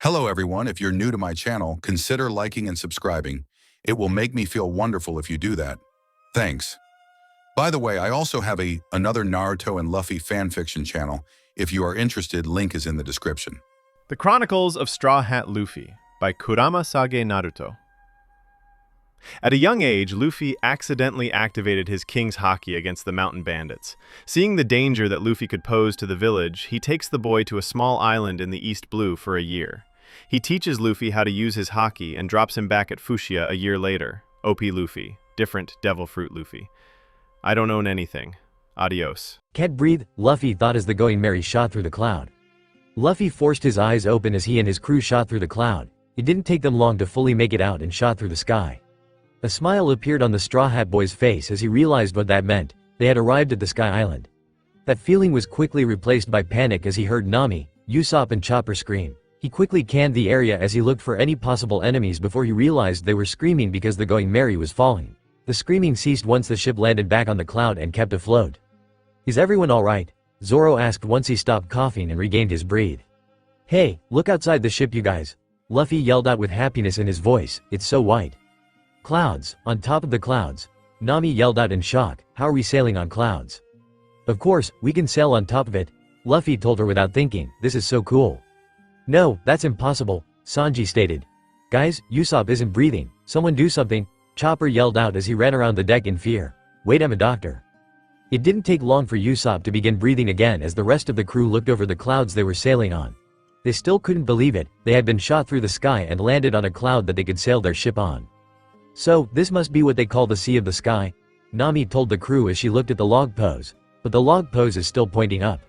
Hello everyone, if you're new to my channel, consider liking and subscribing. It will make me feel wonderful if you do that. Thanks. By the way, I also have another Naruto and Luffy fanfiction channel. If you are interested, link is in the description. The Chronicles of Straw Hat Luffy by KuramaSageNaruto. At a young age, Luffy accidentally activated his king's haki against the mountain bandits. Seeing the danger that Luffy could pose to the village, he takes the boy to a small island in the East Blue for a year. He teaches Luffy how to use his haki and drops him back at Fushia a year later. OP Luffy. Different Devil Fruit Luffy. I don't own anything. Adios. Can't breathe, Luffy thought as the Going Merry shot through the cloud. Luffy forced his eyes open as he and his crew shot through the cloud. It didn't take them long to fully make it out and shot through the sky. A smile appeared on the Straw Hat Boy's face as he realized what that meant. They had arrived at the Sky Island. That feeling was quickly replaced by panic as he heard Nami, Usopp and Chopper scream. He quickly canned the area as he looked for any possible enemies before he realized they were screaming because the Going Merry was falling. The screaming ceased once the ship landed back on the cloud and kept afloat. "Is everyone alright?" Zoro asked once he stopped coughing and regained his breath. "Hey, look outside the ship you guys," Luffy yelled out with happiness in his voice, "it's so white." "Clouds, on top of the clouds," Nami yelled out in shock, "how are we sailing on clouds?" "Of course, we can sail on top of it," Luffy told her without thinking, "this is so cool." "No, that's impossible," Sanji stated. "Guys, Usopp isn't breathing, someone do something," Chopper yelled out as he ran around the deck in fear. "Wait, I'm a doctor." It didn't take long for Usopp to begin breathing again as the rest of the crew looked over the clouds they were sailing on. They still couldn't believe it, they had been shot through the sky and landed on a cloud that they could sail their ship on. "So, this must be what they call the Sea of the Sky," Nami told the crew as she looked at the log pose. "But the log pose is still pointing up."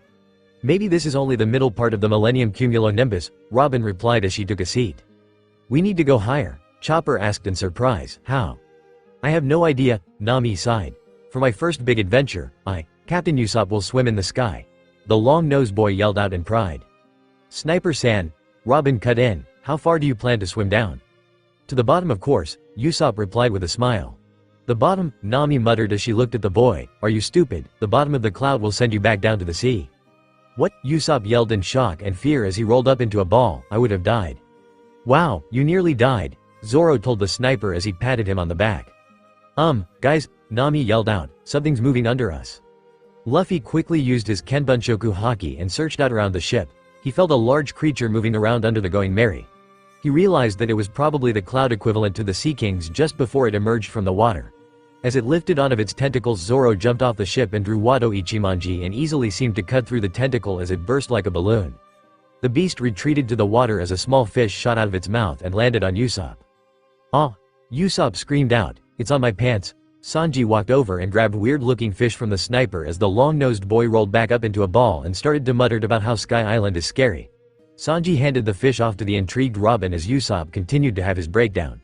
"Maybe this is only the middle part of the Millennium Cumulonimbus," Robin replied as she took a seat. "We need to go higher," Chopper asked in surprise. "How?" "I have no idea," Nami sighed. "For my first big adventure, Captain Usopp will swim in the sky," the long-nosed boy yelled out in pride. "Sniper-san," Robin cut in, "how far do you plan to swim down?" "To the bottom, of course," Usopp replied with a smile. "The bottom," Nami muttered as she looked at the boy. "Are you stupid? The bottom of the cloud will send you back down to the sea." "What?" Usopp yelled in shock and fear as he rolled up into a ball. "I would have died." "Wow, you nearly died," Zoro told the sniper as he patted him on the back. Guys," Nami yelled out, "something's moving under us." Luffy quickly used his Kenbunshoku haki and searched out around the ship. He felt a large creature moving around under the Going Merry. He realized that it was probably the cloud equivalent to the Sea King's just before it emerged from the water. As it lifted on of its tentacles, Zoro jumped off the ship and drew Wado Ichimonji and easily seemed to cut through the tentacle as it burst like a balloon. The beast retreated to the water as a small fish shot out of its mouth and landed on Usopp. "Ah!" Usopp screamed out, "It's on my pants." Sanji walked over and grabbed weird-looking fish from the sniper as the long-nosed boy rolled back up into a ball and started to mutter about how Sky Island is scary. Sanji handed the fish off to the intrigued Robin as Usopp continued to have his breakdown.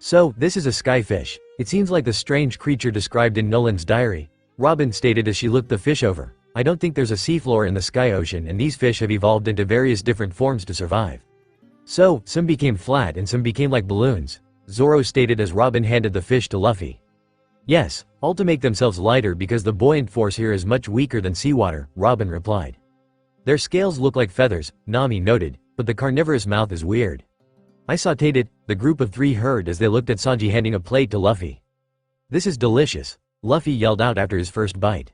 "So, this is a sky fish. It seems like the strange creature described in Nolan's diary," Robin stated as she looked the fish over. "I don't think there's a seafloor in the sky ocean and these fish have evolved into various different forms to survive. So, some became flat and some became like balloons," Zoro stated as Robin handed the fish to Luffy. "Yes, all to make themselves lighter because the buoyant force here is much weaker than seawater," Robin replied. "Their scales look like feathers," Nami noted, "but the carnivorous mouth is weird." "I sautéed it," the group of three heard as they looked at Sanji handing a plate to Luffy. "This is delicious," Luffy yelled out after his first bite.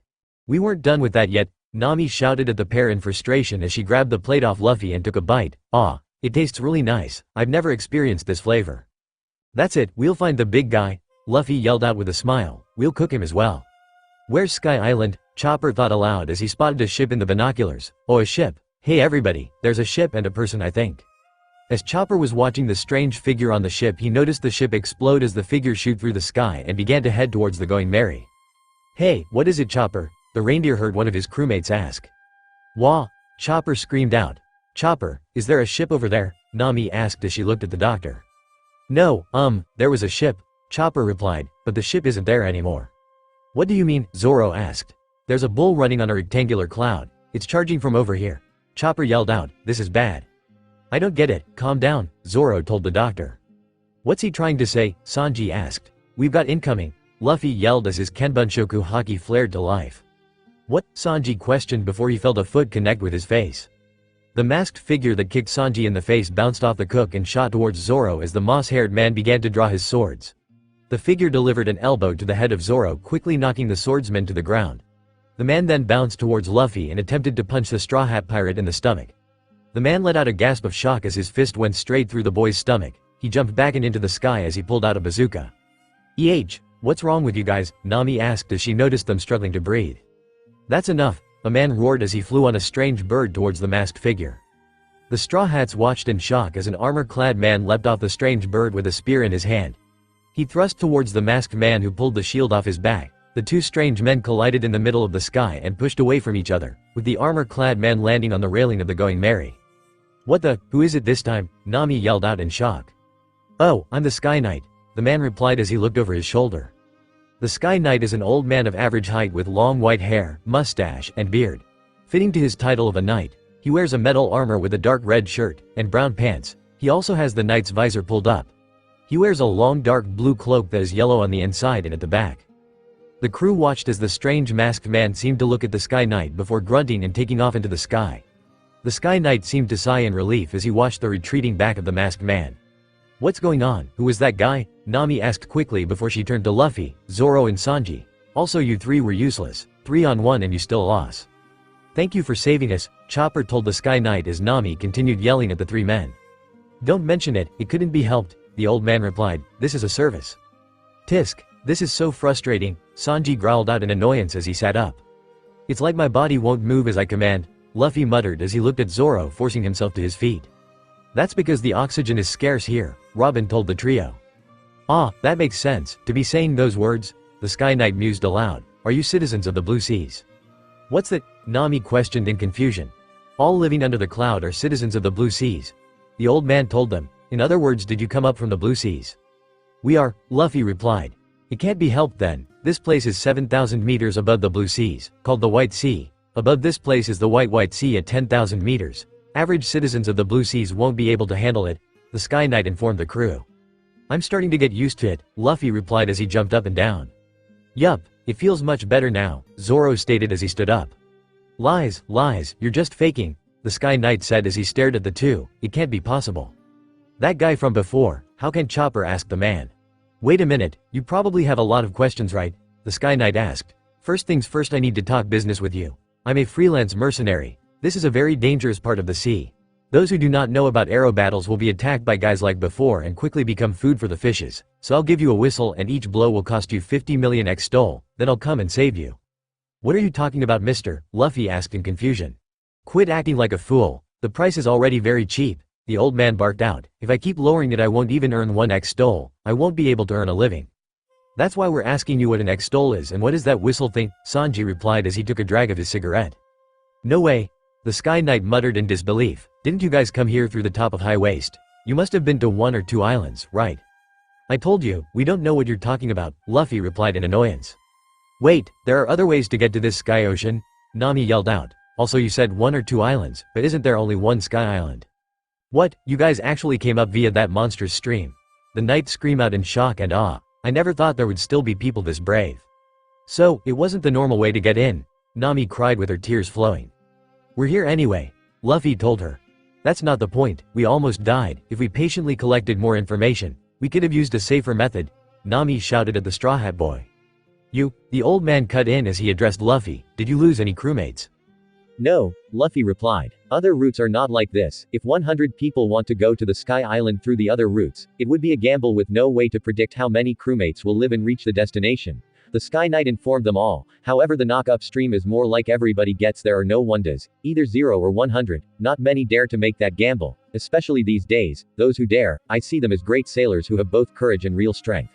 "We weren't done with that yet," Nami shouted at the pair in frustration as she grabbed the plate off Luffy and took a bite. "Ah, it tastes really nice, I've never experienced this flavor." "That's it, we'll find the big guy," Luffy yelled out with a smile. "We'll cook him as well." "Where's Sky Island?" Chopper thought aloud as he spotted a ship in the binoculars. "Oh, a ship. Hey everybody, there's a ship and a person, I think." As Chopper was watching the strange figure on the ship, he noticed the ship explode as the figure shoot through the sky and began to head towards the Going Merry. "Hey, what is it, Chopper?" the reindeer heard one of his crewmates ask. "Wah!" Chopper screamed out. "Chopper, is there a ship over there?" Nami asked as she looked at the doctor. "No, there was a ship," Chopper replied, "but the ship isn't there anymore." "What do you mean?" Zoro asked. "There's a bull running on a rectangular cloud. It's charging from over here." Chopper yelled out, "This is bad." "I don't get it, calm down," Zoro told the doctor. "What's he trying to say?" Sanji asked. "We've got incoming," Luffy yelled as his Kenbunshoku haki flared to life. "What?" Sanji questioned before he felt a foot connect with his face. The masked figure that kicked Sanji in the face bounced off the cook and shot towards Zoro as the moss-haired man began to draw his swords. The figure delivered an elbow to the head of Zoro, quickly knocking the swordsman to the ground. The man then bounced towards Luffy and attempted to punch the Straw Hat Pirate in the stomach. The man let out a gasp of shock as his fist went straight through the boy's stomach. He jumped back and into the sky as he pulled out a bazooka. What's wrong with you guys?" Nami asked as she noticed them struggling to breathe. "That's enough," a man roared as he flew on a strange bird towards the masked figure. The Straw Hats watched in shock as an armor-clad man leapt off the strange bird with a spear in his hand. He thrust towards the masked man who pulled the shield off his back. The two strange men collided in the middle of the sky and pushed away from each other, with the armor-clad man landing on the railing of the Going Merry. Who is it this time?" Nami yelled out in shock. "Oh, I'm the Sky Knight," the man replied as he looked over his shoulder. The Sky Knight is an old man of average height with long white hair, mustache, and beard. Fitting to his title of a knight, he wears a metal armor with a dark red shirt and brown pants. He also has the knight's visor pulled up. He wears a long dark blue cloak that is yellow on the inside and at the back. The crew watched as the strange masked man seemed to look at the Sky Knight before grunting and taking off into the sky. The Sky Knight seemed to sigh in relief as he watched the retreating back of the masked man. "What's going on? Who was that guy?" Nami asked quickly before she turned to Luffy, Zoro and Sanji. "Also, you three were useless. 3-on-1 and you still lost." "Thank you for saving us," Chopper told the Sky Knight as Nami continued yelling at the three men. "Don't mention it, it couldn't be helped," the old man replied. "This is a service." "Tisk, this is so frustrating," Sanji growled out in annoyance as he sat up. "It's like my body won't move as I command," Luffy muttered as he looked at Zoro forcing himself to his feet. "That's because the oxygen is scarce here," Robin told the trio. "Ah, that makes sense, to be saying those words," the Sky Knight mused aloud. "Are you citizens of the Blue Seas?" "What's that?" Nami questioned in confusion. "All living under the cloud are citizens of the Blue Seas," the old man told them. "In other words, did you come up from the Blue Seas?" "We are," Luffy replied. "It can't be helped then. This place is 7,000 meters above the Blue Seas, called the White Sea. Above this place is the White Sea at 10,000 meters. Average citizens of the Blue Seas won't be able to handle it," the Sky Knight informed the crew. "I'm starting to get used to it," Luffy replied as he jumped up and down. "Yup, it feels much better now," Zoro stated as he stood up. Lies, you're just faking," the Sky Knight said as he stared at the two. "It can't be possible." "That guy from before, how can Chopper?" asked the man. "Wait a minute, you probably have a lot of questions, right?" the Sky Knight asked. "First things first, I need to talk business with you. I'm a freelance mercenary. This is a very dangerous part of the sea. Those who do not know about arrow battles will be attacked by guys like before and quickly become food for the fishes. So I'll give you a whistle and each blow will cost you 50 million XTOL, then I'll come and save you." "What are you talking about, mister?" Luffy asked in confusion. "Quit acting like a fool. The price is already very cheap," the old man barked out. "If I keep lowering it I won't even earn 1 XTOL. I won't be able to earn a living." "That's why we're asking you what an XTOL is and what is that whistle thing?" Sanji replied as he took a drag of his cigarette. "No way," the Sky Knight muttered in disbelief. "Didn't you guys come here through the top of High Waste? You must have been to 1 or 2 islands, right?" "I told you, we don't know what you're talking about," Luffy replied in annoyance. "Wait, there are other ways to get to this Sky Ocean," Nami yelled out. "Also you said 1 or 2 islands, but isn't there only 1 Sky Island?" "What, you guys actually came up via that monstrous stream?" The knight screamed out in shock and awe. "I never thought there would still be people this brave." "So, it wasn't the normal way to get in?" Nami cried with her tears flowing. "We're here anyway," Luffy told her. "That's not the point, we almost died. If we patiently collected more information, we could have used a safer method," Nami shouted at the Straw Hat Boy. The old man cut in as he addressed Luffy. "Did you lose any crewmates?" "No," Luffy replied. "Other routes are not like this. If 100 people want to go to the Sky Island through the other routes, it would be a gamble with no way to predict how many crewmates will live and reach the destination." The Sky Knight informed them all. "However, the knock upstream is more like everybody gets there or no one does. Either 0 or 100. Not many dare to make that gamble. Especially these days, those who dare, I see them as great sailors who have both courage and real strength."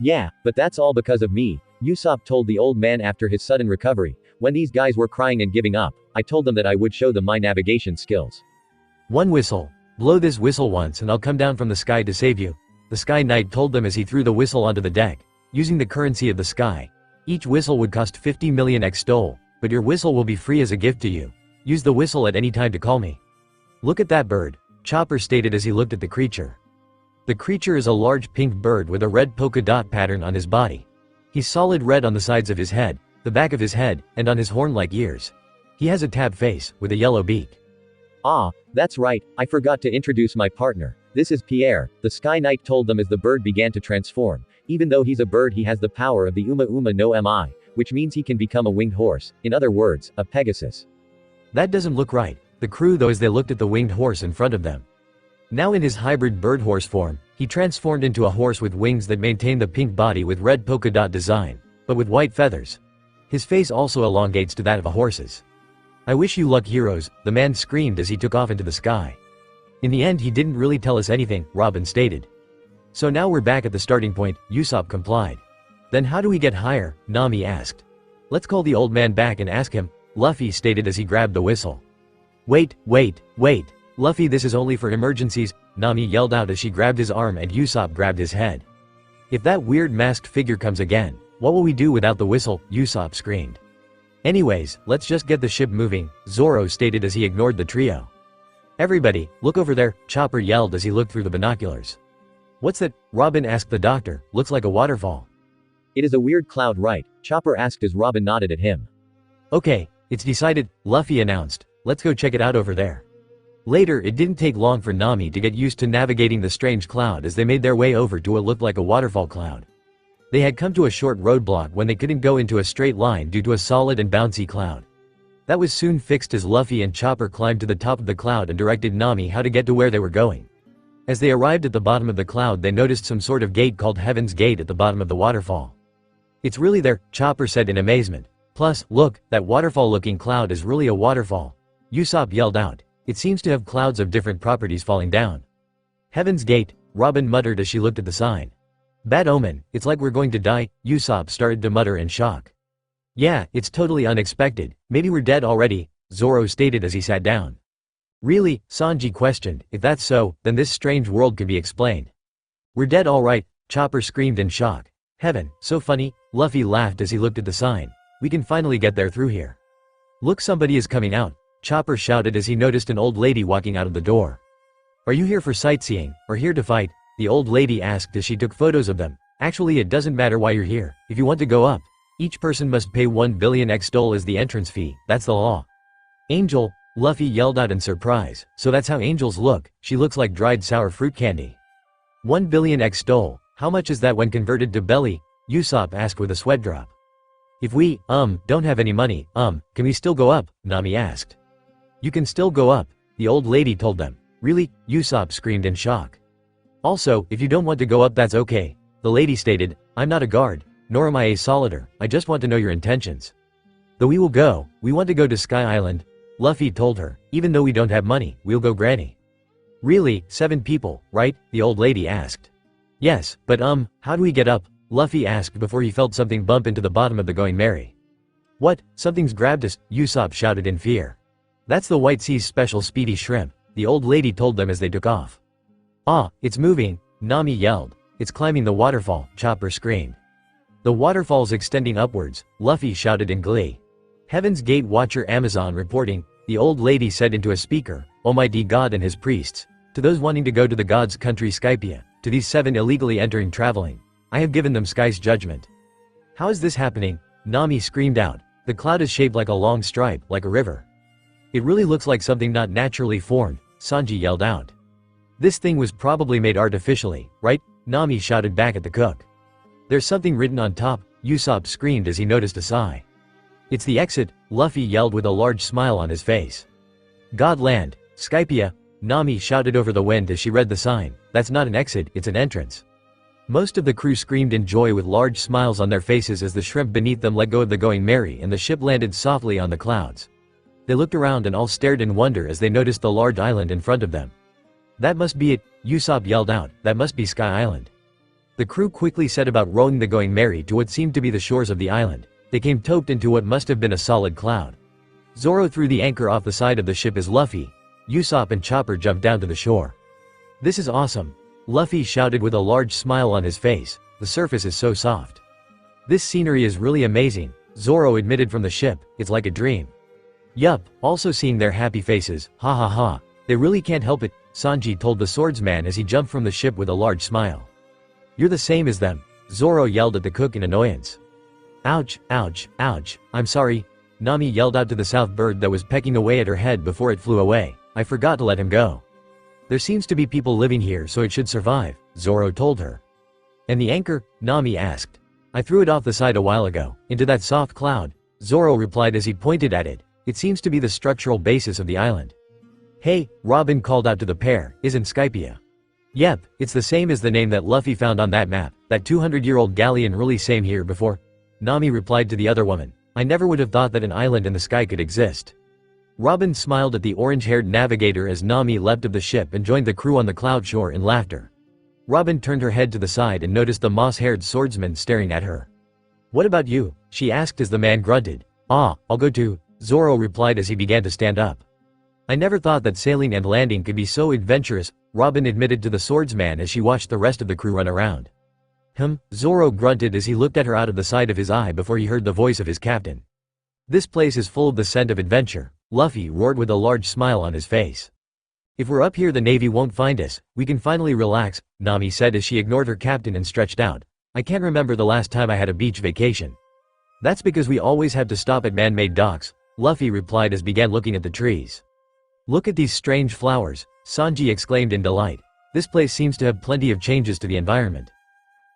"Yeah, but that's all because of me," Usopp told the old man after his sudden recovery. "When these guys were crying and giving up, I told them that I would show them my navigation skills." "1 whistle. Blow this whistle once and I'll come down from the sky to save you," the Sky Knight told them as he threw the whistle onto the deck. "Using the currency of the sky. Each whistle would cost 50 million XTOL, but your whistle will be free as a gift to you. Use the whistle at any time to call me." "Look at that bird," Chopper stated as he looked at the creature. The creature is a large pink bird with a red polka dot pattern on his body. He's solid red on the sides of his head, the back of his head, and on his horn-like ears. He has a tab face, with a yellow beak. Ah, that's right, I forgot to introduce my partner. This is Pierre, the Sky Knight told them as the bird began to transform. Even though he's a bird, he has the power of the Uma Uma no Mi, which means he can become a winged horse, in other words, a Pegasus. That doesn't look right. The crew though as they looked at the winged horse in front of them. Now in his hybrid bird horse form, he transformed into a horse with wings that maintain the pink body with red polka dot design, but with white feathers. His face also elongates to that of a horse's. I wish you luck, heroes, the man screamed as he took off into the sky. In the end he didn't really tell us anything, Robin stated. So now we're back at the starting point, Usopp complied. Then how do we get higher, Nami asked. Let's call the old man back and ask him, Luffy stated as he grabbed the whistle. Wait. Luffy, this is only for emergencies, Nami yelled out as she grabbed his arm and Usopp grabbed his head. If that weird masked figure comes again, what will we do without the whistle, Usopp screamed. Anyways, let's just get the ship moving, Zoro stated as he ignored the trio. Everybody, look over there, Chopper yelled as he looked through the binoculars. What's that? Robin asked the doctor, looks like a waterfall. It is a weird cloud, right? Chopper asked as Robin nodded at him. Okay, it's decided, Luffy announced, let's go check it out over there. Later it didn't take long for Nami to get used to navigating the strange cloud as they made their way over to what looked like a waterfall cloud. They had come to a short roadblock when they couldn't go into a straight line due to a solid and bouncy cloud. That was soon fixed as Luffy and Chopper climbed to the top of the cloud and directed Nami how to get to where they were going. As they arrived at the bottom of the cloud they noticed some sort of gate called Heaven's Gate at the bottom of the waterfall. It's really there, Chopper said in amazement. Plus, look, that waterfall-looking cloud is really a waterfall. Usopp yelled out. It seems to have clouds of different properties falling down. Heaven's Gate, Robin muttered as she looked at the sign. Bad omen, it's like we're going to die, Usopp started to mutter in shock. Yeah, it's totally unexpected, maybe we're dead already, Zoro stated as he sat down. Really, Sanji questioned, if that's so, then this strange world can be explained. We're dead alright, Chopper screamed in shock. Heaven, so funny, Luffy laughed as he looked at the sign. We can finally get there through here. Look, somebody is coming out, Chopper shouted as he noticed an old lady walking out of the door. Are you here for sightseeing, or here to fight? The old lady asked as she took photos of them. Actually it doesn't matter why you're here, if you want to go up. Each person must pay 1 billion XDOL as the entrance fee, that's the law. Angel, Luffy yelled out in surprise, so that's how angels look, she looks like dried sour fruit candy. 1 billion XDOL, how much is that when converted to belly? Usopp asked with a sweat drop. If we, don't have any money, can we still go up? Nami asked. You can still go up, the old lady told them. Really? Usopp screamed in shock. Also, if you don't want to go up that's okay, the lady stated, I'm not a guard, nor am I a solider, I just want to know your intentions. Though we will go, we want to go to Sky Island, Luffy told her, even though we don't have money, we'll go granny. Really, 7 people, right? The old lady asked. Yes, but how do we get up? Luffy asked before he felt something bump into the bottom of the Going Merry. What? Something's grabbed us, Usopp shouted in fear. That's the White Sea's special speedy shrimp, the old lady told them as they took off. Ah, it's moving, Nami yelled. It's climbing the waterfall, Chopper screamed. The waterfall's extending upwards, Luffy shouted in glee. Heaven's Gate Watcher Amazon reporting, the old lady said into a speaker, Almighty God and his priests, to those wanting to go to the god's country Skypia, to these 7 illegally entering traveling, I have given them Sky's judgment. How is this happening? Nami screamed out. The cloud is shaped like a long stripe, like a river. It really looks like something not naturally formed, Sanji yelled out. This thing was probably made artificially, right? Nami shouted back at the cook. There's something written on top, Usopp screamed as he noticed a sigh. It's the exit, Luffy yelled with a large smile on his face. Godland, Skypia, Nami shouted over the wind as she read the sign. That's not an exit, it's an entrance. Most of the crew screamed in joy with large smiles on their faces as the shrimp beneath them let go of the Going Merry and the ship landed softly on the clouds. They looked around and all stared in wonder as they noticed the large island in front of them. That must be it, Usopp yelled out, that must be Sky Island. The crew quickly set about rowing the Going Merry to what seemed to be the shores of the island. They came toped into what must have been a solid cloud. Zoro threw the anchor off the side of the ship as Luffy, Usopp and Chopper jumped down to the shore. This is awesome, Luffy shouted with a large smile on his face, the surface is so soft. This scenery is really amazing, Zoro admitted from the ship, it's like a dream. Yup, also seeing their happy faces, ha ha ha, they really can't help it, Sanji told the swordsman as he jumped from the ship with a large smile. You're the same as them, Zoro yelled at the cook in annoyance. Ouch, ouch, ouch, I'm sorry, Nami yelled out to the south bird that was pecking away at her head before it flew away. I forgot to let him go. There seems to be people living here so it should survive, Zoro told her. And the anchor? Nami asked. I threw it off the side a while ago, into that soft cloud, Zoro replied as he pointed at it. It seems to be the structural basis of the island. Hey, Robin called out to the pair, isn't Skypia? Yep, it's the same as the name that Luffy found on that map, that 200-year-old galleon really same here before. Nami replied to the other woman. I never would have thought that an island in the sky could exist. Robin smiled at the orange-haired navigator as Nami leapt of the ship and joined the crew on the cloud shore in laughter. Robin turned her head to the side and noticed the moss-haired swordsman staring at her. What about you? She asked as the man grunted. Ah, I'll go too, Zoro replied as he began to stand up. I never thought that sailing and landing could be so adventurous, Robin admitted to the swordsman as she watched the rest of the crew run around. Zoro grunted as he looked at her out of the side of his eye before he heard the voice of his captain. This place is full of the scent of adventure, Luffy roared with a large smile on his face. If we're up here the Navy won't find us, we can finally relax, Nami said as she ignored her captain and stretched out. I can't remember the last time I had a beach vacation. That's because we always have to stop at man-made docks, Luffy replied as began looking at the trees. Look at these strange flowers, Sanji exclaimed in delight. This place seems to have plenty of changes to the environment.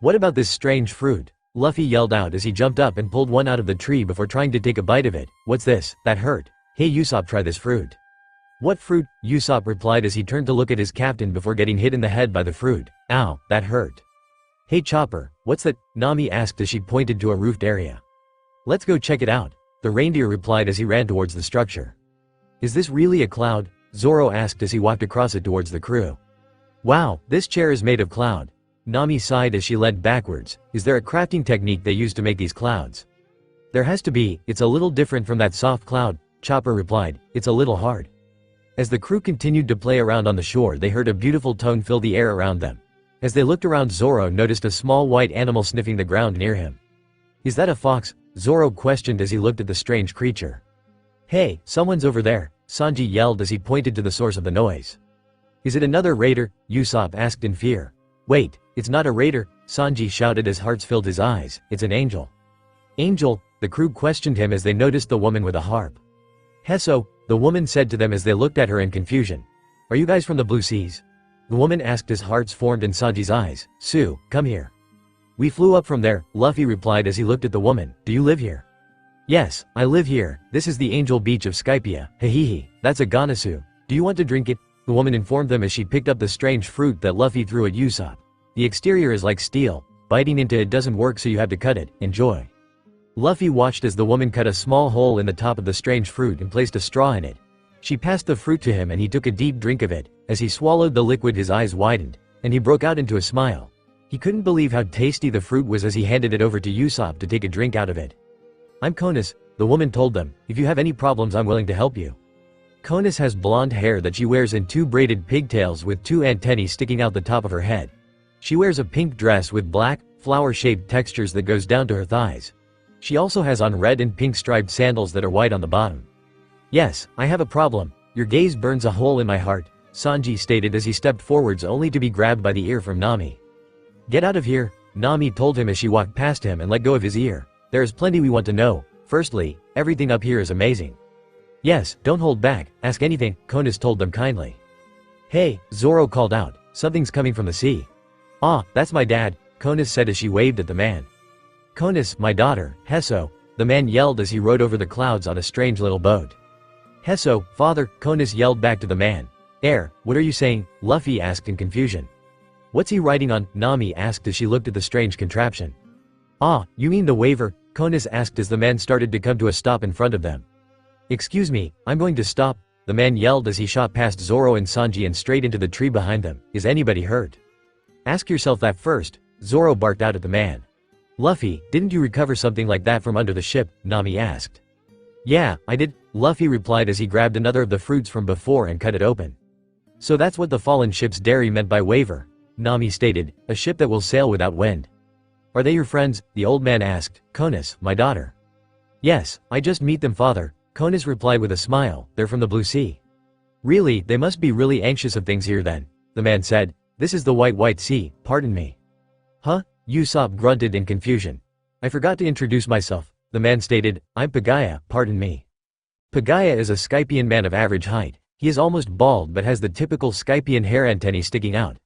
What about this strange fruit? Luffy yelled out as he jumped up and pulled one out of the tree before trying to take a bite of it. What's this? That hurt. Hey Usopp, try this fruit. What fruit? Usopp replied as he turned to look at his captain before getting hit in the head by the fruit. Ow, that hurt. Hey Chopper, what's that? Nami asked as she pointed to a roofed area. Let's go check it out, the reindeer replied as he ran towards the structure. Is this really a cloud? Zoro asked as he walked across it towards the crew. Wow, this chair is made of cloud. Nami sighed as she leaned backwards. Is there a crafting technique they use to make these clouds? There has to be, it's a little different from that soft cloud, Chopper replied, it's a little hard. As the crew continued to play around on the shore they heard a beautiful tone fill the air around them. As they looked around Zoro noticed a small white animal sniffing the ground near him. Is that a fox? Zoro questioned as he looked at the strange creature. Hey, someone's over there, Sanji yelled as he pointed to the source of the noise. Is it another raider? Usopp asked in fear. Wait, it's not a raider, Sanji shouted as hearts filled his eyes, it's an angel. Angel? The crew questioned him as they noticed the woman with a harp. Hesso, the woman said to them as they looked at her in confusion. Are you guys from the Blue Seas? The woman asked as hearts formed in Sanji's eyes. Sue, come here. We flew up from there, Luffy replied as he looked at the woman. Do you live here? Yes, I live here. This is the Angel Beach of Skypia. Hehehe, that's a Ganasu. Do you want to drink it? The woman informed them as she picked up the strange fruit that Luffy threw at Usopp. The exterior is like steel. Biting into it doesn't work so you have to cut it. Enjoy. Luffy watched as the woman cut a small hole in the top of the strange fruit and placed a straw in it. She passed the fruit to him and he took a deep drink of it. As he swallowed the liquid his eyes widened, and he broke out into a smile. He couldn't believe how tasty the fruit was as he handed it over to Usopp to take a drink out of it. I'm Konus, the woman told them. If you have any problems I'm willing to help you. Konus has blonde hair that she wears in 2 braided pigtails with 2 antennae sticking out the top of her head. She wears a pink dress with black, flower-shaped textures that goes down to her thighs. She also has on red and pink striped sandals that are white on the bottom. Yes, I have a problem. Your gaze burns a hole in my heart, Sanji stated as he stepped forwards only to be grabbed by the ear from Nami. Get out of here, Nami told him as she walked past him and let go of his ear. There is plenty we want to know. Firstly, everything up here is amazing. Yes, don't hold back, ask anything, Konus told them kindly. Hey, Zoro called out, something's coming from the sea. Ah, that's my dad, Konus said as she waved at the man. Konus, my daughter, Hesso, the man yelled as he rode over the clouds on a strange little boat. Hesso, father, Konus yelled back to the man. What are you saying? Luffy asked in confusion. What's he riding on? Nami asked as she looked at the strange contraption. Ah, you mean the waver? Konus asked as the man started to come to a stop in front of them. Excuse me, I'm going to stop, the man yelled as he shot past Zoro and Sanji and straight into the tree behind them. Is anybody hurt? Ask yourself that first, Zoro barked out at the man. Luffy, didn't you recover something like that from under the ship? Nami asked. Yeah, I did, Luffy replied as he grabbed another of the fruits from before and cut it open. So that's what the fallen ship's dairy meant by waver, Nami stated, a ship that will sail without wind. Are they your friends? The old man asked. Konus, my daughter. Yes, I just meet them father, Konus replied with a smile, they're from the Blue Sea. Really, they must be really anxious of things here then, the man said. This is the white sea, pardon me. Huh? Usopp grunted in confusion. I forgot to introduce myself, the man stated. I'm Pagaya, pardon me. Pagaya is a Skypian man of average height. He is almost bald but has the typical Scythian hair antennae sticking out.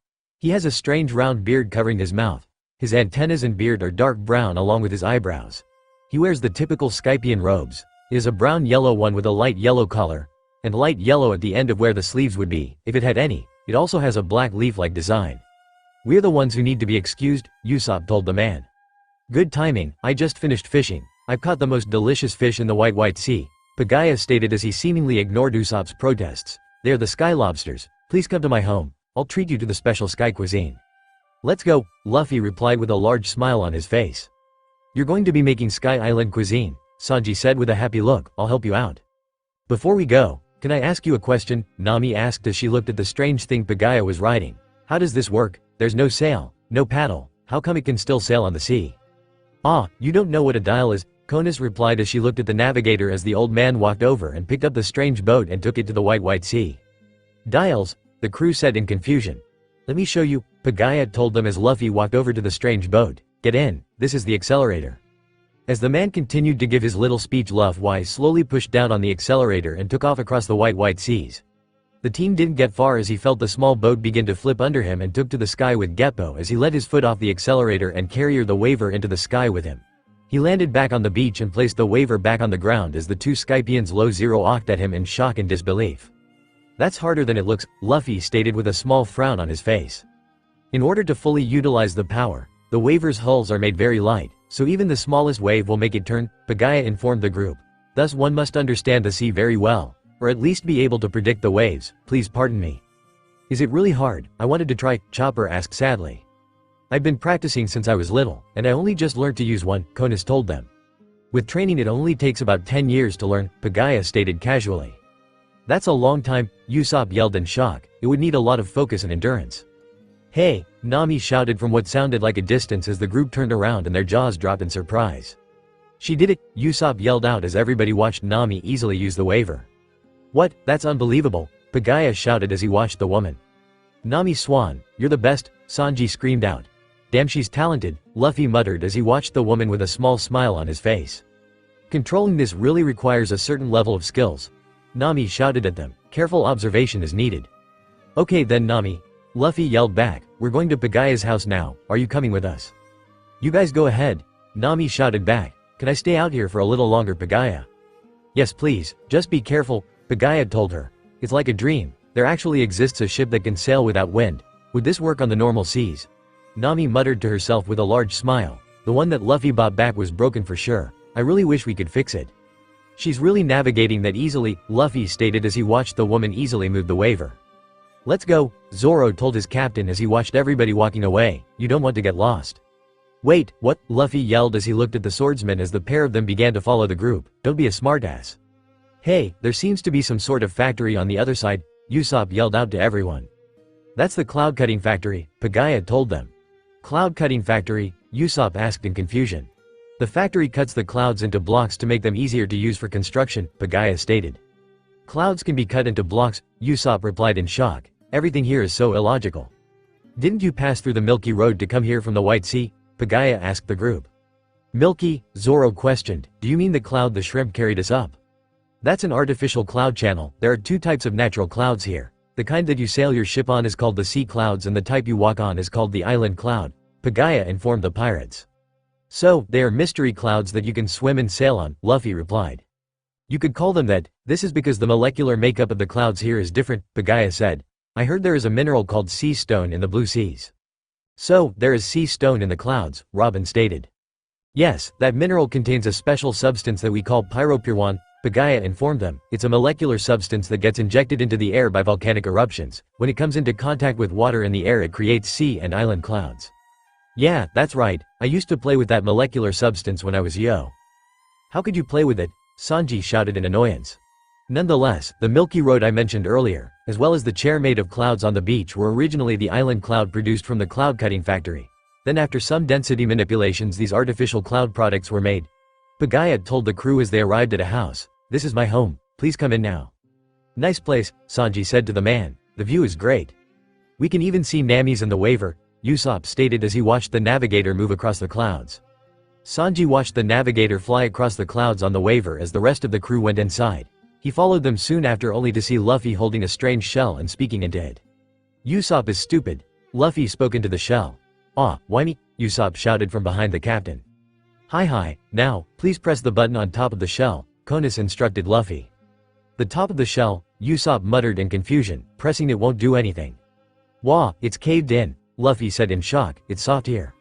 He has a strange round beard covering his mouth. His antennas and beard are dark brown along with his eyebrows. He wears the typical Scythian robes. It is a brown-yellow one with a light yellow collar, and light yellow at the end of where the sleeves would be, if it had any. It also has a black leaf-like design. "We're the ones who need to be excused," Usopp told the man. "Good timing, I just finished fishing. I've caught the most delicious fish in the White Sea," Pagaya stated as he seemingly ignored Usopp's protests. "They are the sky lobsters. Please come to my home. I'll treat you to the special sky cuisine." "Let's go," Luffy replied with a large smile on his face. "You're going to be making Sky Island cuisine," Sanji said with a happy look. "I'll help you out." "Before we go, can I ask you a question?" Nami asked as she looked at the strange thing Pagaya was riding. "How does this work? There's no sail, no paddle. How come it can still sail on the sea?" "Ah, you don't know what a dial is," Konis replied as she looked at the navigator as the old man walked over and picked up the strange boat and took it to the White Sea. "Dials?" the crew said in confusion. "Let me show you," Pagaya told them as Luffy walked over to the strange boat. "Get in, this is the accelerator." As the man continued to give his little speech, Luffy slowly pushed down on the accelerator and took off across the White Seas. The team didn't get far as he felt the small boat begin to flip under him and took to the sky with Geppo as he let his foot off the accelerator and carried the waver into the sky with him. He landed back on the beach and placed the waver back on the ground as the two Skypians low zeroed at him in shock and disbelief. "That's harder than it looks," Luffy stated with a small frown on his face. In order to fully utilize the power, the waver's hulls are made very light, so even the smallest wave will make it turn, Pagaya informed the group. "Thus one must understand the sea very well, or at least be able to predict the waves. Please pardon me." "Is it really hard? I wanted to try," Chopper asked sadly. "I've been practicing since I was little, and I only just learned to use one," Konis told them. "With training it only takes about 10 years to learn," Pagaya stated casually. "That's a long time," Usopp yelled in shock. "It would need a lot of focus and endurance." "Hey!" Nami shouted from what sounded like a distance as the group turned around and their jaws dropped in surprise. "She did it!" Usopp yelled out as everybody watched Nami easily use the waver. "What? That's unbelievable!" Pagaya shouted as he watched the woman. "Nami Swan, you're the best!" Sanji screamed out. "Damn, she's talented," Luffy muttered as he watched the woman with a small smile on his face. "Controlling this really requires a certain level of skills," Nami shouted at them. "Careful observation is needed." "Okay then, Nami," Luffy yelled back. "We're going to Pagaya's house now. Are you coming with us?" "You guys go ahead," Nami shouted back. "Can I stay out here for a little longer, Pagaya?" "Yes please, just be careful," Pagaya told her. "It's like a dream. There actually exists a ship that can sail without wind. Would this work on the normal seas?" Nami muttered to herself with a large smile. "The one that Luffy bought back was broken for sure. I really wish we could fix it." "She's really navigating that easily," Luffy stated as he watched the woman easily move the waver. "Let's go," Zoro told his captain as he watched everybody walking away. "You don't want to get lost." "Wait, what?" Luffy yelled as he looked at the swordsman as the pair of them began to follow the group. "Don't be a smartass." "Hey, there seems to be some sort of factory on the other side," Usopp yelled out to everyone. "That's the cloud cutting factory," Pagaya told them. "Cloud cutting factory?" Usopp asked in confusion. "The factory cuts the clouds into blocks to make them easier to use for construction," Pagaya stated. "Clouds can be cut into blocks," Usopp replied in shock. "Everything here is so illogical." "Didn't you pass through the Milky Road to come here from the White Sea?" Pagaya asked the group. "Milky?" Zoro questioned. "Do you mean the cloud the shrimp carried us up?" "That's an artificial cloud channel. There are two types of natural clouds here. The kind that you sail your ship on is called the sea clouds and the type you walk on is called the island cloud," Pagaya informed the pirates. "So, they are mystery clouds that you can swim and sail on," Luffy replied. "You could call them that. This is because the molecular makeup of the clouds here is different," Pagaya said. "I heard there is a mineral called sea stone in the blue seas." "So, there is sea stone in the clouds," Robin stated. "Yes, that mineral contains a special substance that we call pyropyrwan," Pagaya informed them. "It's a molecular substance that gets injected into the air by volcanic eruptions. When it comes into contact with water in the air it creates sea and island clouds." "Yeah, that's right. I used to play with that molecular substance when I was yo." "How could you play with it?" Sanji shouted in annoyance. Nonetheless, the Milky Road I mentioned earlier, as well as the chair made of clouds on the beach were originally the island cloud produced from the cloud cutting factory. Then after some density manipulations these artificial cloud products were made. Pagaya told the crew as they arrived at a house. "This is my home. Please come in now." "Nice place," Sanji said to the man. "The view is great. We can even see Nami's and the waver," Usopp stated as he watched the navigator move across the clouds. Sanji watched the navigator fly across the clouds on the waver as the rest of the crew went inside. He followed them soon after only to see Luffy holding a strange shell and speaking into it. Usopp is stupid. Luffy spoke into the shell. "Ah, why me?" Usopp shouted from behind the captain. Hi, now, please press the button on top of the shell," Konis instructed Luffy. The top of the shell, Usopp muttered in confusion, pressing it won't do anything. "Wah, it's caved in," Luffy said in shock, "it's soft here."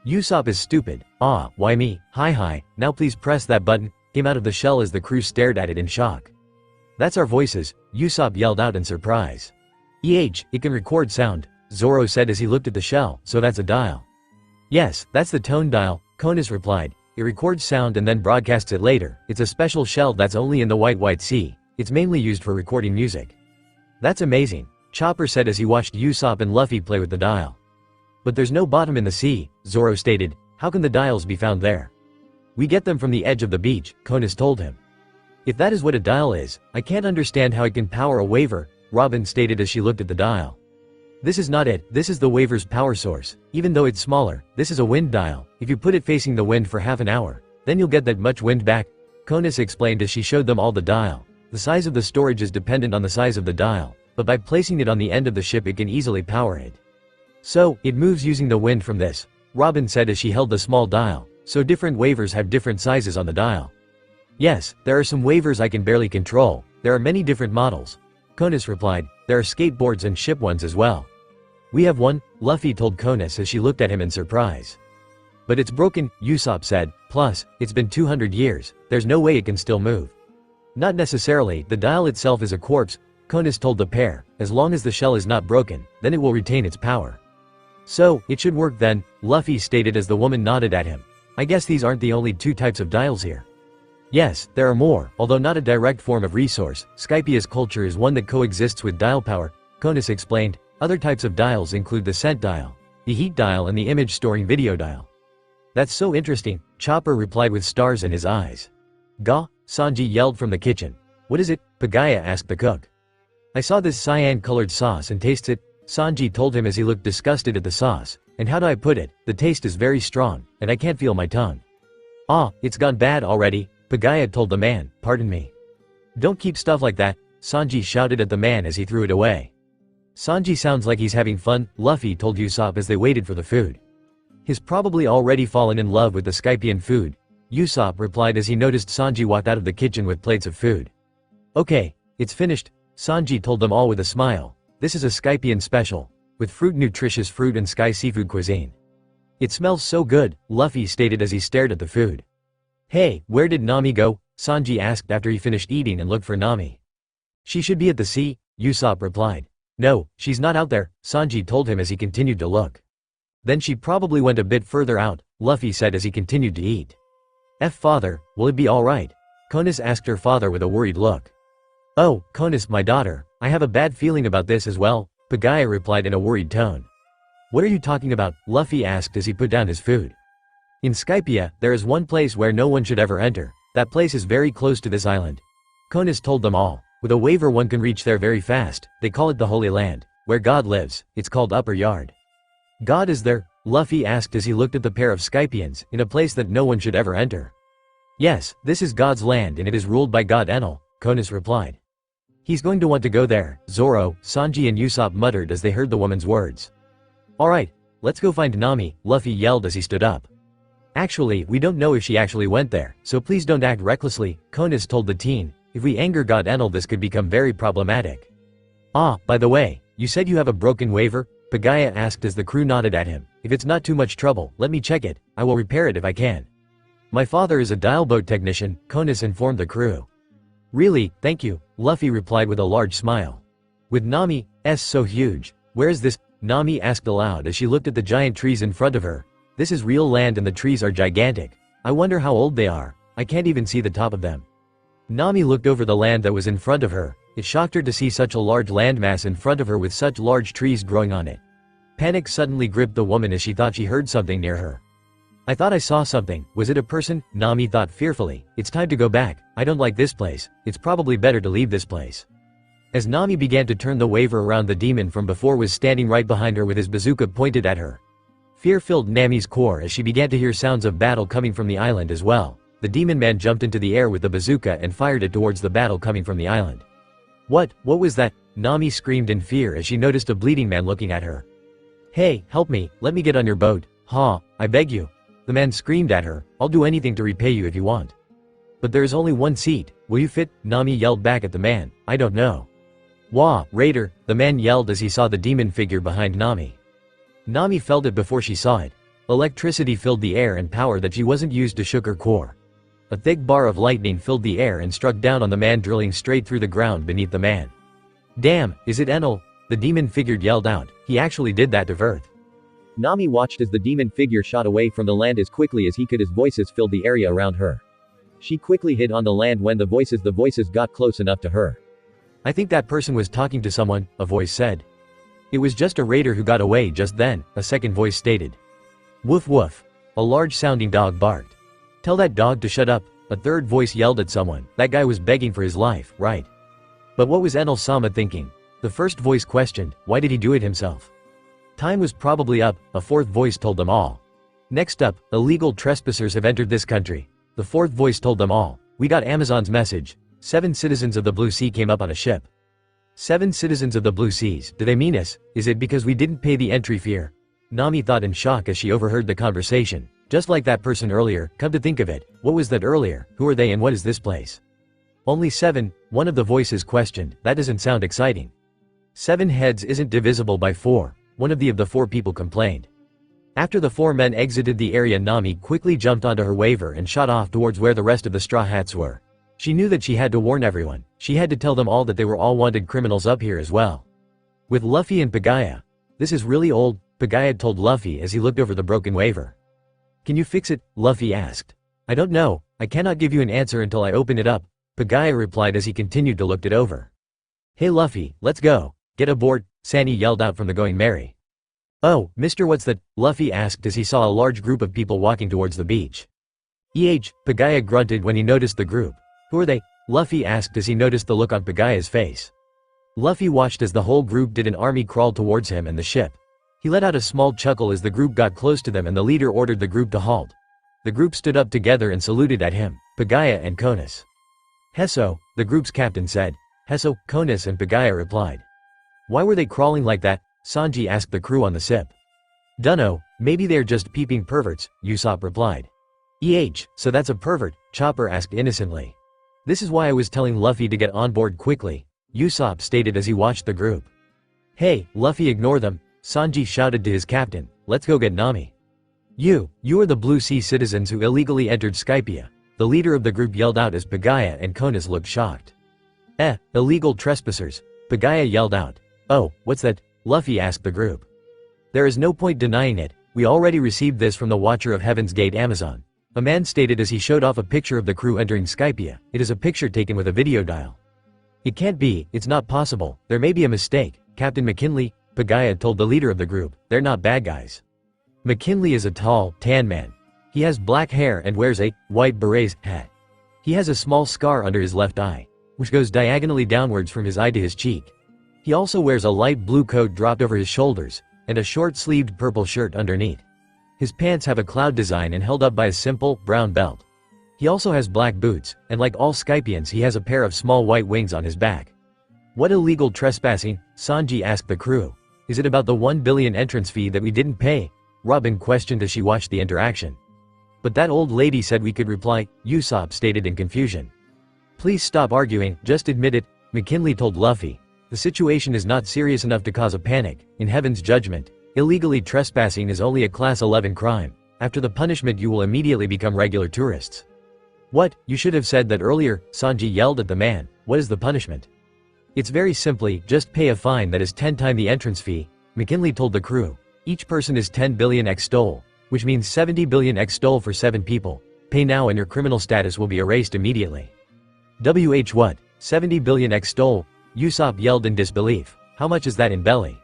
Usopp is stupid. "Ah, why me? Hi, now please press that button," came out of the shell as the crew stared at it in shock. "That's our voices," Usopp yelled out in surprise. It can record sound," Zoro said as he looked at the shell, "so that's a dial." "Yes, that's the tone dial," Konis replied. "It records sound and then broadcasts it later. It's a special shell that's only in the White Sea. It's mainly used for recording music." "That's amazing," Chopper said as he watched Usopp and Luffy play with the dial. "But there's no bottom in the sea," Zoro stated. "How can the dials be found there?" "We get them from the edge of the beach," Konis told him. "If that is what a dial is, I can't understand how it can power a waver," Robin stated as she looked at the dial. "This is not it, this is the waver's power source. Even though it's smaller, this is a wind dial. If you put it facing the wind for half an hour, then you'll get that much wind back," Konis explained as she showed them all the dial. The size of the storage is dependent on the size of the dial, but by placing it on the end of the ship it can easily power it. "So, it moves using the wind from this," Robin said as she held the small dial, "so different wavers have different sizes on the dial." "Yes, there are some wavers I can barely control. There are many different models," Konis replied. "There are skateboards and ship ones as well." "We have one," Luffy told Konis as she looked at him in surprise. "But it's broken," Usopp said, "plus, it's been 200 years, there's no way it can still move." "Not necessarily, the dial itself is a corpse," Konis told the pair. "As long as the shell is not broken, then it will retain its power." "So, it should work then," Luffy stated as the woman nodded at him. "I guess these aren't the only two types of dials here." "Yes, there are more, although not a direct form of resource. Skypia's culture is one that coexists with dial power," Konis explained. "Other types of dials include the scent dial, the heat dial and the image-storing video dial." "That's so interesting," Chopper replied with stars in his eyes. "Gah!" Sanji yelled from the kitchen. "What is it?" Pagaya asked the cook. "I saw this cyan-colored sauce and tastes it," Sanji told him as he looked disgusted at the sauce. "And how do I put it? The taste is very strong, and I can't feel my tongue." "Ah, it's gone bad already," Pagaya told the man. "Pardon me." "Don't keep stuff like that," Sanji shouted at the man as he threw it away. "Sanji sounds like he's having fun," Luffy told Usopp as they waited for the food. "He's probably already fallen in love with the Skypian food," Usopp replied as he noticed Sanji walked out of the kitchen with plates of food. "Okay, it's finished," Sanji told them all with a smile. "This is a Skypian special, with fruit, nutritious fruit and sky seafood cuisine." "It smells so good," Luffy stated as he stared at the food. "Hey, where did Nami go?" Sanji asked after he finished eating and looked for Nami. "She should be at the sea," Usopp replied. "No, she's not out there," Sanji told him as he continued to look. "Then she probably went a bit further out," Luffy said as he continued to eat. "Father, will it be alright?" Konis asked her father with a worried look. "Oh, Konis, my daughter, I have a bad feeling about this as well," Pagaya replied in a worried tone. "What are you talking about?" Luffy asked as he put down his food. "In Skypia, there is one place where no one should ever enter. That place is very close to this island," Konis told them all. "With a waver one can reach there very fast. They call it the Holy Land, where God lives. It's called Upper Yard." "God is there?" Luffy asked as he looked at the pair of Skypians, "in a place that no one should ever enter." "Yes, this is God's land and it is ruled by God Enel," Konis replied. "He's going to want to go there," Zoro, Sanji and Usopp muttered as they heard the woman's words. "Alright, let's go find Nami," Luffy yelled as he stood up. "Actually, we don't know if she actually went there, so please don't act recklessly," Konis told the teen. "If we anger God Enel this could become very problematic." "Ah, by the way, you said you have a broken waver?" Pagaya asked as the crew nodded at him. "If it's not too much trouble, let me check it. I will repair it if I can." "My father is a dial boat technician," Konis informed the crew. "Really, thank you," Luffy replied with a large smile. "With Nami's so huge, where is this?" Nami asked aloud as she looked at the giant trees in front of her. "This is real land and the trees are gigantic. I wonder how old they are. I can't even see the top of them." Nami looked over the land that was in front of her. It shocked her to see such a large landmass in front of her with such large trees growing on it. Panic suddenly gripped the woman as she thought she heard something near her. "I thought I saw something. Was it a person?" Nami thought fearfully. "It's time to go back. I don't like this place. It's probably better to leave this place." As Nami began to turn the waver around, the demon from before was standing right behind her with his bazooka pointed at her. Fear filled Nami's core as she began to hear sounds of battle coming from the island as well. the demon man jumped into the air with the bazooka and fired it towards the battle coming from the island. What was that? Nami screamed in fear as she noticed a bleeding man looking at her. Hey, help me, let me get on your boat, I beg you. The man screamed at her, I'll do anything to repay you if you want. But there is only one seat, will you fit? Nami yelled back at the man, I don't know. Wah, Raider, the man yelled as he saw the demon figure behind Nami. Nami felt it before she saw it. Electricity filled the air and power that she wasn't used to shook her core. A thick bar of lightning filled the air and struck down on the man, drilling straight through the ground beneath the man. Damn, is it Enel? The demon figure yelled out, he actually did that to Earth. Nami watched as the demon figure shot away from the land as quickly as he could as voices filled the area around her. She quickly hid on the land when the voices got close enough to her. I think that person was talking to someone, a voice said. It was just a raider who got away just then, a second voice stated. Woof woof. A large-sounding dog barked. Tell that dog to shut up, a third voice yelled at someone. That guy was begging for his life, right? But what was Enel-sama thinking? The first voice questioned, why did he do it himself? Time was probably up, a fourth voice told them all. Next up, illegal trespassers have entered this country. The fourth voice told them all. We got Amazon's message. 7 citizens of the Blue Sea came up on a ship. 7 citizens of the Blue Seas, do they mean us? Is it because we didn't pay the entry fee? Nami thought in shock as she overheard the conversation. Just like that person earlier, come to think of it, what was that earlier, who are they and what is this place? Only 7, one of the voices questioned, that doesn't sound exciting. 7 heads isn't divisible by 4, one of the 4 people complained. After the 4 men exited the area, Nami quickly jumped onto her waiver and shot off towards where the rest of the Straw Hats were. She knew that she had to warn everyone, she had to tell them all that they were all wanted criminals up here as well. With Luffy and Pagaya. This is really old, Pagaya told Luffy as he looked over the broken waiver. Can you fix it? Luffy asked. I don't know, I cannot give you an answer until I open it up, Pagaya replied as he continued to look it over. Hey Luffy, let's go, get aboard, Sandy yelled out from the Going Merry. Oh, Mr. What's that? Luffy asked as he saw a large group of people walking towards the beach. Pagaya grunted when he noticed the group. Who are they? Luffy asked as he noticed the look on Pagaya's face. Luffy watched as the whole group did an army crawl towards him and the ship. He let out a small chuckle as the group got close to them and the leader ordered the group to halt. The group stood up together and saluted at him, Pagaya and Konis. Hesso, the group's captain said. Hesso, Konis and Pagaya replied. Why were they crawling like that? Sanji asked the crew on the ship. Dunno, maybe they're just peeping perverts, Usopp replied. So that's a pervert, Chopper asked innocently. This is why I was telling Luffy to get on board quickly, Usopp stated as he watched the group. Hey, Luffy, ignore them, Sanji shouted to his captain, let's go get Nami. You are the Blue Sea citizens who illegally entered Skypia, the leader of the group yelled out as Pagaya and Konis looked shocked. Illegal trespassers, Pagaya yelled out. Oh, what's that? Luffy asked the group. There is no point denying it, we already received this from the Watcher of Heaven's Gate Amazon. A man stated as he showed off a picture of the crew entering Skypia. It is a picture taken with a video dial. It can't be, it's not possible, there may be a mistake, Captain McKinley, Pagaya told the leader of the group, they're not bad guys. McKinley is a tall, tan man. He has black hair and wears a white beret hat. He has a small scar under his left eye, which goes diagonally downwards from his eye to his cheek. He also wears a light blue coat dropped over his shoulders, and a short-sleeved purple shirt underneath. His pants have a cloud design and held up by a simple, brown belt. He also has black boots, and like all Skypians he has a pair of small white wings on his back. What illegal trespassing? Sanji asked the crew. Is it about the 1 billion entrance fee that we didn't pay? Robin questioned as she watched the interaction. But that old lady said we could reply, Usopp stated in confusion. Please stop arguing, just admit it, McKinley told Luffy. The situation is not serious enough to cause a panic. In Heaven's judgment, illegally trespassing is only a class 11 crime. After the punishment you will immediately become regular tourists. What? You should have said that earlier, Sanji yelled at the man. What is the punishment? It's very simply, just pay a fine that is 10 times the entrance fee, McKinley told the crew. Each person is 10 billion XTOL, which means 70 billion XTOL for 7 people. Pay now and your criminal status will be erased immediately. What? 70 billion XTOL? Usopp yelled in disbelief. How much is that in belly?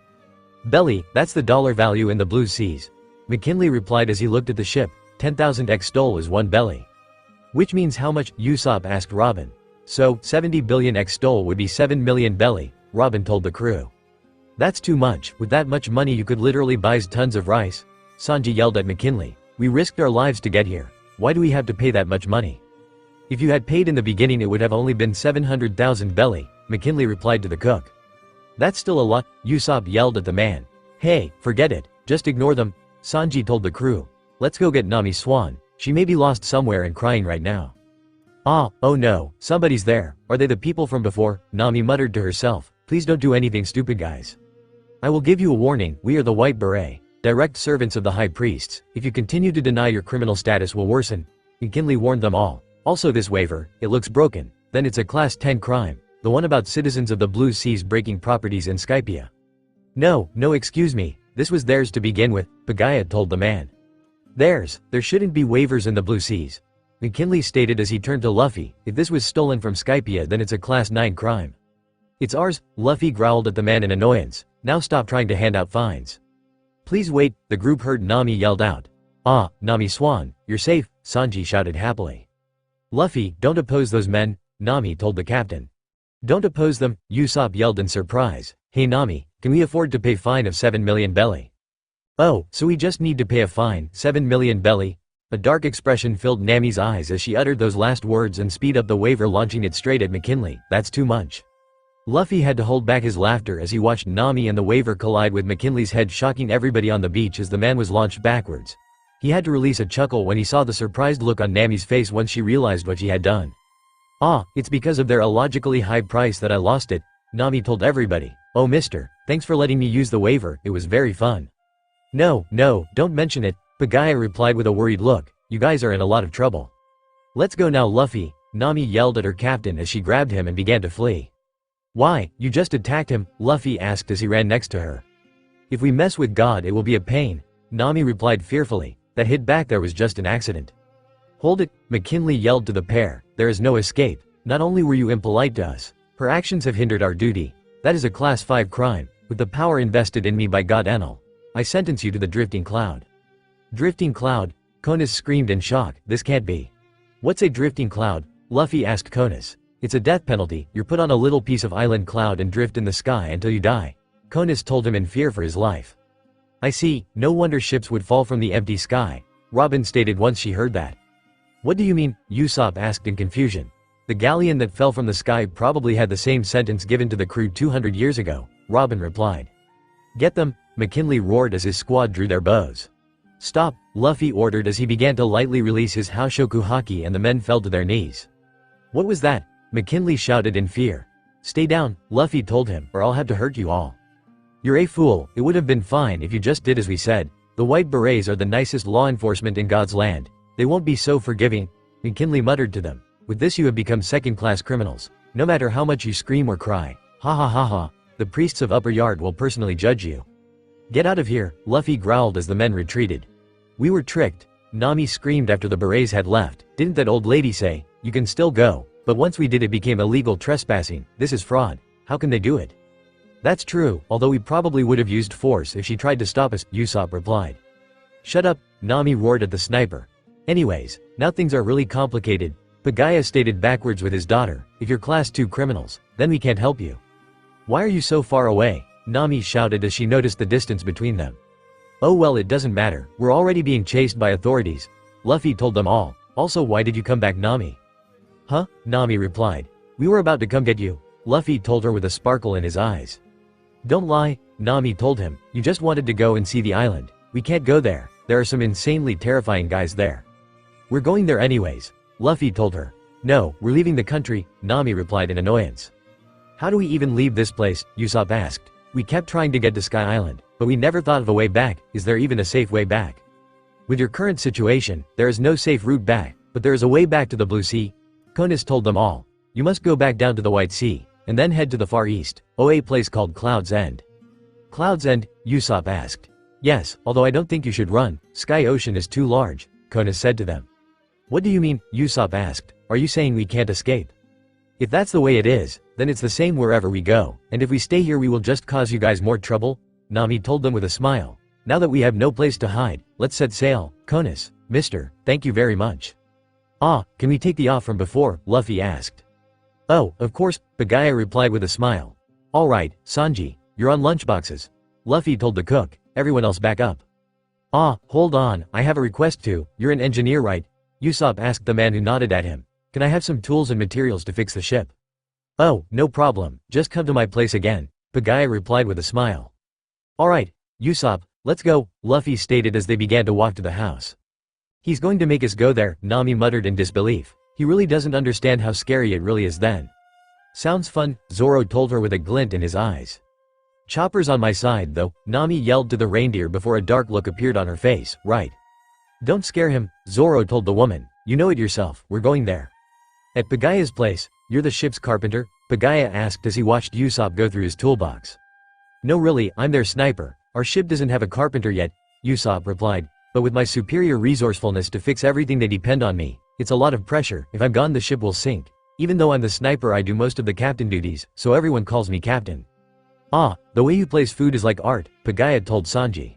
Belly, that's the dollar value in the Blue Seas. McKinley replied as he looked at the ship. 10,000 XTOL is 1 belly. Which means how much? Usopp asked Robin. So, 70 billion XTOL would be 7 million belly, Robin told the crew. That's too much, with that much money you could literally buy tons of rice. Sanji yelled at McKinley. We risked our lives to get here. Why do we have to pay that much money? If you had paid in the beginning it would have only been 700,000 belly, McKinley replied to the cook. That's still a lot, Usopp yelled at the man. Hey, forget it, just ignore them, Sanji told the crew. Let's go get Nami Swan, she may be lost somewhere and crying right now. Oh no, somebody's there, are they the people from before? Nami muttered to herself, please don't do anything stupid guys. I will give you a warning, we are the White Beret, direct servants of the high priests, if you continue to deny your criminal status will worsen. McKinley warned them all. Also this waiver, it looks broken, then it's a class 10 crime, the one about citizens of the Blue Seas breaking properties in Skypia. No, excuse me, this was theirs to begin with, Pagaya told the man. Theirs, there shouldn't be waivers in the Blue Seas. McKinley stated as he turned to Luffy, if this was stolen from Skypia then it's a class 9 crime. It's ours, Luffy growled at the man in annoyance, now stop trying to hand out fines. Please wait, the group heard Nami yelled out. Nami Swan, you're safe, Sanji shouted happily. Luffy, don't oppose those men, Nami told the captain. Don't oppose them, Usopp yelled in surprise. Hey Nami, can we afford to pay fine of 7 million belly? Oh, so we just need to pay a fine, 7 million belly? A dark expression filled Nami's eyes as she uttered those last words and speed up the waiver launching it straight at McKinley, that's too much. Luffy had to hold back his laughter as he watched Nami and the waiver collide with McKinley's head shocking everybody on the beach as the man was launched backwards. He had to release a chuckle when he saw the surprised look on Nami's face once she realized what she had done. It's because of their illogically high price that I lost it, Nami told everybody. Oh mister, thanks for letting me use the waiver, it was very fun. No, don't mention it, Pagaya replied with a worried look, you guys are in a lot of trouble. Let's go now Luffy, Nami yelled at her captain as she grabbed him and began to flee. Why, you just attacked him, Luffy asked as he ran next to her. If we mess with God it will be a pain, Nami replied fearfully, that hit back there was just an accident. Hold it, McKinley yelled to the pair, there is no escape, not only were you impolite to us, her actions have hindered our duty, that is a class 5 crime, with the power invested in me by God Enel. I sentence you to the drifting cloud. Drifting cloud? Konas screamed in shock, this can't be. What's a drifting cloud? Luffy asked Konas. It's a death penalty, you're put on a little piece of island cloud and drift in the sky until you die. Konas told him in fear for his life. I see, no wonder ships would fall from the empty sky, Robin stated once she heard that. What do you mean? Usopp asked in confusion. The galleon that fell from the sky probably had the same sentence given to the crew 200 years ago, Robin replied. Get them, McKinley roared as his squad drew their bows. Stop, Luffy ordered as he began to lightly release his Haoshoku haki and the men fell to their knees. What was that? McKinley shouted in fear. Stay down, Luffy told him, or I'll have to hurt you all. You're a fool, it would have been fine if you just did as we said. The White Berets are the nicest law enforcement in God's land. They won't be so forgiving, McKinley muttered to them. With this you have become second-class criminals. No matter how much you scream or cry. Ha ha ha ha, the priests of Upper Yard will personally judge you. Get out of here, Luffy growled as the men retreated. We were tricked, Nami screamed after the berets had left. Didn't that old lady say, you can still go, but once we did it became illegal trespassing, this is fraud, how can they do it? That's true, although we probably would have used force if she tried to stop us, Usopp replied. Shut up, Nami roared at the sniper. Anyways, now things are really complicated, Pagaya stated backwards with his daughter, if you're class 2 criminals, then we can't help you. Why are you so far away? Nami shouted as she noticed the distance between them. Oh well it doesn't matter, we're already being chased by authorities, Luffy told them all. Also why did you come back Nami? Huh? Nami replied. We were about to come get you, Luffy told her with a sparkle in his eyes. Don't lie, Nami told him, you just wanted to go and see the island. We can't go there, there are some insanely terrifying guys there. We're going there anyways, Luffy told her. No, we're leaving the country, Nami replied in annoyance. How do we even leave this place? Usopp asked. We kept trying to get to Sky Island, but we never thought of a way back. Is there even a safe way back? With your current situation, there is no safe route back, but there is a way back to the Blue Sea. Konas told them all. You must go back down to the White Sea, and then head to the far east, a place called Cloud's End. Cloud's End? Usopp asked. Yes, although I don't think you should run, Sky Ocean is too large, Konas said to them. What do you mean? Usopp asked. Are you saying we can't escape? If that's the way it is, then it's the same wherever we go, and if we stay here we will just cause you guys more trouble, Nami told them with a smile. Now that we have no place to hide, let's set sail, Konas, mister, thank you very much. Can we take the off from before? Luffy asked. Oh, of course, Pagaya replied with a smile. Alright, Sanji, you're on lunchboxes. Luffy told the cook, everyone else back up. Hold on, I have a request too, you're an engineer right? Usopp asked the man who nodded at him. Can I have some tools and materials to fix the ship? Oh, no problem, just come to my place again, Pagaya replied with a smile. Alright, Usopp, let's go, Luffy stated as they began to walk to the house. He's going to make us go there, Nami muttered in disbelief. He really doesn't understand how scary it really is then. Sounds fun, Zoro told her with a glint in his eyes. Chopper's on my side though, Nami yelled to the reindeer before a dark look appeared on her face, right? Don't scare him, Zoro told the woman, you know it yourself, we're going there. At Pagaya's place, you're the ship's carpenter? Pagaya asked as he watched Usopp go through his toolbox. No really, I'm their sniper, our ship doesn't have a carpenter yet, Usopp replied, but with my superior resourcefulness to fix everything they depend on me, it's a lot of pressure, if I'm gone the ship will sink. Even though I'm the sniper I do most of the captain duties, so everyone calls me captain. Ah, the way you place food is like art, Pagaya told Sanji.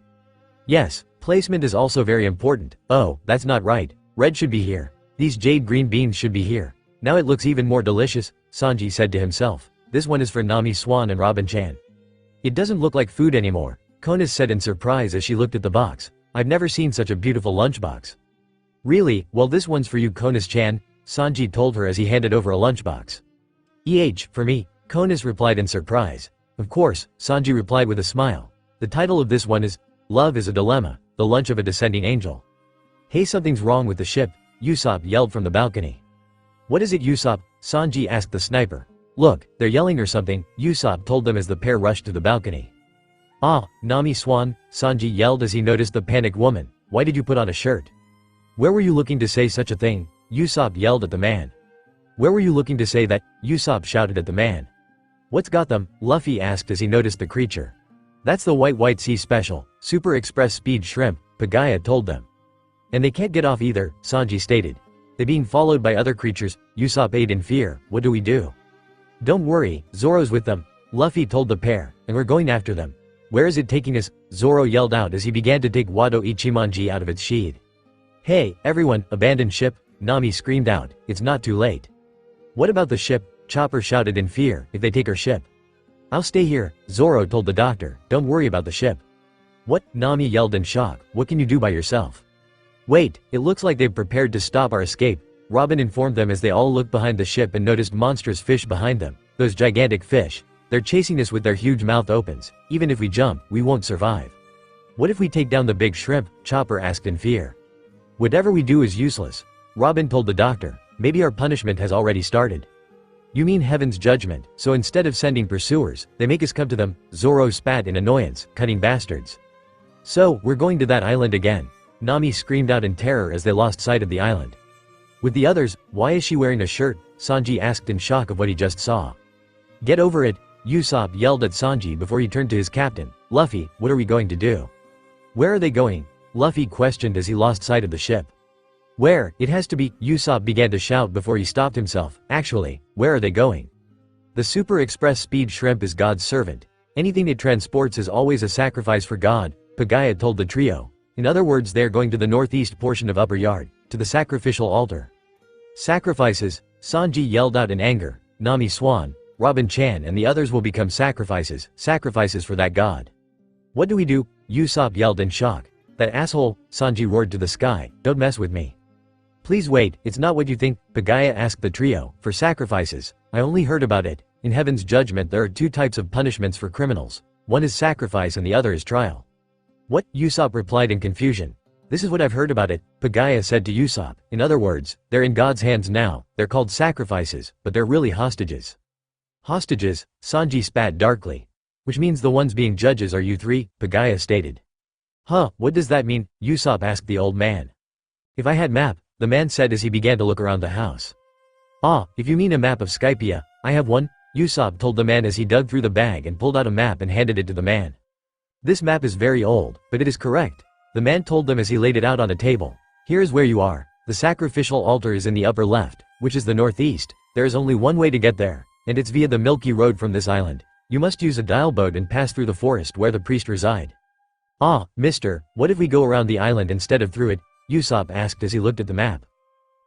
Yes, placement is also very important. Oh, that's not right. Red should be here. These jade green beans should be here. Now it looks even more delicious, Sanji said to himself. This one is for Nami Swan and Robin-chan. It doesn't look like food anymore, Konis said in surprise as she looked at the box. I've never seen such a beautiful lunchbox. Really? Well this one's for you Konis-chan, Sanji told her as he handed over a lunchbox. For me, Konis replied in surprise. Of course, Sanji replied with a smile. The title of this one is, Love is a Dilemma, the Lunch of a Descending Angel. Hey something's wrong with the ship, Usopp yelled from the balcony. What is it Usopp? Sanji asked the sniper. Look, they're yelling or something, Usopp told them as the pair rushed to the balcony. Ah, Nami Swan, Sanji yelled as he noticed the panicked woman. Why did you put on a shirt? Where were you looking to say such a thing? Usopp yelled at the man. Where were you looking to say that? Usopp shouted at the man. What's got them? Luffy asked as he noticed the creature. That's the White Sea Special, Super Express Speed Shrimp, Pagaya told them. And they can't get off either, Sanji stated. They're being followed by other creatures, Usopp ate in fear, what do we do? Don't worry, Zoro's with them, Luffy told the pair, and we're going after them. Where is it taking us? Zoro yelled out as he began to take Wado Ichimonji out of its sheath. Hey, everyone, abandon ship, Nami screamed out, it's not too late. What about the ship? Chopper shouted in fear, if they take our ship. I'll stay here, Zoro told the doctor, don't worry about the ship. What? Nami yelled in shock, what can you do by yourself? Wait, it looks like they've prepared to stop our escape, Robin informed them as they all looked behind the ship and noticed monstrous fish behind them, those gigantic fish. They're chasing us with their huge mouth opens, even if we jump, we won't survive. What if we take down the big shrimp? Chopper asked in fear. Whatever we do is useless, Robin told the doctor, maybe our punishment has already started. You mean heaven's judgment, so instead of sending pursuers, they make us come to them, Zoro spat in annoyance, cunning bastards. So, we're going to that island again, Nami screamed out in terror as they lost sight of the island. With the others, why is she wearing a shirt? Sanji asked in shock of what he just saw. Get over it, Usopp yelled at Sanji before he turned to his captain, Luffy, what are we going to do? Where are they going? Luffy questioned as he lost sight of the ship. Where? It has to be, Usopp began to shout before he stopped himself. Actually, where are they going? The Super Express Speed Shrimp is God's servant. Anything it transports is always a sacrifice for God, Pagaya told the trio. In other words they are going to the northeast portion of Upper Yard, to the sacrificial altar. Sacrifices, Sanji yelled out in anger, Nami Swan, Robin-chan and the others will become sacrifices for that god. What do we do? Usopp yelled in shock. That asshole, Sanji roared to the sky, don't mess with me. Please wait, it's not what you think, Pagaya asked the trio, for sacrifices, I only heard about it. In heaven's judgment there are two types of punishments for criminals. One is sacrifice and the other is trial. What? Usopp replied in confusion. This is what I've heard about it, Pagaya said to Usopp. In other words, they're in God's hands now, they're called sacrifices, but they're really hostages. Hostages, Sanji spat darkly. Which means the ones being judges are you three, Pagaya stated. Huh, what does that mean? Usopp asked the old man. If I had map, the man said as he began to look around the house. Ah, if you mean a map of Skypia, I have one, Usopp told the man as he dug through the bag and pulled out a map and handed it to the man. This map is very old, but it is correct, the man told them as he laid it out on a table. Here is where you are. The sacrificial altar is in the upper left, which is the northeast. There is only one way to get there, and it's via the Milky Road from this island. You must use a dial boat and pass through the forest where the priest reside. Ah, mister, what if we go around the island instead of through it? Usopp asked as he looked at the map.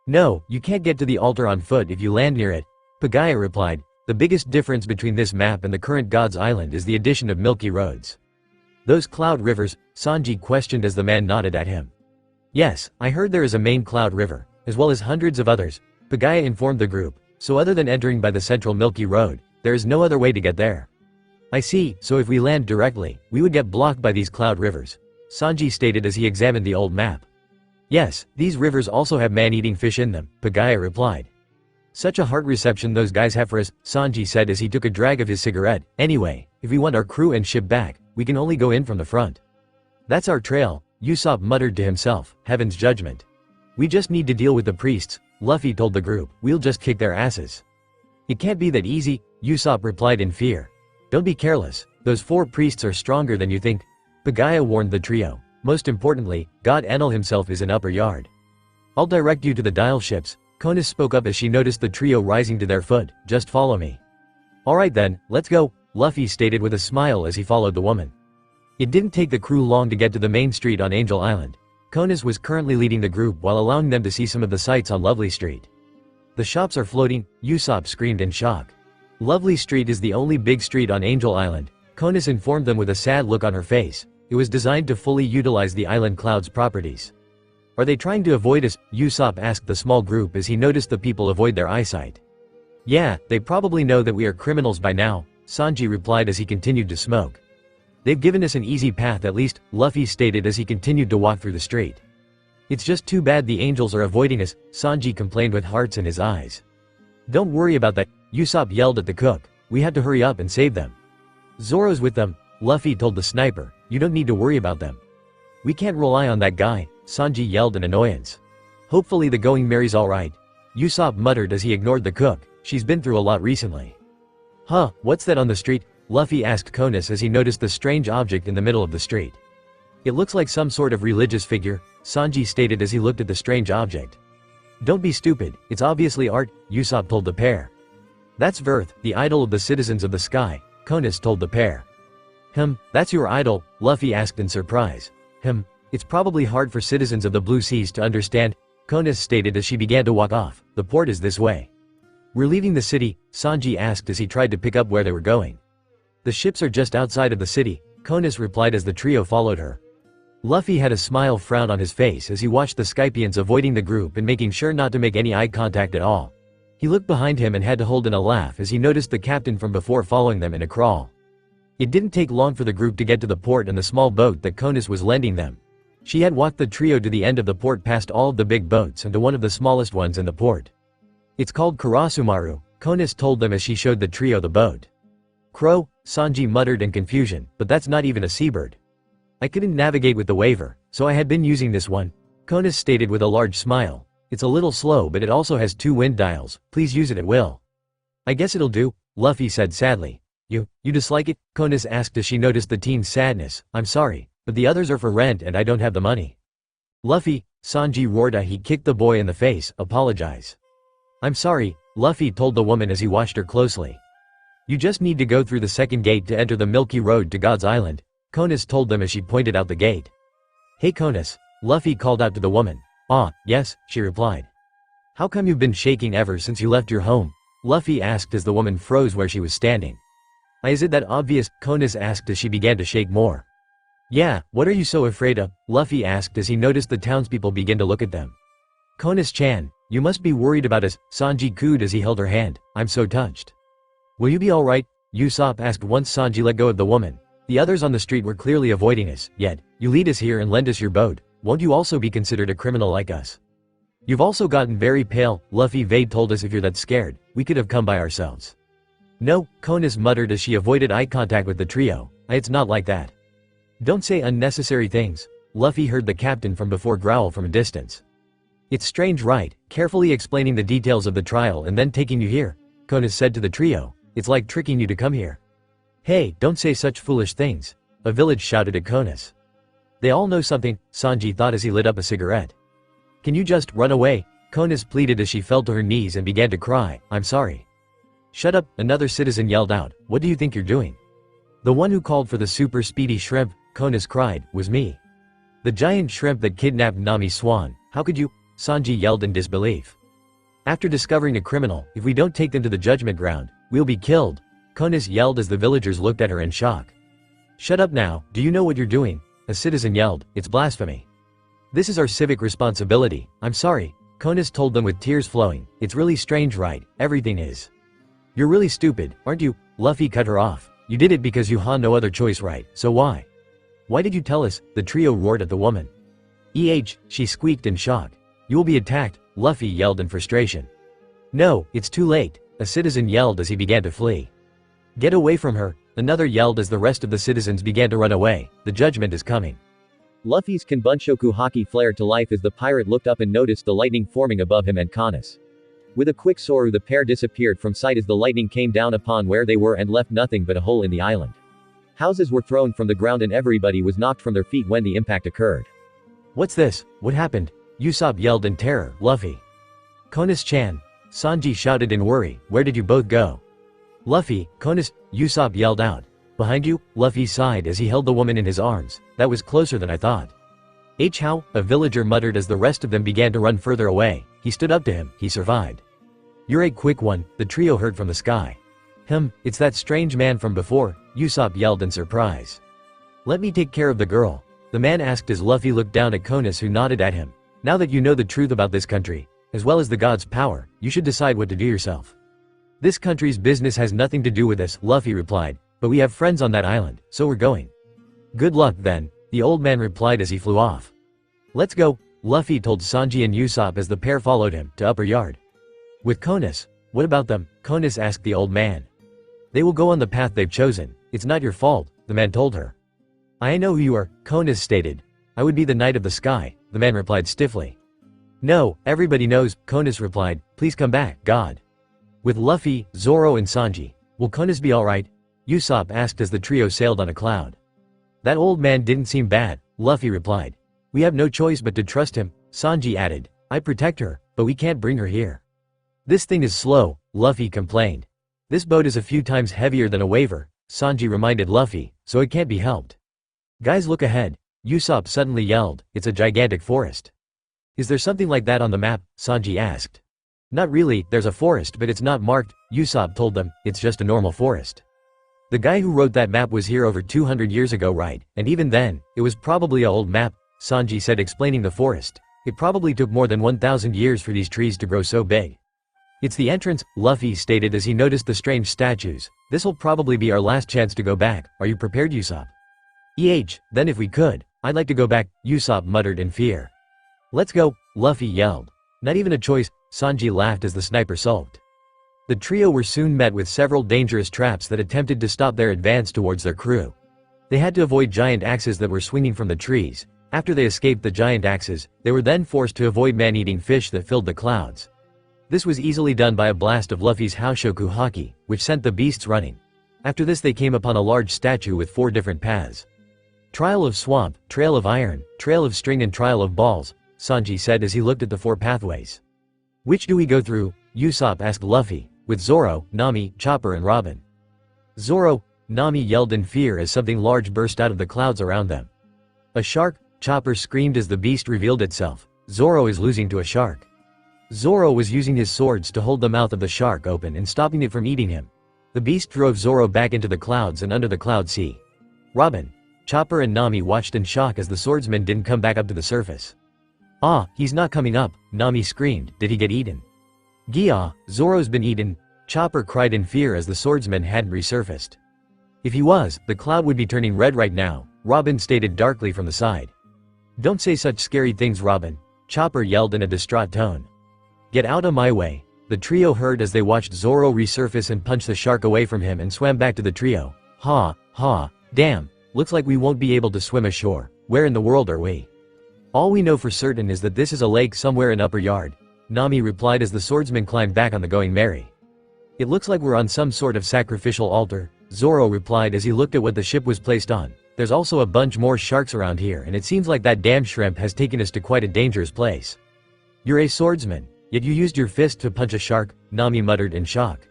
No, you can't get to the altar on foot if you land near it, Pagaya replied. The biggest difference between this map and the current God's Island is the addition of Milky Roads. Those cloud rivers, Sanji questioned as the man nodded at him. Yes, I heard there is a main cloud river, as well as hundreds of others, Pagaya informed the group, so other than entering by the central Milky Road, there is no other way to get there. I see, so if we land directly, we would get blocked by these cloud rivers, Sanji stated as he examined the old map. Yes, these rivers also have man-eating fish in them, Pagaya replied. Such a heart reception those guys have for us, Sanji said as he took a drag of his cigarette. Anyway, if we want our crew and ship back, we can only go in from the front. That's our trail, Usopp muttered to himself, heaven's judgment. We just need to deal with the priests, Luffy told the group, we'll just kick their asses. It can't be that easy, Usopp replied in fear. Don't be careless, those 4 priests are stronger than you think, Pagaya warned the trio. Most importantly, God Enel himself is in upper yard. I'll direct you to the dial ships, Konis spoke up as she noticed the trio rising to their foot. Just follow me. Alright then, let's go, Luffy stated with a smile as he followed the woman. It didn't take the crew long to get to the main street on Angel Island. Konis was currently leading the group while allowing them to see some of the sights on Lovely Street. The shops are floating, Usopp screamed in shock. Lovely Street is the only big street on Angel Island, Konis informed them with a sad look on her face. It was designed to fully utilize the island cloud's properties. Are they trying to avoid us? Usopp asked the small group as he noticed the people avoid their eyesight. Yeah, they probably know that we are criminals by now, Sanji replied as he continued to smoke. They've given us an easy path at least, Luffy stated as he continued to walk through the street. It's just too bad the angels are avoiding us, Sanji complained with hearts in his eyes. Don't worry about that, Usopp yelled at the cook. We had to hurry up and save them. Zoro's with them, Luffy told the sniper. You don't need to worry about them. We can't rely on that guy, Sanji yelled in annoyance. Hopefully the going Mary's alright. Usopp muttered as he ignored the cook. She's been through a lot recently. Huh, what's that on the street? Luffy asked Konis as he noticed the strange object in the middle of the street. It looks like some sort of religious figure, Sanji stated as he looked at the strange object. Don't be stupid, it's obviously art, Usopp told the pair. That's Verth, the idol of the citizens of the sky, Konis told the pair. That's your idol, Luffy asked in surprise. It's probably hard for citizens of the Blue Seas to understand, Konis stated as she began to walk off. The port is this way. We're leaving the city, Sanji asked as he tried to pick up where they were going. The ships are just outside of the city, Konis replied as the trio followed her. Luffy had a smile frown on his face as he watched the Skypians avoiding the group and making sure not to make any eye contact at all. He looked behind him and had to hold in a laugh as he noticed the captain from before following them in a crawl. It didn't take long for the group to get to the port and the small boat that Konis was lending them. She had walked the trio to the end of the port past all of the big boats and to one of the smallest ones in the port. It's called Kurasumaru, Konis told them as she showed the trio the boat. Crow, Sanji muttered in confusion, but that's not even a seabird. I couldn't navigate with the waiver, so I had been using this one, Konis stated with a large smile. It's a little slow but it also has 2 wind dials, please use it at will. I guess it'll do, Luffy said sadly. You dislike it? Konis asked as she noticed the teen's sadness. I'm sorry, but the others are for rent and I don't have the money. Luffy, Sanji roared as he kicked the boy in the face. Apologize. I'm sorry, Luffy told the woman as he watched her closely. You just need to go through the second gate to enter the Milky Road to God's Island, Konis told them as she pointed out the gate. Hey Konis, Luffy called out to the woman. Ah, yes, she replied. How come you've been shaking ever since you left your home? Luffy asked as the woman froze where she was standing. Is it that obvious? Konis asked as she began to shake more. Yeah, what are you so afraid of? Luffy asked as he noticed the townspeople begin to look at them. Konis-chan, you must be worried about us, Sanji cooed as he held her hand. I'm so touched. Will you be alright? Usopp asked once Sanji let go of the woman. The others on the street were clearly avoiding us, yet, you lead us here and lend us your boat. Won't you also be considered a criminal like us? You've also gotten very pale, Luffy Vade told us if you're that scared, we could have come by ourselves. No, Konis muttered as she avoided eye contact with the trio. It's not like that. Don't say unnecessary things, Luffy heard the captain from before growl from a distance. It's strange, right? Carefully explaining the details of the trial and then taking you here, Konis said to the trio. It's like tricking you to come here. Hey, don't say such foolish things, a village shouted at Konis. They all know something, Sanji thought as he lit up a cigarette. Can you just run away? Konis pleaded as she fell to her knees and began to cry. I'm sorry. Shut up, another citizen yelled out. What do you think you're doing? The one who called for the super speedy shrimp, Konis cried, was me. The giant shrimp that kidnapped Nami Swan. How could you? Sanji yelled in disbelief. After discovering a criminal, if we don't take them to the judgment ground, we'll be killed, Konis yelled as the villagers looked at her in shock. Shut up now, do you know what you're doing? A citizen yelled, it's blasphemy. This is our civic responsibility. I'm sorry, Konis told them with tears flowing. It's really strange, right? Everything is. You're really stupid, aren't you? Luffy cut her off. You did it because you had no other choice, right? So why? Why did you tell us? The trio roared at the woman. She squeaked in shock. You will be attacked, Luffy yelled in frustration. No, it's too late, a citizen yelled as he began to flee. Get away from her, another yelled as the rest of the citizens began to run away. The judgment is coming. Luffy's Kanbunshoku haki flared to life as the pirate looked up and noticed the lightning forming above him and Konis. With a quick soru, the pair disappeared from sight as the lightning came down upon where they were and left nothing but a hole in the island. Houses were thrown from the ground and everybody was knocked from their feet when the impact occurred. What's this? What happened? Usopp yelled in terror. Luffy. Konis-chan. Sanji shouted in worry. Where did you both go? Luffy, Konis, Usopp yelled out. Behind you? Luffy sighed as he held the woman in his arms. That was closer than I thought. How? A villager muttered as the rest of them began to run further away. He stood up to him. He survived. You're a quick one, the trio heard from the sky. It's that strange man from before, Usopp yelled in surprise. Let me take care of the girl. The man asked as Luffy looked down at Konis, who nodded at him. Now that you know the truth about this country, as well as the god's power, you should decide what to do yourself. This country's business has nothing to do with this, Luffy replied, but we have friends on that island, so we're going. Good luck then, the old man replied as he flew off. Let's go, Luffy told Sanji and Usopp as the pair followed him to Upper Yard. With Konis, what about them? Konis asked the old man. They will go on the path they've chosen, it's not your fault, the man told her. I know who you are, Konis stated. I would be the Knight of the Sky, the man replied stiffly. No, everybody knows, Konis replied, please come back, God. With Luffy, Zoro and Sanji, will Konis be alright? Usopp asked as the trio sailed on a cloud. That old man didn't seem bad, Luffy replied. We have no choice but to trust him, Sanji added. I protect her, but we can't bring her here. This thing is slow, Luffy complained. This boat is a few times heavier than a waver, Sanji reminded Luffy, so it can't be helped. Guys, look ahead, Usopp suddenly yelled. It's a gigantic forest. Is there something like that on the map? Sanji asked. Not really, there's a forest but it's not marked, Usopp told them, it's just a normal forest. The guy who wrote that map was here over 200 years ago, right? And even then, it was probably an old map, Sanji said, explaining the forest. It probably took more than 1,000 years for these trees to grow so big. It's the entrance, Luffy stated as he noticed the strange statues. This'll probably be our last chance to go back. Are you prepared, Usopp? Then if we could, I'd like to go back, Usopp muttered in fear. Let's go, Luffy yelled. Not even a choice, Sanji laughed as the sniper sulked. The trio were soon met with several dangerous traps that attempted to stop their advance towards their crew. They had to avoid giant axes that were swinging from the trees. After they escaped the giant axes, they were then forced to avoid man-eating fish that filled the clouds. This was easily done by a blast of Luffy's Haoshoku haki, which sent the beasts running. After this they came upon a large statue with 4 different paths. Trial of Swamp, Trail of Iron, Trail of String and Trial of Balls, Sanji said as he looked at the 4 pathways. Which do we go through? Usopp asked Luffy, with Zoro, Nami, Chopper and Robin. Zoro, Nami yelled in fear as something large burst out of the clouds around them. A shark? Chopper screamed as the beast revealed itself. Zoro is losing to a shark. Zoro was using his swords to hold the mouth of the shark open and stopping it from eating him. The beast drove Zoro back into the clouds and under the cloud sea. Robin, Chopper and Nami watched in shock as the swordsman didn't come back up to the surface. Ah, he's not coming up, Nami screamed. Did he get eaten? Gia, Zoro's been eaten, Chopper cried in fear as the swordsman hadn't resurfaced. If he was, the cloud would be turning red right now, Robin stated darkly from the side. Don't say such scary things, Robin, Chopper yelled in a distraught tone. Get out of my way, the trio heard as they watched Zoro resurface and punch the shark away from him and swam back to the trio. Damn, looks like we won't be able to swim ashore. Where in the world are we? All we know for certain is that this is a lake somewhere in Upper Yard, Nami replied as the swordsman climbed back on the Going Merry. It looks like we're on some sort of sacrificial altar, Zoro replied as he looked at what the ship was placed on. There's also a bunch more sharks around here and it seems like that damn shrimp has taken us to quite a dangerous place. You're a swordsman, yet you used your fist to punch a shark, Nami muttered in shock.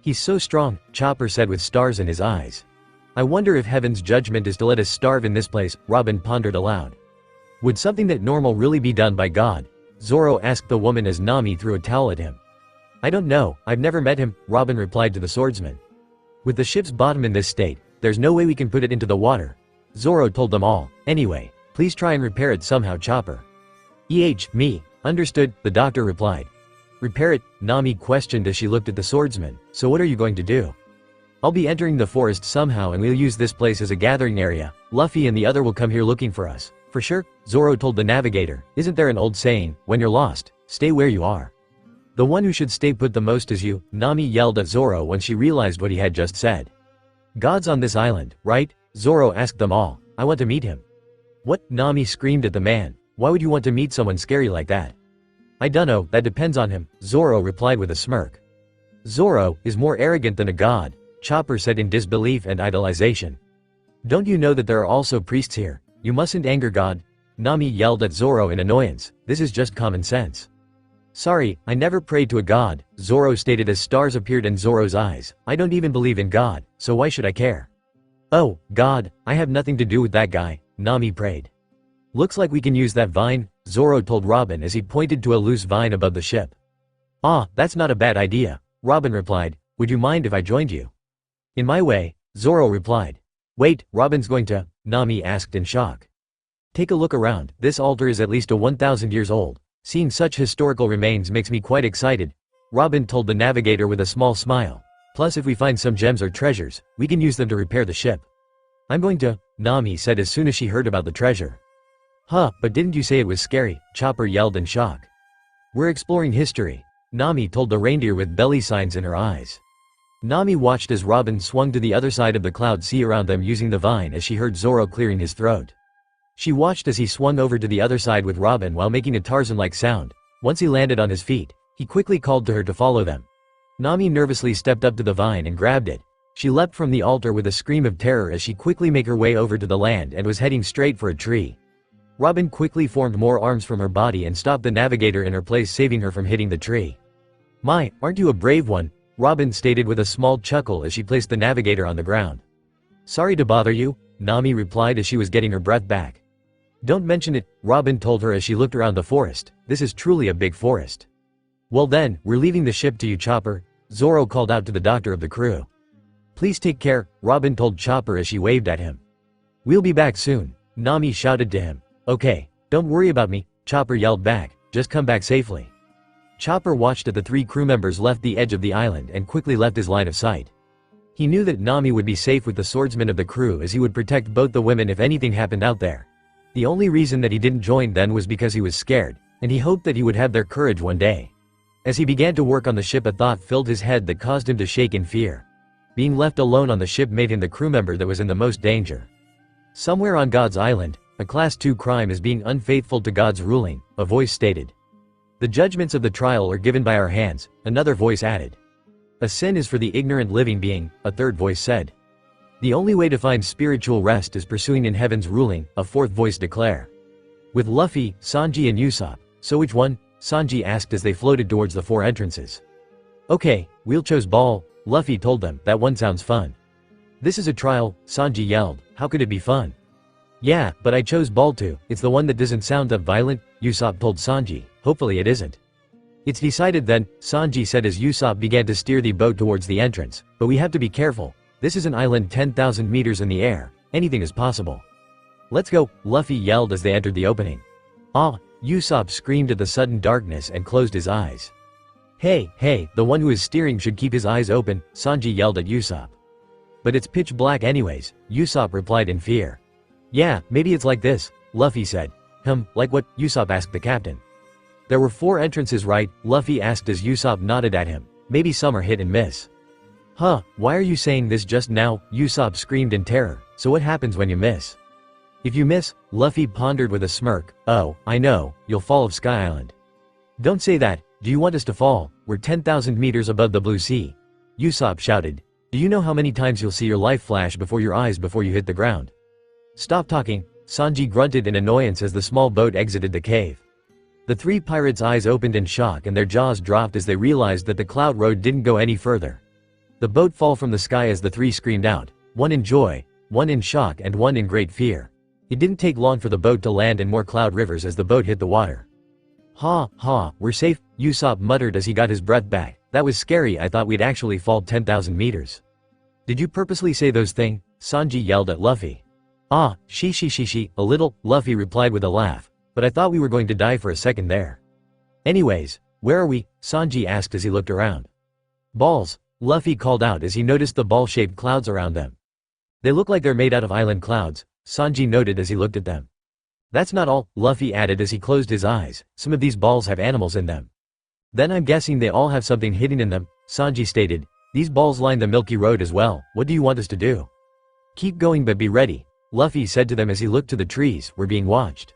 He's so strong, Chopper said with stars in his eyes. I wonder if heaven's judgment is to let us starve in this place, Robin pondered aloud. Would something that normal really be done by God? Zoro asked the woman as Nami threw a towel at him. I don't know, I've never met him, Robin replied to the swordsman. With the ship's bottom in this state, there's no way we can put it into the water. Zoro told them all. Anyway, please try and repair it somehow, Chopper. Me, Understood, the doctor replied. Repair it, Nami questioned as she looked at the swordsman. So what are you going to do? I'll be entering the forest somehow and we'll use this place as a gathering area. Luffy and the other will come here looking for us. For sure, Zoro told the navigator. Isn't there an old saying, when you're lost, stay where you are? The one who should stay put the most is you, Nami yelled at Zoro when she realized what he had just said. Gods on this island, right? Zoro asked them all. I want to meet him. What? Nami screamed at the man. Why would you want to meet someone scary like that? I dunno, that depends on him, Zoro replied with a smirk. Zoro is more arrogant than a god, Chopper said in disbelief and idolization. Don't you know that there are also priests here? You mustn't anger God. Nami yelled at Zoro in annoyance. This is just common sense. Sorry, I never prayed to a god, Zoro stated as stars appeared in Zoro's eyes. I don't even believe in God, so why should I care? Oh, God, I have nothing to do with that guy, Nami prayed. Looks like we can use that vine, Zoro told Robin as he pointed to a loose vine above the ship. Ah, that's not a bad idea, Robin replied. Would you mind if I joined you? In my way, Zoro replied. Wait, Robin's going to, Nami asked in shock. Take a look around, this altar is at least 1,000 years old. Seeing such historical remains makes me quite excited, Robin told the navigator with a small smile. Plus if we find some gems or treasures, we can use them to repair the ship. I'm going to, Nami said as soon as she heard about the treasure. Huh, but didn't you say it was scary? Chopper yelled in shock. We're exploring history, Nami told the reindeer with belly signs in her eyes. Nami watched as Robin swung to the other side of the cloud sea around them using the vine as she heard Zoro clearing his throat. She watched as he swung over to the other side with Robin while making a Tarzan-like sound. Once he landed on his feet, he quickly called to her to follow them. Nami nervously stepped up to the vine and grabbed it. She leapt from the altar with a scream of terror as she quickly made her way over to the land and was heading straight for a tree. Robin quickly formed more arms from her body and stopped the navigator in her place, saving her from hitting the tree. My, aren't you a brave one? Robin stated with a small chuckle as she placed the navigator on the ground. Sorry to bother you, Nami replied as she was getting her breath back. Don't mention it, Robin told her as she looked around the forest. This is truly a big forest. Well then, we're leaving the ship to you, Chopper, Zoro called out to the doctor of the crew. Please take care, Robin told Chopper as she waved at him. We'll be back soon, Nami shouted to him. Okay, don't worry about me, Chopper yelled back, just come back safely. Chopper watched as the three crew members left the edge of the island and quickly left his line of sight. He knew that Nami would be safe with the swordsman of the crew as he would protect both the women if anything happened out there. The only reason that he didn't join then was because he was scared, and he hoped that he would have their courage one day. As he began to work on the ship, a thought filled his head that caused him to shake in fear. Being left alone on the ship made him the crew member that was in the most danger. Somewhere on God's island, a Class 2 crime is being unfaithful to God's ruling, a voice stated. The judgments of the trial are given by our hands, another voice added. A sin is for the ignorant living being, a third voice said. The only way to find spiritual rest is pursuing in heaven's ruling, a fourth voice declared. With Luffy, Sanji and Usopp, so which one? Sanji asked as they floated towards the four entrances. Okay, we'll choose Ball, Luffy told them. That one sounds fun. This is a trial, Sanji yelled. How could it be fun? Yeah, but I chose Ball too. It's the one that doesn't sound that violent, Usopp told Sanji. Hopefully it isn't. It's decided then, Sanji said as Usopp began to steer the boat towards the entrance. But we have to be careful. This is an island 10,000 meters in the air. Anything is possible. Let's go, Luffy yelled as they entered the opening. Ah, Usopp screamed at the sudden darkness and closed his eyes. Hey, the one who is steering should keep his eyes open, Sanji yelled at Usopp. But it's pitch black anyways, Usopp replied in fear. Yeah, maybe it's like this, Luffy said. Like what? Usopp asked the captain. There were 4 entrances, right? Luffy asked as Usopp nodded at him. Maybe some are hit and miss. Huh, why are you saying this just now? Usopp screamed in terror. So what happens when you miss? If you miss, Luffy pondered with a smirk. Oh, I know, you'll fall off Sky Island. Don't say that, do you want us to fall? We're 10,000 meters above the blue sea. Usopp shouted. Do you know how many times you'll see your life flash before your eyes before you hit the ground? Stop talking, Sanji grunted in annoyance as the small boat exited the cave. The 3 pirates' eyes opened in shock and their jaws dropped as they realized that the cloud road didn't go any further. The boat fell from the sky as the 3 screamed out, one in joy, one in shock and one in great fear. It didn't take long for the boat to land in more cloud rivers as the boat hit the water. Ha, we're safe, Usopp muttered as he got his breath back. That was scary, I thought we'd actually fall 10,000 meters. Did you purposely say those things? Sanji yelled at Luffy. She, a little, Luffy replied with a laugh, but I thought we were going to die for a second there. Anyways, where are we? Sanji asked as he looked around. Balls, Luffy called out as he noticed the ball-shaped clouds around them. They look like they're made out of island clouds, Sanji noted as he looked at them. That's not all, Luffy added as he closed his eyes, some of these balls have animals in them. Then I'm guessing they all have something hidden in them, Sanji stated. These balls line the Milky Road as well, what do you want us to do? Keep going but be ready, Luffy said to them as he looked to the trees, we're being watched.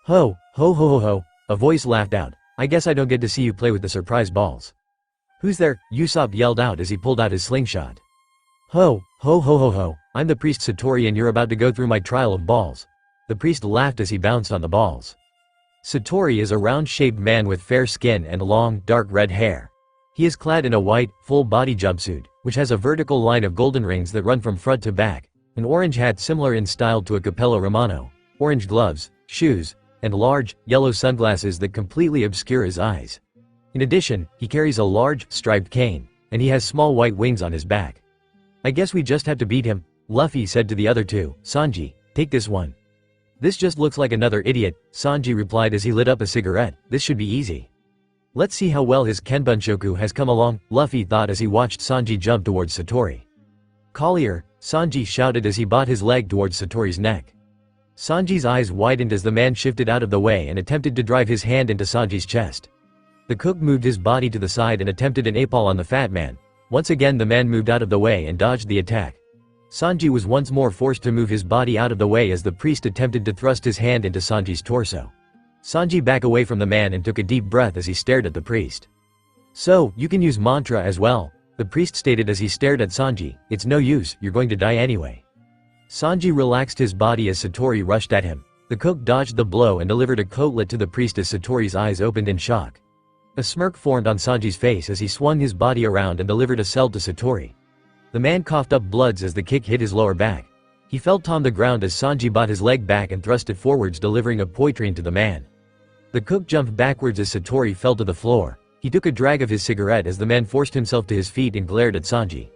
Ho, ho ho ho ho, a voice laughed out, I guess I don't get to see you play with the surprise balls. Who's there? Usopp yelled out as he pulled out his slingshot. Ho, ho ho ho ho, I'm the priest Satori and you're about to go through my trial of balls. The priest laughed as he bounced on the balls. Satori is a round-shaped man with fair skin and long, dark red hair. He is clad in a white, full-body jumpsuit, which has a vertical line of golden rings that run from front to back, an orange hat similar in style to a Capello Romano, orange gloves, shoes, and large, yellow sunglasses that completely obscure his eyes. In addition, he carries a large, striped cane, and he has small white wings on his back. I guess we just have to beat him, Luffy said to the other two. Sanji, take this one. This just looks like another idiot, Sanji replied as he lit up a cigarette, this should be easy. Let's see how well his Kenbunshoku has come along, Luffy thought as he watched Sanji jump towards Satori. Collier, Sanji shouted as he bought his leg towards Satori's neck. Sanji's eyes widened as the man shifted out of the way and attempted to drive his hand into Sanji's chest. The cook moved his body to the side and attempted an apal on the fat man. Once again the man moved out of the way and dodged the attack. Sanji was once more forced to move his body out of the way as the priest attempted to thrust his hand into Sanji's torso. Sanji backed away from the man and took a deep breath as he stared at the priest. So, you can use mantra as well, the priest stated as he stared at Sanji, it's no use, you're going to die anyway. Sanji relaxed his body as Satori rushed at him. The cook dodged the blow and delivered a coatlet to the priest as Satori's eyes opened in shock. A smirk formed on Sanji's face as he swung his body around and delivered a cell to Satori. The man coughed up bloods as the kick hit his lower back. He fell on the ground as Sanji brought his leg back and thrust it forwards delivering a poitrine to the man. The cook jumped backwards as Satori fell to the floor. He took a drag of his cigarette as the man forced himself to his feet and glared at Sanji.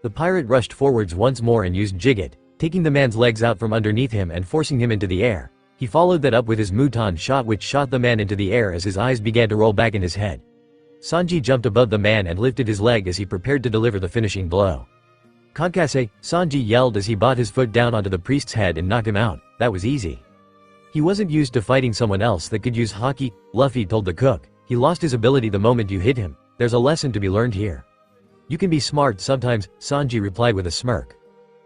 The pirate rushed forwards once more and used Jigget, taking the man's legs out from underneath him and forcing him into the air. He followed that up with his Muton shot which shot the man into the air as his eyes began to roll back in his head. Sanji jumped above the man and lifted his leg as he prepared to deliver the finishing blow. Konkase, Sanji yelled as he brought his foot down onto the priest's head and knocked him out, that was easy. He wasn't used to fighting someone else that could use haki, Luffy told the cook. He lost his ability the moment you hit him, there's a lesson to be learned here. You can be smart sometimes, Sanji replied with a smirk.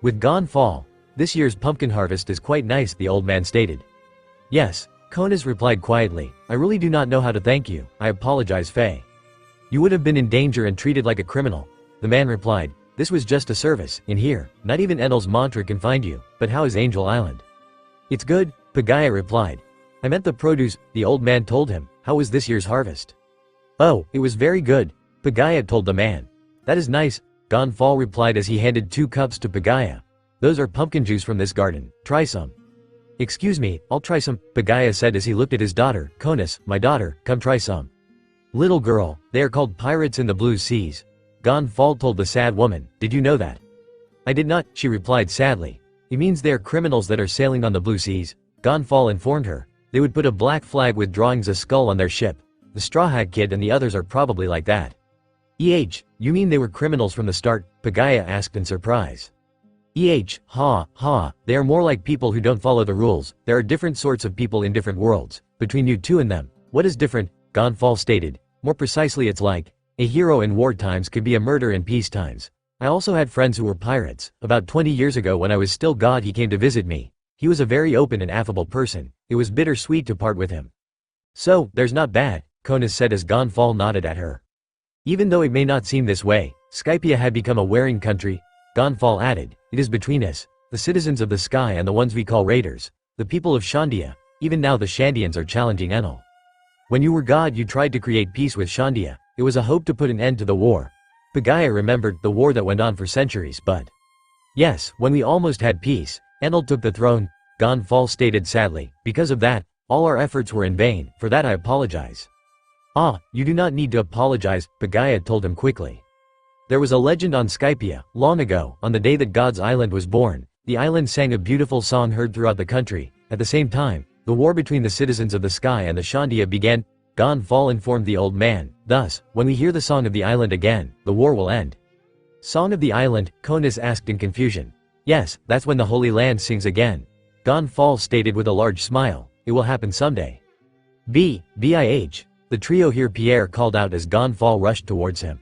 With Gone Fall, this year's pumpkin harvest is quite nice, the old man stated. Yes, Konas replied quietly, I really do not know how to thank you, I apologize Faye. You would have been in danger and treated like a criminal. The man replied, this was just a service, in here, not even Enel's mantra can find you, but how is Angel Island? It's good, Pagaya replied. I meant the produce, the old man told him, how was this year's harvest? Oh, it was very good, Pagaya told the man. That is nice, Gone Fall replied as he handed 2 cups to Pagaya. Those are pumpkin juice from this garden, try some. Excuse me, I'll try some, Pagaya said as he looked at his daughter, Konas, my daughter, come try some. Little girl, they are called pirates in the blue seas. Gone Fall told the sad woman, did you know that? I did not, she replied sadly. It means they are criminals that are sailing on the blue seas. Gone Fall informed her. They would put a black flag with drawings of a skull on their ship. The Straw Hat Kid and the others are probably like that. You mean they were criminals from the start? Pagaya asked in surprise. Ha, they are more like people who don't follow the rules. There are different sorts of people in different worlds. Between you two and them, what is different? Gone Fall stated. More precisely it's like, a hero in war times could be a murderer in peace times. I also had friends who were pirates. About 20 years ago when I was still God he came to visit me. He was a very open and affable person. It was bittersweet to part with him. So, there's not bad, Konas said as Gone Fall nodded at her. Even though it may not seem this way, Skypia had become a warring country, Gone Fall added, it is between us, the citizens of the sky and the ones we call raiders, the people of Shandia. Even now the Shandians are challenging Enel. When you were God you tried to create peace with Shandia. It was a hope to put an end to the war. Pagaya remembered the war that went on for centuries but... Yes, when we almost had peace, Enel took the throne, Gone Fall stated sadly. Because of that, all our efforts were in vain, for that I apologize. Ah, you do not need to apologize, Pagaya told him quickly. There was a legend on Skypia, long ago, on the day that God's Island was born. The island sang a beautiful song heard throughout the country. At the same time, the war between the citizens of the sky and the Shandia began. Gonfall informed the old man. Thus, when we hear the Song of the Island again, the war will end. Song of the Island, Konus asked in confusion. Yes, that's when the Holy Land sings again. Gonfall stated with a large smile. It will happen someday. BIH. The trio hear Pierre called out as Gonfall rushed towards him.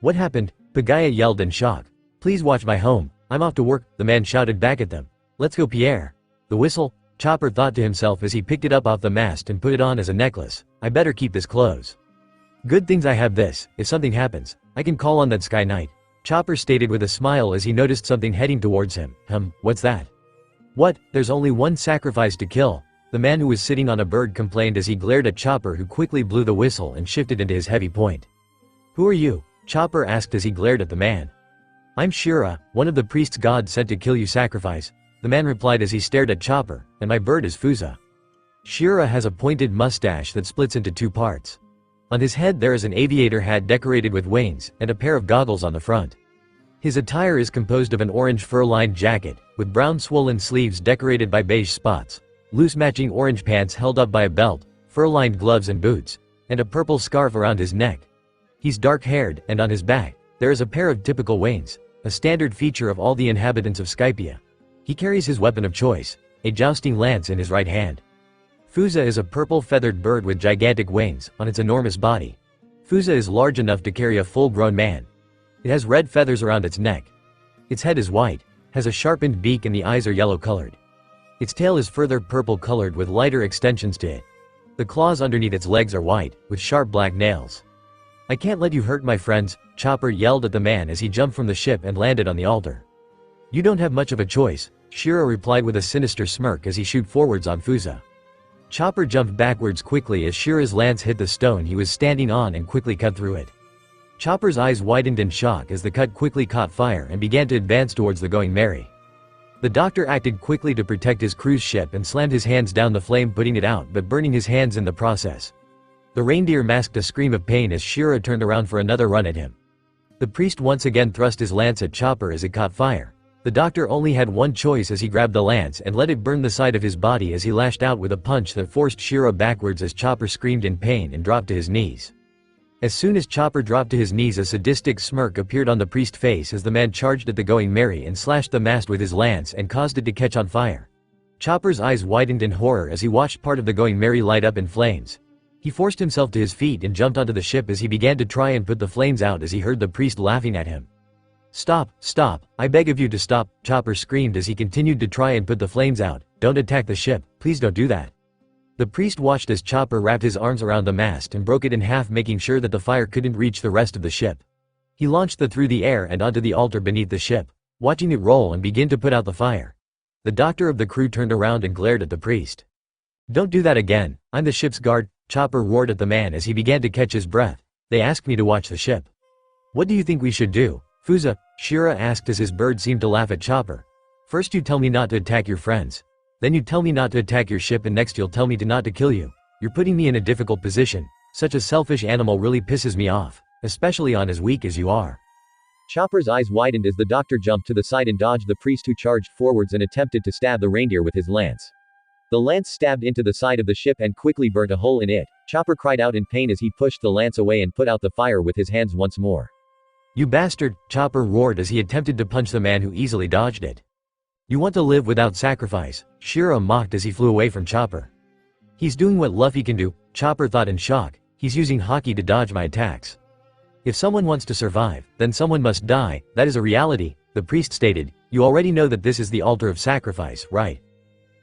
What happened? Pagaya yelled in shock. Please watch my home. I'm off to work, the man shouted back at them. Let's go, Pierre. The whistle? Chopper thought to himself as he picked it up off the mast and put it on as a necklace. I better keep this close. Good things I have this. If something happens, I can call on that Sky Knight. Chopper stated with a smile as he noticed something heading towards him. What's that? What? There's only one sacrifice to kill. The man who was sitting on a bird complained as he glared at Chopper, who quickly blew the whistle and shifted into his heavy point. Who are you? Chopper asked as he glared at the man. I'm Shira, one of the priest's gods sent to kill you sacrifice. The man replied as he stared at Chopper, and my bird is Fusa. Shira has a pointed mustache that splits into two parts. On his head there is an aviator hat decorated with wings, and a pair of goggles on the front. His attire is composed of an orange fur-lined jacket, with brown swollen sleeves decorated by beige spots, loose matching orange pants held up by a belt, fur-lined gloves and boots, and a purple scarf around his neck. He's dark-haired, and on his back, there is a pair of typical wings, a standard feature of all the inhabitants of Skypia. He carries his weapon of choice, a jousting lance in his right hand. Fusa is a purple feathered bird with gigantic wings on its enormous body. Fusa is large enough to carry a full-grown man. It has red feathers around its neck. Its head is white, has a sharpened beak and the eyes are yellow-colored. Its tail is further purple-colored with lighter extensions to it. The claws underneath its legs are white, with sharp black nails. I can't let you hurt my friends, Chopper yelled at the man as he jumped from the ship and landed on the altar. You don't have much of a choice, Shira replied with a sinister smirk as he shot forwards on Fusa. Chopper jumped backwards quickly as Shira's lance hit the stone he was standing on and quickly cut through it. Chopper's eyes widened in shock as the cut quickly caught fire and began to advance towards the Going Merry. The doctor acted quickly to protect his cruise ship and slammed his hands down the flame, putting it out but burning his hands in the process. The reindeer masked a scream of pain as Shira turned around for another run at him. The priest once again thrust his lance at Chopper as it caught fire. The doctor only had one choice as he grabbed the lance and let it burn the side of his body as he lashed out with a punch that forced Shira backwards as Chopper screamed in pain and dropped to his knees. As soon as Chopper dropped to his knees, a sadistic smirk appeared on the priest's face as the man charged at the Going Merry and slashed the mast with his lance and caused it to catch on fire. Chopper's eyes widened in horror as he watched part of the Going Merry light up in flames. He forced himself to his feet and jumped onto the ship as he began to try and put the flames out as he heard the priest laughing at him. Stop, stop, I beg of you to stop, Chopper screamed as he continued to try and put the flames out. Don't attack the ship, please don't do that. The priest watched as Chopper wrapped his arms around the mast and broke it in half, making sure that the fire couldn't reach the rest of the ship. He launched it through the air and onto the altar beneath the ship, watching it roll and begin to put out the fire. The doctor of the crew turned around and glared at the priest. Don't do that again, I'm the ship's guard, Chopper roared at the man as he began to catch his breath. They asked me to watch the ship. What do you think we should do, Fusa? Shira asked as his bird seemed to laugh at Chopper. First you tell me not to attack your friends. Then you tell me not to attack your ship, and next you'll tell me not to kill you. You're putting me in a difficult position. Such a selfish animal really pisses me off, especially on as weak as you are. Chopper's eyes widened as the doctor jumped to the side and dodged the priest, who charged forwards and attempted to stab the reindeer with his lance. The lance stabbed into the side of the ship and quickly burnt a hole in it. Chopper cried out in pain as he pushed the lance away and put out the fire with his hands once more. You bastard, Chopper roared as he attempted to punch the man who easily dodged it. You want to live without sacrifice, Shira mocked as he flew away from Chopper. He's doing what Luffy can do, Chopper thought in shock. He's using haki to dodge my attacks. If someone wants to survive, then someone must die, that is a reality, the priest stated. You already know that this is the altar of sacrifice, right?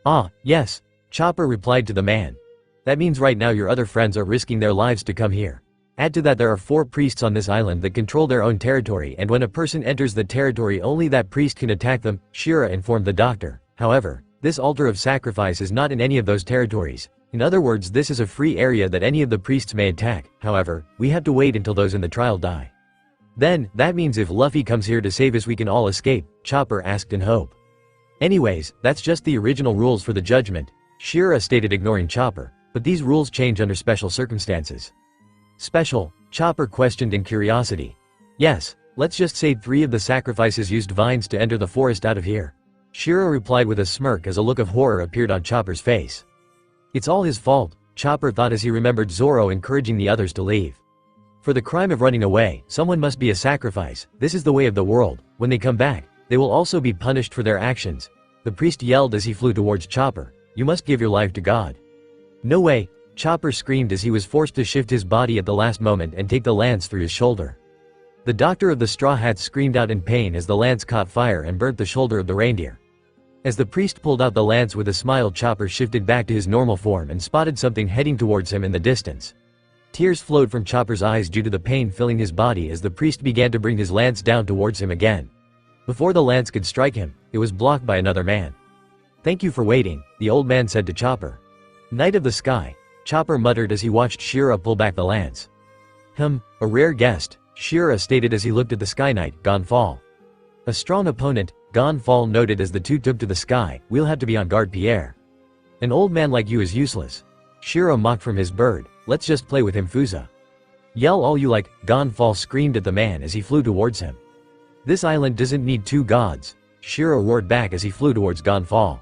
Ah, yes, Chopper replied to the man. That means right now your other friends are risking their lives to come here. Add to that there are 4 priests on this island that control their own territory, and when a person enters the territory only that priest can attack them, Shira informed the doctor. However, this altar of sacrifice is not in any of those territories. In other words, this is a free area that any of the priests may attack. However, we have to wait until those in the trial die. Then, that means if Luffy comes here to save us we can all escape, Chopper asked in hope. Anyways, that's just the original rules for the judgment, Shira stated, ignoring Chopper. But these rules change under special circumstances. Special? Chopper questioned in curiosity. Yes, let's just say 3 of the sacrifices used vines to enter the forest out of here. Shira replied with a smirk as a look of horror appeared on Chopper's face. It's all his fault, Chopper thought as he remembered Zoro encouraging the others to leave. For the crime of running away, someone must be a sacrifice. This is the way of the world. When they come back, they will also be punished for their actions. The priest yelled as he flew towards Chopper. You must give your life to God. No way, Chopper screamed as he was forced to shift his body at the last moment and take the lance through his shoulder. The doctor of the Straw Hats screamed out in pain as the lance caught fire and burnt the shoulder of the reindeer. As the priest pulled out the lance with a smile, Chopper shifted back to his normal form and spotted something heading towards him in the distance. Tears flowed from Chopper's eyes due to the pain filling his body as the priest began to bring his lance down towards him again. Before the lance could strike him, it was blocked by another man. Thank you for waiting, the old man said to Chopper. Knight of the Sky, Chopper muttered as he watched Shira pull back the lance. A rare guest, Shira stated as he looked at the Sky Knight, Gonfall. A strong opponent, Gonfall noted as the two took to the sky. We'll have to be on guard, Pierre. An old man like you is useless. Shira mocked from his bird. Let's just play with him, Fuza. Yell all you like, Gonfall screamed at the man as he flew towards him. This island doesn't need two gods, Shira roared back as he flew towards Gonfall.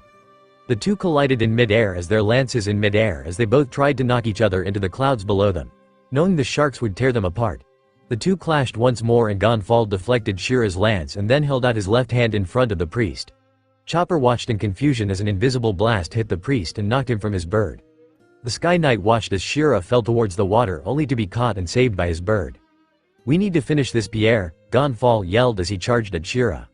The two collided in mid-air as their lances in mid-air as they both tried to knock each other into the clouds below them. Knowing the sharks would tear them apart, the two clashed once more and Gonfall deflected Shira's lance and then held out his left hand in front of the priest. Chopper watched in confusion as an invisible blast hit the priest and knocked him from his bird. The Sky Knight watched as Shira fell towards the water only to be caught and saved by his bird. We need to finish this, Pierre, Gonfall yelled as he charged at Shira.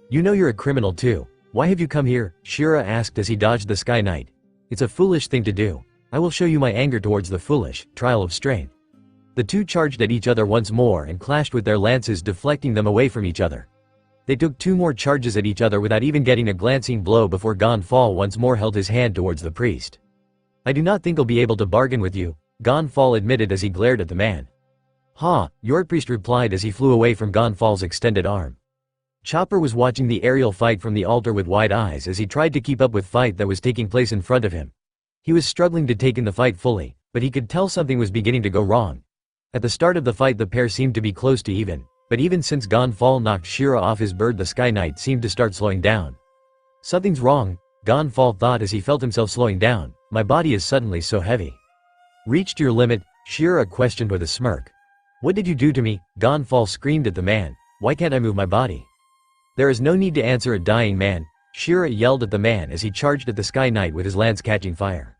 You know you're a criminal too. Why have you come here? Shira asked as he dodged the Sky Knight. It's a foolish thing to do. I will show you my anger towards the foolish, trial of strength. The two charged at each other once more and clashed with their lances, deflecting them away from each other. They took two more charges at each other without even getting a glancing blow before Gonfall once more held his hand towards the priest. I do not think I'll be able to bargain with you, Gonfall admitted as he glared at the man. Ha, your priest replied as he flew away from Gonfall's extended arm. Chopper was watching the aerial fight from the altar with wide eyes as he tried to keep up with fight that was taking place in front of him. He was struggling to take in the fight fully, but he could tell something was beginning to go wrong. At the start of the fight the pair seemed to be close to even, but even since Gonfall knocked Shira off his bird the Sky Knight seemed to start slowing down. Something's wrong, Gonfall thought as he felt himself slowing down. My body is suddenly so heavy. Reached your limit? Shira questioned with a smirk. What did you do to me? Gonfall screamed at the man. Why can't I move my body? There is no need to answer a dying man, Shira yelled at the man as he charged at the Sky Knight with his lance catching fire.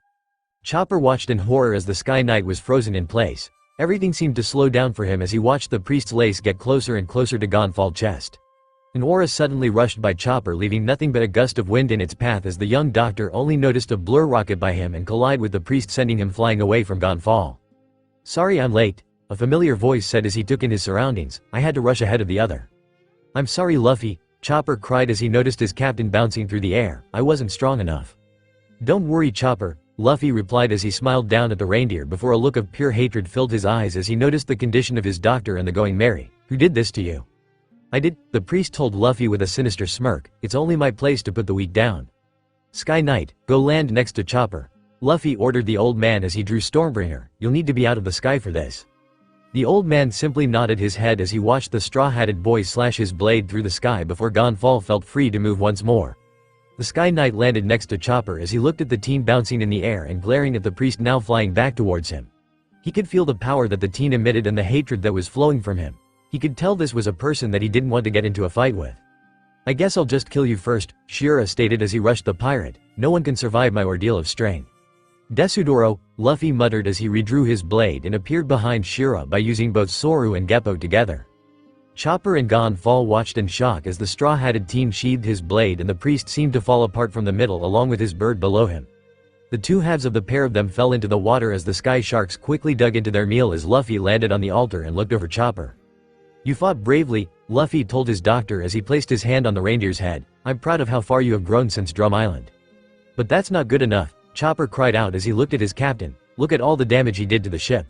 Chopper watched in horror as the Sky Knight was frozen in place. Everything seemed to slow down for him as he watched the priest's lace get closer and closer to Gonfall's chest. An aura suddenly rushed by Chopper, leaving nothing but a gust of wind in its path as the young doctor only noticed a blur rocket by him and collide with the priest, sending him flying away from Gonfall. Sorry I'm late, a familiar voice said as he took in his surroundings. I had to rush ahead of the other. I'm sorry, Luffy, Chopper cried as he noticed his captain bouncing through the air. I wasn't strong enough. Don't worry, Chopper, Luffy replied as he smiled down at the reindeer before a look of pure hatred filled his eyes as he noticed the condition of his doctor and the going merry. Who did this to you? I did, the priest told Luffy with a sinister smirk. It's only my place to put the weak down. Sky Knight, go land next to Chopper, Luffy ordered the old man as he drew Stormbringer. You'll need to be out of the sky for this. The old man simply nodded his head as he watched the straw-hatted boy slash his blade through the sky before Gonfall felt free to move once more. The Sky Knight landed next to Chopper as he looked at the teen bouncing in the air and glaring at the priest now flying back towards him. He could feel the power that the teen emitted and the hatred that was flowing from him. He could tell this was a person that he didn't want to get into a fight with. I guess I'll just kill you first, Shira stated as he rushed the pirate. No one can survive my ordeal of strength. Desudoro, Luffy muttered as he redrew his blade and appeared behind Shira by using both Soru and Geppo together. Chopper and Gonfall watched in shock as the straw-hatted teen sheathed his blade and the priest seemed to fall apart from the middle along with his bird below him. The two halves of the pair of them fell into the water as the sky sharks quickly dug into their meal as Luffy landed on the altar and looked over Chopper. You fought bravely, Luffy told his doctor as he placed his hand on the reindeer's head. I'm proud of how far you have grown since Drum Island. But that's not good enough, Chopper cried out as he looked at his captain. Look at all the damage he did to the ship.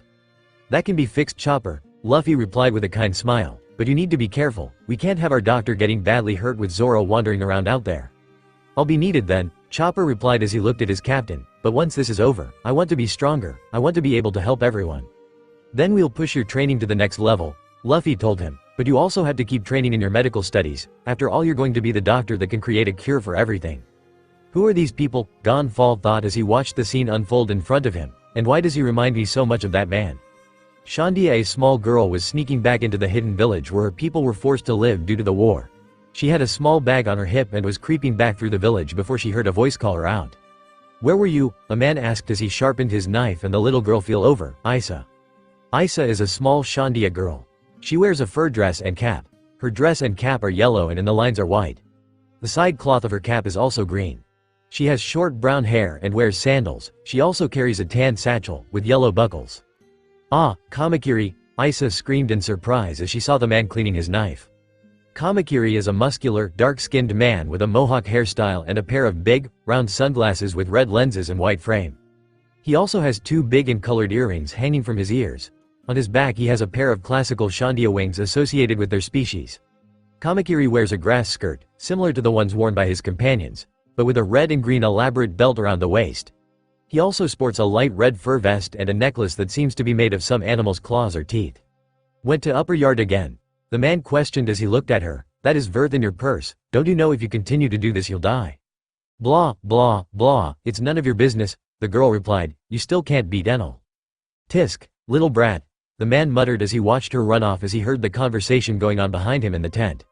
That can be fixed, Chopper, Luffy replied with a kind smile. But you need to be careful. We can't have our doctor getting badly hurt with Zoro wandering around out there. I'll be needed then, Chopper replied as he looked at his captain. But once this is over, I want to be stronger. I want to be able to help everyone. Then we'll push your training to the next level, Luffy told him. But you also have to keep training in your medical studies. After all, you're going to be the doctor that can create a cure for everything. Who are these people? Gonfall thought as he watched the scene unfold in front of him. And why does he remind me so much of that man? Shandia, a small girl, was sneaking back into the hidden village where her people were forced to live due to the war. She had a small bag on her hip and was creeping back through the village before she heard a voice call her out. "Where were you?" a man asked as he sharpened his knife, and the little girl fell over. Isa. Isa is a small Shandia girl. She wears a fur dress and cap. Her dress and cap are yellow and the lines are white. The side cloth of her cap is also green. She has short brown hair and wears sandals. She also carries a tan satchel with yellow buckles. "Ah, Kamakiri," Isa screamed in surprise as she saw the man cleaning his knife. Kamakiri is a muscular, dark-skinned man with a mohawk hairstyle and a pair of big, round sunglasses with red lenses and white frame. He also has two big and colored earrings hanging from his ears. On his back he has a pair of classical Shandia wings associated with their species. Kamakiri wears a grass skirt, similar to the ones worn by his companions, but with a red and green elaborate belt around the waist. He also sports a light red fur vest and a necklace that seems to be made of some animal's claws or teeth. "Went to upper yard again?" the man questioned as he looked at her. "That is worth in your purse. Don't you know if you continue to do this you'll die?" "Blah, blah, blah, it's none of your business," the girl replied. "You still can't beat Enel." "Tisk, little brat," the man muttered as he watched her run off as he heard the conversation going on behind him in the tent.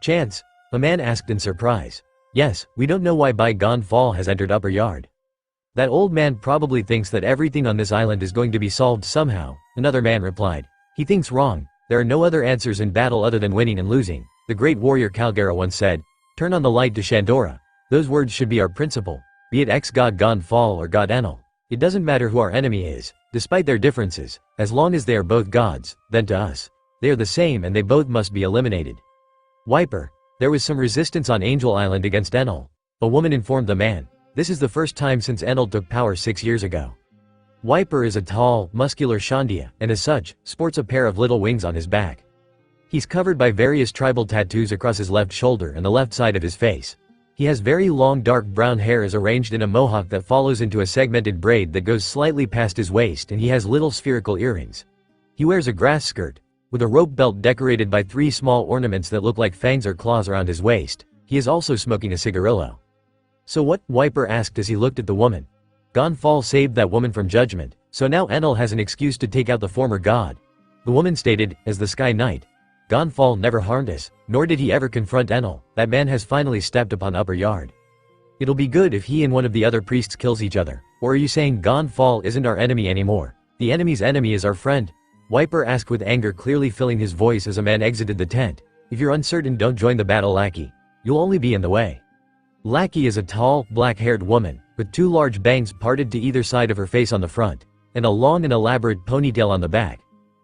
"Chance?" a man asked in surprise. "Yes, we don't know why Bygone Fall has entered upper yard. That old man probably thinks that everything on this island is going to be solved somehow," another man replied. "He thinks wrong. There are no other answers in battle other than winning and losing. The great warrior Calgara once said, 'Turn on the light to Shandora.' Those words should be our principle, be it ex-god Gone Fall or God Enel. It doesn't matter who our enemy is, despite their differences, as long as they are both gods, then to us, they are the same and they both must be eliminated." "Wiper, there was some resistance on Angel Island against Enel," a woman informed the man. "This is the first time since Enel took power 6 years ago." Wiper is a tall, muscular Shandia, and as such, sports a pair of little wings on his back. He's covered by various tribal tattoos across his left shoulder and the left side of his face. He has very long dark brown hair is arranged in a mohawk that follows into a segmented braid that goes slightly past his waist, and he has little spherical earrings. He wears a grass skirt, with a rope belt decorated by 3 small ornaments that look like fangs or claws around his waist. He is also smoking a cigarillo. "So what?" Wiper asked as he looked at the woman. "Gone Fall saved that woman from judgment, so now Enel has an excuse to take out the former god," the woman stated, as the Sky Knight. "Gone Fall never harmed us, nor did he ever confront Enel. That man has finally stepped upon upper yard. It'll be good if he and one of the other priests kills each other. Or are you saying Gone Fall isn't our enemy anymore? The enemy's enemy is our friend?" Wiper asked with anger clearly filling his voice as a man exited the tent. "If you're uncertain, don't join the battle, Lackey. You'll only be in the way." Lackey is a tall, black-haired woman, with 2 large bangs parted to either side of her face on the front, and a long and elaborate ponytail on the back.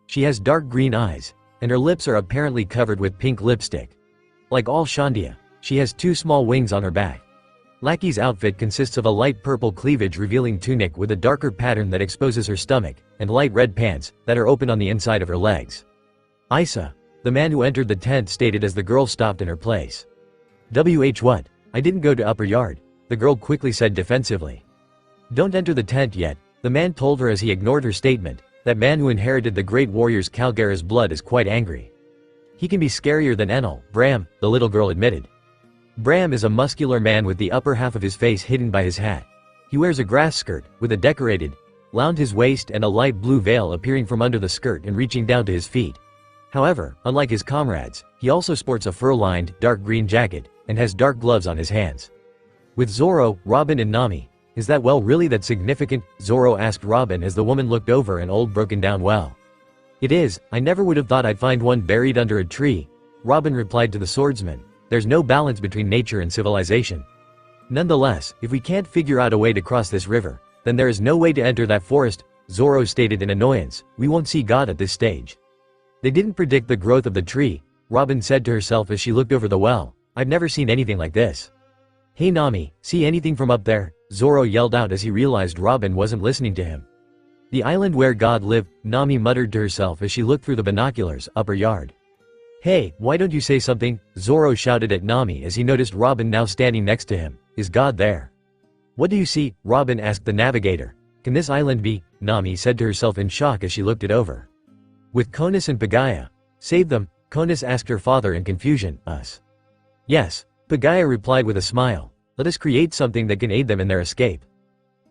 She has dark green eyes, and her lips are apparently covered with pink lipstick. Like all Shandia, she has 2 small wings on her back. Lackey's outfit consists of a light purple cleavage revealing tunic with a darker pattern that exposes her stomach, and light red pants that are open on the inside of her legs. "Isa," the man who entered the tent stated as the girl stopped in her place. "What? I didn't go to upper yard," the girl quickly said defensively. "Don't enter the tent yet," the man told her as he ignored her statement. That man who inherited the great warrior's Calgara's blood is quite angry. "He can be scarier than Enel, Bram," the little girl admitted. Bram is a muscular man with the upper half of his face hidden by his hat. He wears a grass skirt, with a decorated, round his waist and a light blue veil appearing from under the skirt and reaching down to his feet. However, unlike his comrades, he also sports a fur-lined, dark green jacket, and has dark gloves on his hands. With Zoro, Robin and Nami, "Is that well really that significant?" Zoro asked Robin as the woman looked over an old broken down well. "It is, I never would have thought I'd find one buried under a tree," Robin replied to the swordsman. "There's no balance between nature and civilization. Nonetheless, if we can't figure out a way to cross this river, then there is no way to enter that forest," Zoro stated in annoyance. "We won't see God at this stage." "They didn't predict the growth of the tree," Robin said to herself as she looked over the well. "I've never seen anything like this." "Hey Nami, see anything from up there?" Zoro yelled out as he realized Robin wasn't listening to him. "The island where God lived," Nami muttered to herself as she looked through the binoculars, upper yard. "Hey, why don't you say something?" Zoro shouted at Nami as he noticed Robin now standing next to him. "Is God there?" "What do you see?" Robin asked the navigator. "Can this island be?" Nami said to herself in shock as she looked it over. "With Konus and Pagaya. Save them?" Konus asked her father in confusion. "Us?" "Yes," Pagaya replied with a smile. "Let us create something that can aid them in their escape."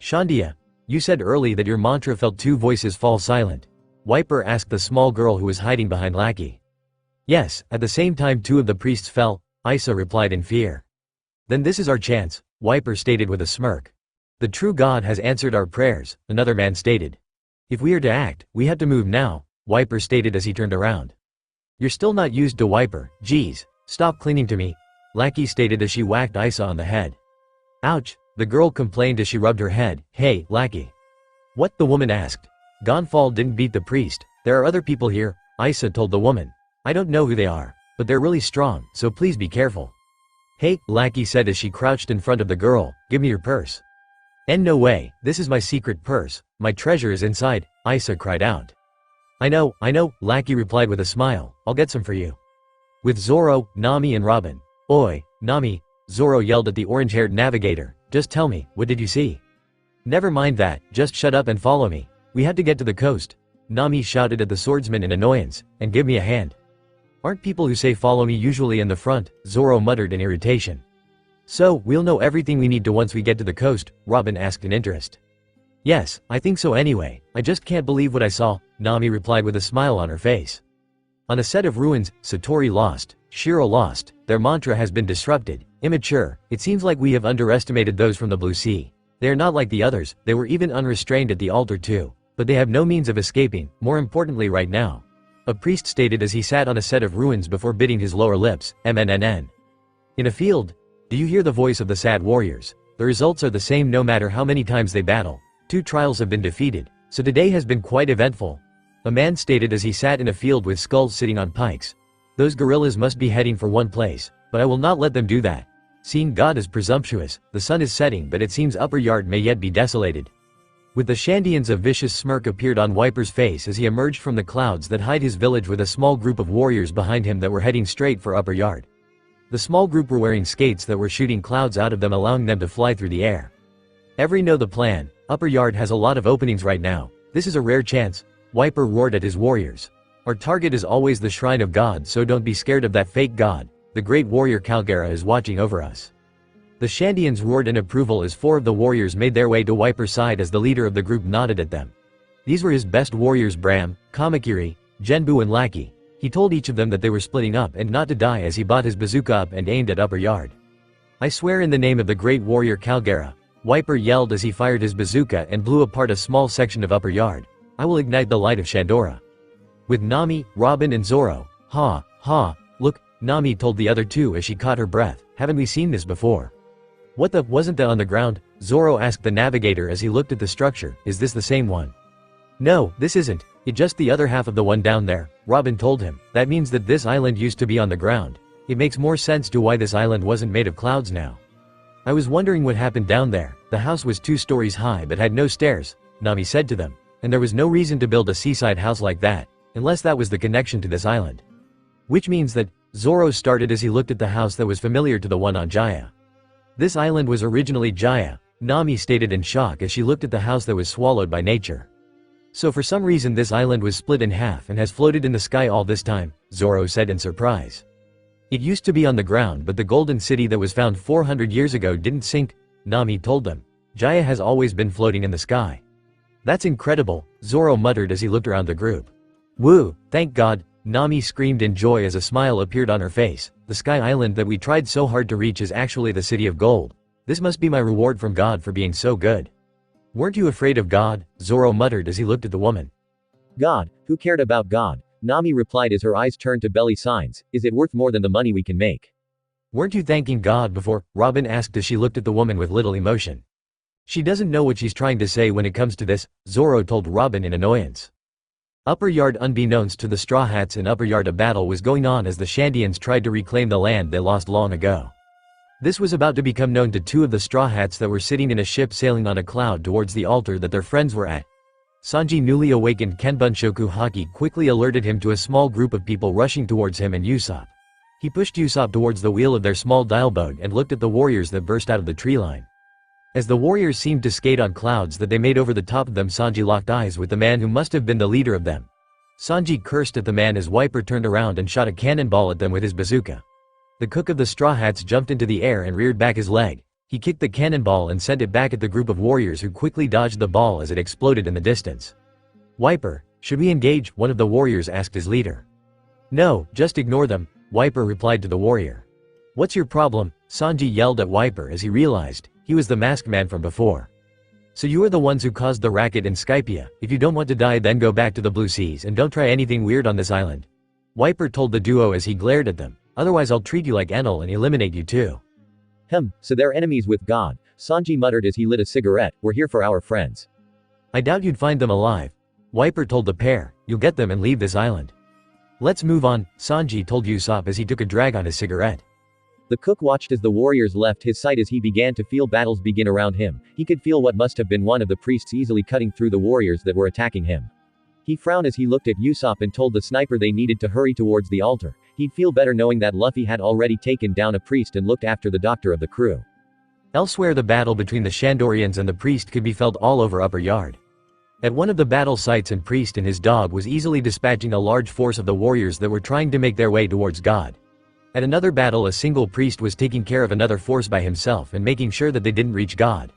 "Shandia," You said early that your mantra felt two voices fall silent. Wiper asked the small girl who was hiding behind Lackey. Yes, at the same time two of the priests fell, Isa replied in fear. Then this is our chance, Wiper stated with a smirk. The true God has answered our prayers, another man stated. If we are to act, we have to move now, Wiper stated as he turned around. You're still not used to Wiper, geez, stop clinging to me, Lackey stated as she whacked Isa on the head. Ouch, the girl complained as she rubbed her head. Hey, Lackey. What? The woman asked. Gonfall didn't beat the priest, there are other people here, Isa told the woman. I don't know who they are, but they're really strong, so please be careful. Hey, Lackey said as she crouched in front of the girl, give me your purse. And no way, this is my secret purse, my treasure is inside, Isa cried out. I know, Lackey replied with a smile, I'll get some for you. With Zoro, Nami and Robin. Oi, Nami, Zoro yelled at the orange-haired navigator, just tell me, what did you see? Never mind that, just shut up and follow me, we had to get to the coast. Nami shouted at the swordsman in annoyance, and give me a hand. Aren't people who say follow me usually in the front, Zoro muttered in irritation. So, we'll know everything we need to once we get to the coast, Robin asked in interest. Yes, I think so anyway, I just can't believe what I saw, Nami replied with a smile on her face. On a set of ruins, Satori lost, Shiro lost, their mantra has been disrupted, immature, it seems like we have underestimated those from the Blue Sea. They are not like the others, they were even unrestrained at the altar too, but they have no means of escaping, more importantly right now. A priest stated as he sat on a set of ruins before biting his lower lips, MNNN. In a field, do you hear the voice of the sad warriors? The results are the same no matter how many times they battle. 2 trials have been defeated, so today has been quite eventful. A man stated as he sat in a field with skulls sitting on pikes. Those guerrillas must be heading for one place, but I will not let them do that. Seeing God is presumptuous, the sun is setting but it seems Upper Yard may yet be desolated. With the Shandians a vicious smirk appeared on Wiper's face as he emerged from the clouds that hide his village with a small group of warriors behind him that were heading straight for Upper Yard. The small group were wearing skates that were shooting clouds out of them allowing them to fly through the air. Every know the plan, Upper Yard has a lot of openings right now, this is a rare chance, Wiper roared at his warriors. Our target is always the shrine of God so don't be scared of that fake god, the great warrior Calgara is watching over us. The Shandians roared in approval as 4 of the warriors made their way to Wiper's side as the leader of the group nodded at them. These were his best warriors Bram, Kamakiri, Genbu and Lackey. He told each of them that they were splitting up and not to die as he brought his bazooka up and aimed at Upper Yard. I swear in the name of the great warrior Calgara, Wiper yelled as he fired his bazooka and blew apart a small section of Upper Yard. I will ignite the light of Shandora. With Nami, Robin and Zoro, look, Nami told the other 2 as she caught her breath, haven't we seen this before? What the, wasn't that on the ground? Zoro asked the navigator as he looked at the structure, is this the same one? No, this isn't, it's just the other half of the one down there, Robin told him, that means that this island used to be on the ground. It makes more sense to why this island wasn't made of clouds now. I was wondering what happened down there, the house was 2 stories high but had no stairs, Nami said to them, and there was no reason to build a seaside house like that, unless that was the connection to this island. Which means that, Zoro started as he looked at the house that was familiar to the one on Jaya. This island was originally Jaya, Nami stated in shock as she looked at the house that was swallowed by nature. So for some reason this island was split in half and has floated in the sky all this time, Zoro said in surprise. It used to be on the ground but the golden city that was found 400 years ago didn't sink, Nami told them. Jaya has always been floating in the sky. That's incredible, Zoro muttered as he looked around the group. Woo, thank God, Nami screamed in joy as a smile appeared on her face. The sky island that we tried so hard to reach is actually the city of gold. This must be my reward from God for being so good. Weren't you afraid of God? Zoro muttered as he looked at the woman. God, who cared about God? Nami replied as her eyes turned to belly signs, is it worth more than the money we can make? Weren't you thanking God before? Robin asked as she looked at the woman with little emotion. She doesn't know what she's trying to say when it comes to this, Zoro told Robin in annoyance. Upper Yard unbeknownst to the Straw Hats in Upper Yard a battle was going on as the Shandians tried to reclaim the land they lost long ago. This was about to become known to 2 of the Straw Hats that were sitting in a ship sailing on a cloud towards the altar that their friends were at. Sanji newly awakened Kenbunshoku Haki quickly alerted him to a small group of people rushing towards him and Usopp. He pushed Usopp towards the wheel of their small dial boat and looked at the warriors that burst out of the tree line. As the warriors seemed to skate on clouds that they made over the top of them, Sanji locked eyes with the man who must have been the leader of them. Sanji cursed at the man as Wiper turned around and shot a cannonball at them with his bazooka. The cook of the Straw Hats jumped into the air and reared back his leg. He kicked the cannonball and sent it back at the group of warriors who quickly dodged the ball as it exploded in the distance. Wiper, should we engage? One of the warriors asked his leader. No, just ignore them, Wiper replied to the warrior. What's your problem? Sanji yelled at Wiper as he realized he was the masked man from before. So you are the ones who caused the racket in Skypia. If you don't want to die, then go back to the Blue Seas and don't try anything weird on this island. Wiper told the duo as he glared at them. Otherwise I'll treat you like Enel and eliminate you too. So they're enemies with God, Sanji muttered as he lit a cigarette. We're here for our friends. I doubt you'd find them alive. Wiper told the pair. You'll get them and leave this island. Let's move on, Sanji told Usopp as he took a drag on his cigarette. The cook watched as the warriors left his sight as he began to feel battles begin around him. He could feel what must have been one of the priests easily cutting through the warriors that were attacking him. He frowned as he looked at Usopp and told the sniper they needed to hurry towards the altar. He'd feel better knowing that Luffy had already taken down a priest and looked after the doctor of the crew. Elsewhere, the battle between the Shandorians and the priest could be felt all over Upper Yard. At one of the battle sites, and priest and his dog was easily dispatching a large force of the warriors that were trying to make their way towards God. At another battle, a single priest was taking care of another force by himself and making sure that they didn't reach God.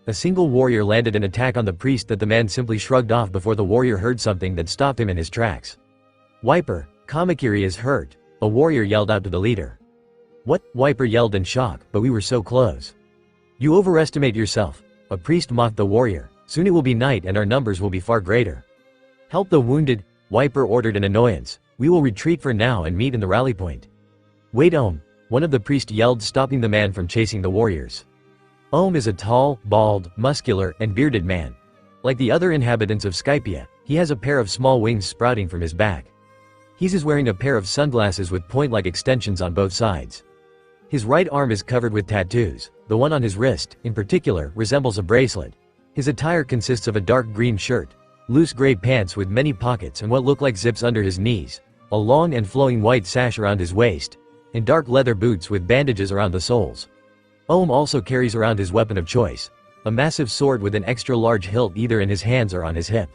A single warrior landed an attack on the priest that the man simply shrugged off before the warrior heard something that stopped him in his tracks. Wiper, Kamakiri is hurt, a warrior yelled out to the leader. What? Wiper yelled in shock, but we were so close. You overestimate yourself, a priest mocked the warrior. Soon it will be night and our numbers will be far greater. Help the wounded, Wiper ordered in annoyance. We will retreat for now and meet in the rally point. Wait, one of the priests yelled, stopping the man from chasing the warriors. Is a tall, bald, muscular, and bearded man. Like the other inhabitants of Skypia, he has a pair of small wings sprouting from his back. He's wearing a pair of sunglasses with point-like extensions on both sides. His right arm is covered with tattoos. The one on his wrist, in particular, resembles a bracelet. His attire consists of a dark green shirt, loose gray pants with many pockets and what look like zips under his knees, a long and flowing white sash around his waist, and dark leather boots with bandages around the soles. Also carries around his weapon of choice, a massive sword with an extra large hilt either in his hands or on his hip.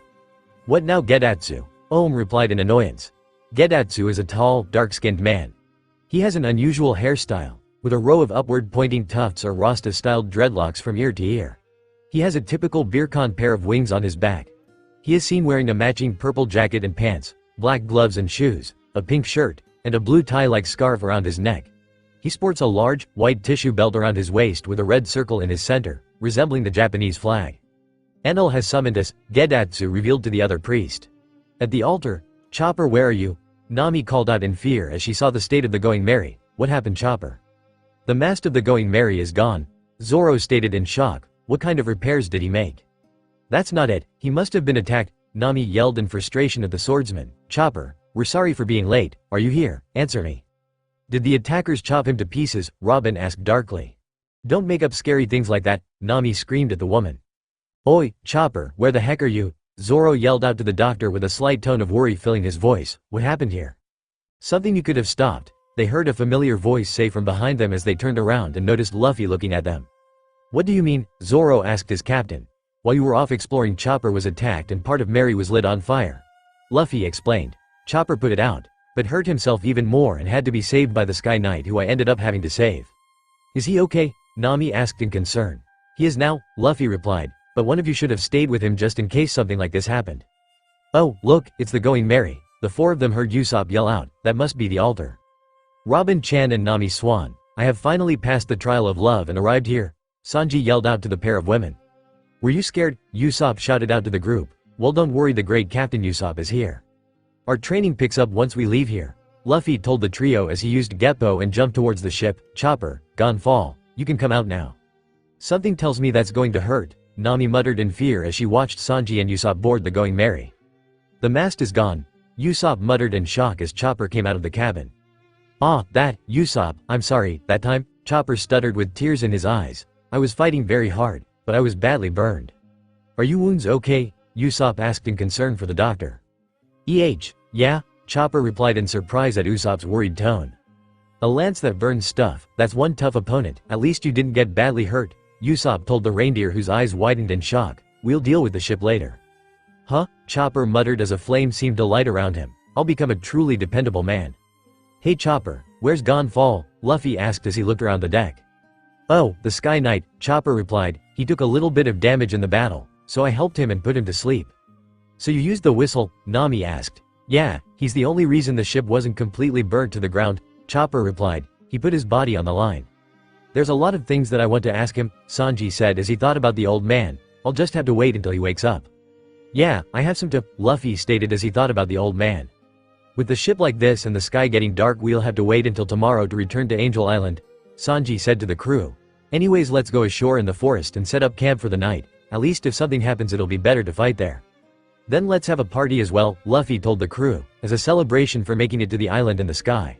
What now, Gedatsu? Replied in annoyance. Gedatsu is a tall, dark-skinned man. He has an unusual hairstyle, with a row of upward-pointing tufts or Rasta-styled dreadlocks from ear to ear. He has a typical Beercon pair of wings on his back. He is seen wearing a matching purple jacket and pants, black gloves and shoes, a pink shirt, and a blue tie-like scarf around his neck. He sports a large, white tissue belt around his waist with a red circle in his center, resembling the Japanese flag. Enel has summoned us, Gedatsu revealed to the other priest. At the altar, Chopper, where are you? Nami called out in fear as she saw the state of the Going Merry. What happened, Chopper? The mast of the Going Merry is gone, Zoro stated in shock. What kind of repairs did he make? That's not it, he must have been attacked, Nami yelled in frustration at the swordsman. Chopper, we're sorry for being late, are you here? Answer me. Did the attackers chop him to pieces? Robin asked darkly. Don't make up scary things like that, Nami screamed at the woman. Oi, Chopper, where the heck are you? Zoro yelled out to the doctor with a slight tone of worry filling his voice. What happened here? Something you could have stopped, they heard a familiar voice say from behind them as they turned around and noticed Luffy looking at them. What do you mean? Zoro asked his captain. While you were off exploring, Chopper was attacked and part of Merry was lit on fire. Luffy explained. Chopper put it out, but hurt himself even more and had to be saved by the Sky Knight, who I ended up having to save. Is he okay? Nami asked in concern. He is now, Luffy replied, but one of you should have stayed with him just in case something like this happened. Oh, look, it's the Going Merry. The four of them heard Usopp yell out, that must be the altar. Robin Chan and Nami Swan, I have finally passed the trial of love and arrived here, Sanji yelled out to the pair of women. Were you scared? Usopp shouted out to the group. Well, don't worry, the great Captain Usopp is here. Our training picks up once we leave here, Luffy told the trio as he used Geppo and jumped towards the ship. Chopper, Gonfall, you can come out now. Something tells me that's going to hurt, Nami muttered in fear as she watched Sanji and Usopp board the Going Merry. The mast is gone, Usopp muttered in shock as Chopper came out of the cabin. Usopp, I'm sorry, that time, Chopper stuttered with tears in his eyes. I was fighting very hard, but I was badly burned. Are your wounds okay? Usopp asked in concern for the doctor. Yeah, Chopper replied in surprise at Usopp's worried tone. A lance that burns stuff, that's one tough opponent, at least you didn't get badly hurt, Usopp told the reindeer, whose eyes widened in shock. We'll deal with the ship later. Huh? Chopper muttered as a flame seemed to light around him. I'll become a truly dependable man. Hey Chopper, where's Gonfall? Luffy asked as he looked around the deck. "Oh, the Sky Knight," Chopper replied. "He took a little bit of damage in the battle, so I helped him and put him to sleep." "So you used the whistle?" Nami asked. "Yeah, he's the only reason the ship wasn't completely burnt to the ground," Chopper replied. "He put his body on the line." "There's a lot of things that I want to ask him," Sanji said as he thought about the old man. "I'll just have to wait until he wakes up." "Yeah, I have some to," Luffy stated as he thought about the old man. "With the ship like this and the sky getting dark, we'll have to wait until tomorrow to return to Angel Island," Sanji said to the crew. "Anyways, let's go ashore in the forest and set up camp for the night. At least if something happens it'll be better to fight there. Then let's have a party as well," Luffy told the crew, as a celebration for making it to the island in the sky.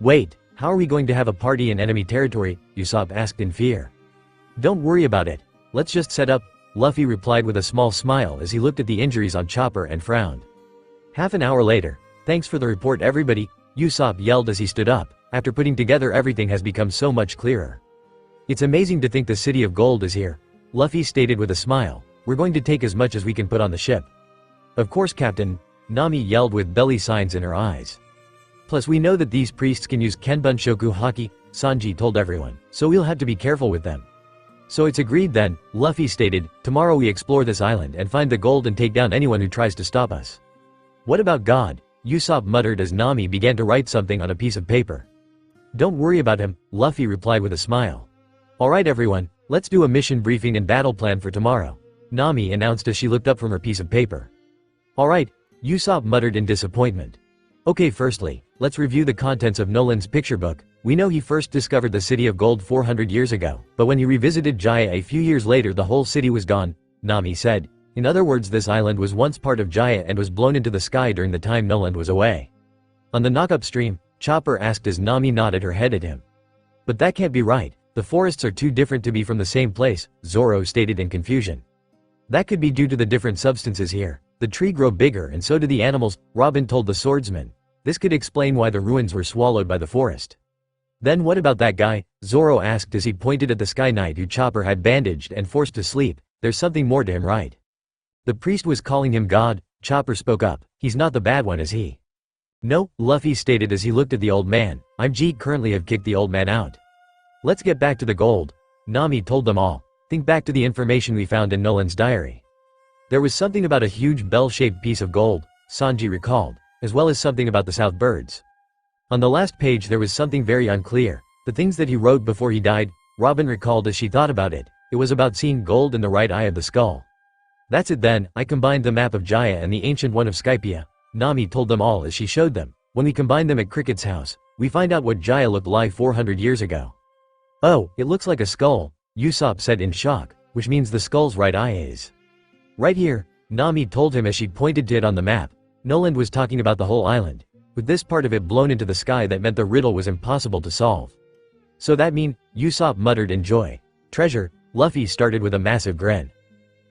Wait, how are we going to have a party in enemy territory?" Usopp asked in fear. "Don't worry about it. Let's just set up," Luffy replied with a small smile as he looked at the injuries on Chopper and frowned. Half an hour later. "Thanks for the report, everybody," Usopp yelled as he stood up. "After putting together everything has become so much clearer. It's amazing to think the City of Gold is here," Luffy stated with a smile. "We're going to take as much as we can put on the ship." "Of course, Captain," Nami yelled with belly signs in her eyes. "Plus we know that these priests can use Kenbunshoku haki," Sanji told everyone, "so we'll have to be careful with them." "So it's agreed then," Luffy stated. "Tomorrow we explore this island and find the gold and take down anyone who tries to stop us." "What about God?" Usopp muttered as Nami began to write something on a piece of paper. "Don't worry about him," Luffy replied with a smile. "Alright everyone, let's do a mission briefing and battle plan for tomorrow," Nami announced as she looked up from her piece of paper. "Alright," Usopp muttered in disappointment. "Okay, firstly, let's review the contents of Noland's picture book. We know he first discovered the City of Gold 400 years ago, but when he revisited Jaya a few years later the whole city was gone," Nami said. "In other words, this island was once part of Jaya and was blown into the sky during the time Noland was away." "On the knock-up stream?" Chopper asked as Nami nodded her head at him. "But that can't be right. The forests are too different to be from the same place," Zoro stated in confusion. "That could be due to the different substances here. The tree grow bigger and so do the animals," Robin told the swordsman. "This could explain why the ruins were swallowed by the forest." "Then what about that guy?" Zoro asked as he pointed at the Sky Knight who Chopper had bandaged and forced to sleep. "There's something more to him, right?" "The priest was calling him God," Chopper spoke up. "He's not the bad one, is he?" "No," Luffy stated as he looked at the old man. Currently have kicked the old man out." "Let's get back to the gold," Nami told them all. "Think back to the information we found in Noland's diary. There was something about a huge bell-shaped piece of gold," Sanji recalled, as well as something about the South Birds. "On the last page there was something very unclear. The things that he wrote before he died," Robin recalled as she thought about it. "It was about seeing gold in the right eye of the skull." "That's it then, I combined the map of Jaya and the ancient one of Skypia," Nami told them all as she showed them. "When we combine them at Cricket's house, we find out what Jaya looked like 400 years ago." "Oh, it looks like a skull," Usopp said in shock, "which means the skull's right eye is right here," Nami told him as she pointed to it on the map. Noland was talking about the whole island. With this part of it blown into the sky that meant the riddle was impossible to solve. "So that mean," Usopp muttered in joy. "Treasure," Luffy started with a massive grin.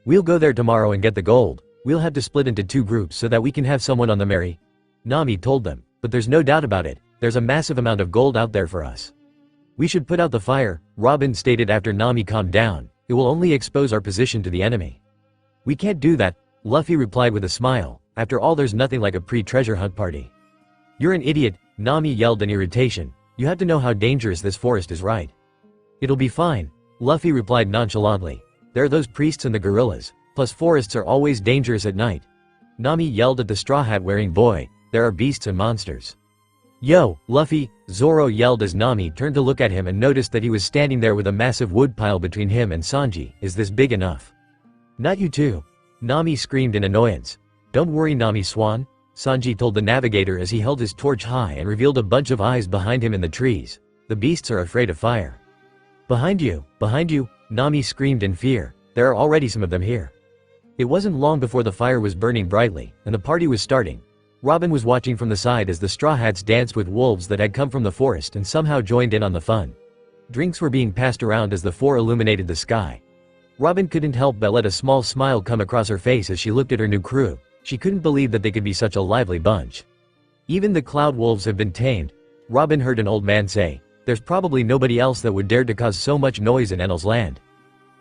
"We'll go there tomorrow and get the gold. We'll have to split into 2 groups so that we can have someone on the merry," Nami told them. "But there's no doubt about it, there's a massive amount of gold out there for us. We should put out the fire," Robin stated after Nami calmed down. "It will only expose our position to the enemy." "We can't do that," Luffy replied with a smile. "After all, there's nothing like a pre-treasure hunt party." "You're an idiot," Nami yelled in irritation. "You have to know how dangerous this forest is, right?" "It'll be fine," Luffy replied nonchalantly. "There are those priests and the gorillas. Plus forests are always dangerous at night." Nami yelled at the straw hat wearing boy. "There are beasts and monsters." "Yo, Luffy," Zoro yelled as Nami turned to look at him and noticed that he was standing there with a massive wood pile between him and Sanji. "Is this big enough?" "Not you too," Nami screamed in annoyance. "Don't worry, Nami Swan," Sanji told the navigator as he held his torch high and revealed a bunch of eyes behind him in the trees. "The beasts are afraid of fire." Behind you, Nami screamed in fear. "There are already some of them here." It wasn't long before the fire was burning brightly, and the party was starting. Robin was watching from the side as the Straw Hats danced with wolves that had come from the forest and somehow joined in on the fun. Drinks were being passed around as the four illuminated the sky. Robin couldn't help but let a small smile come across her face as she looked at her new crew. She couldn't believe that they could be such a lively bunch. "Even the cloud wolves have been tamed," Robin heard an old man say. "There's probably nobody else that would dare to cause so much noise in Enel's land."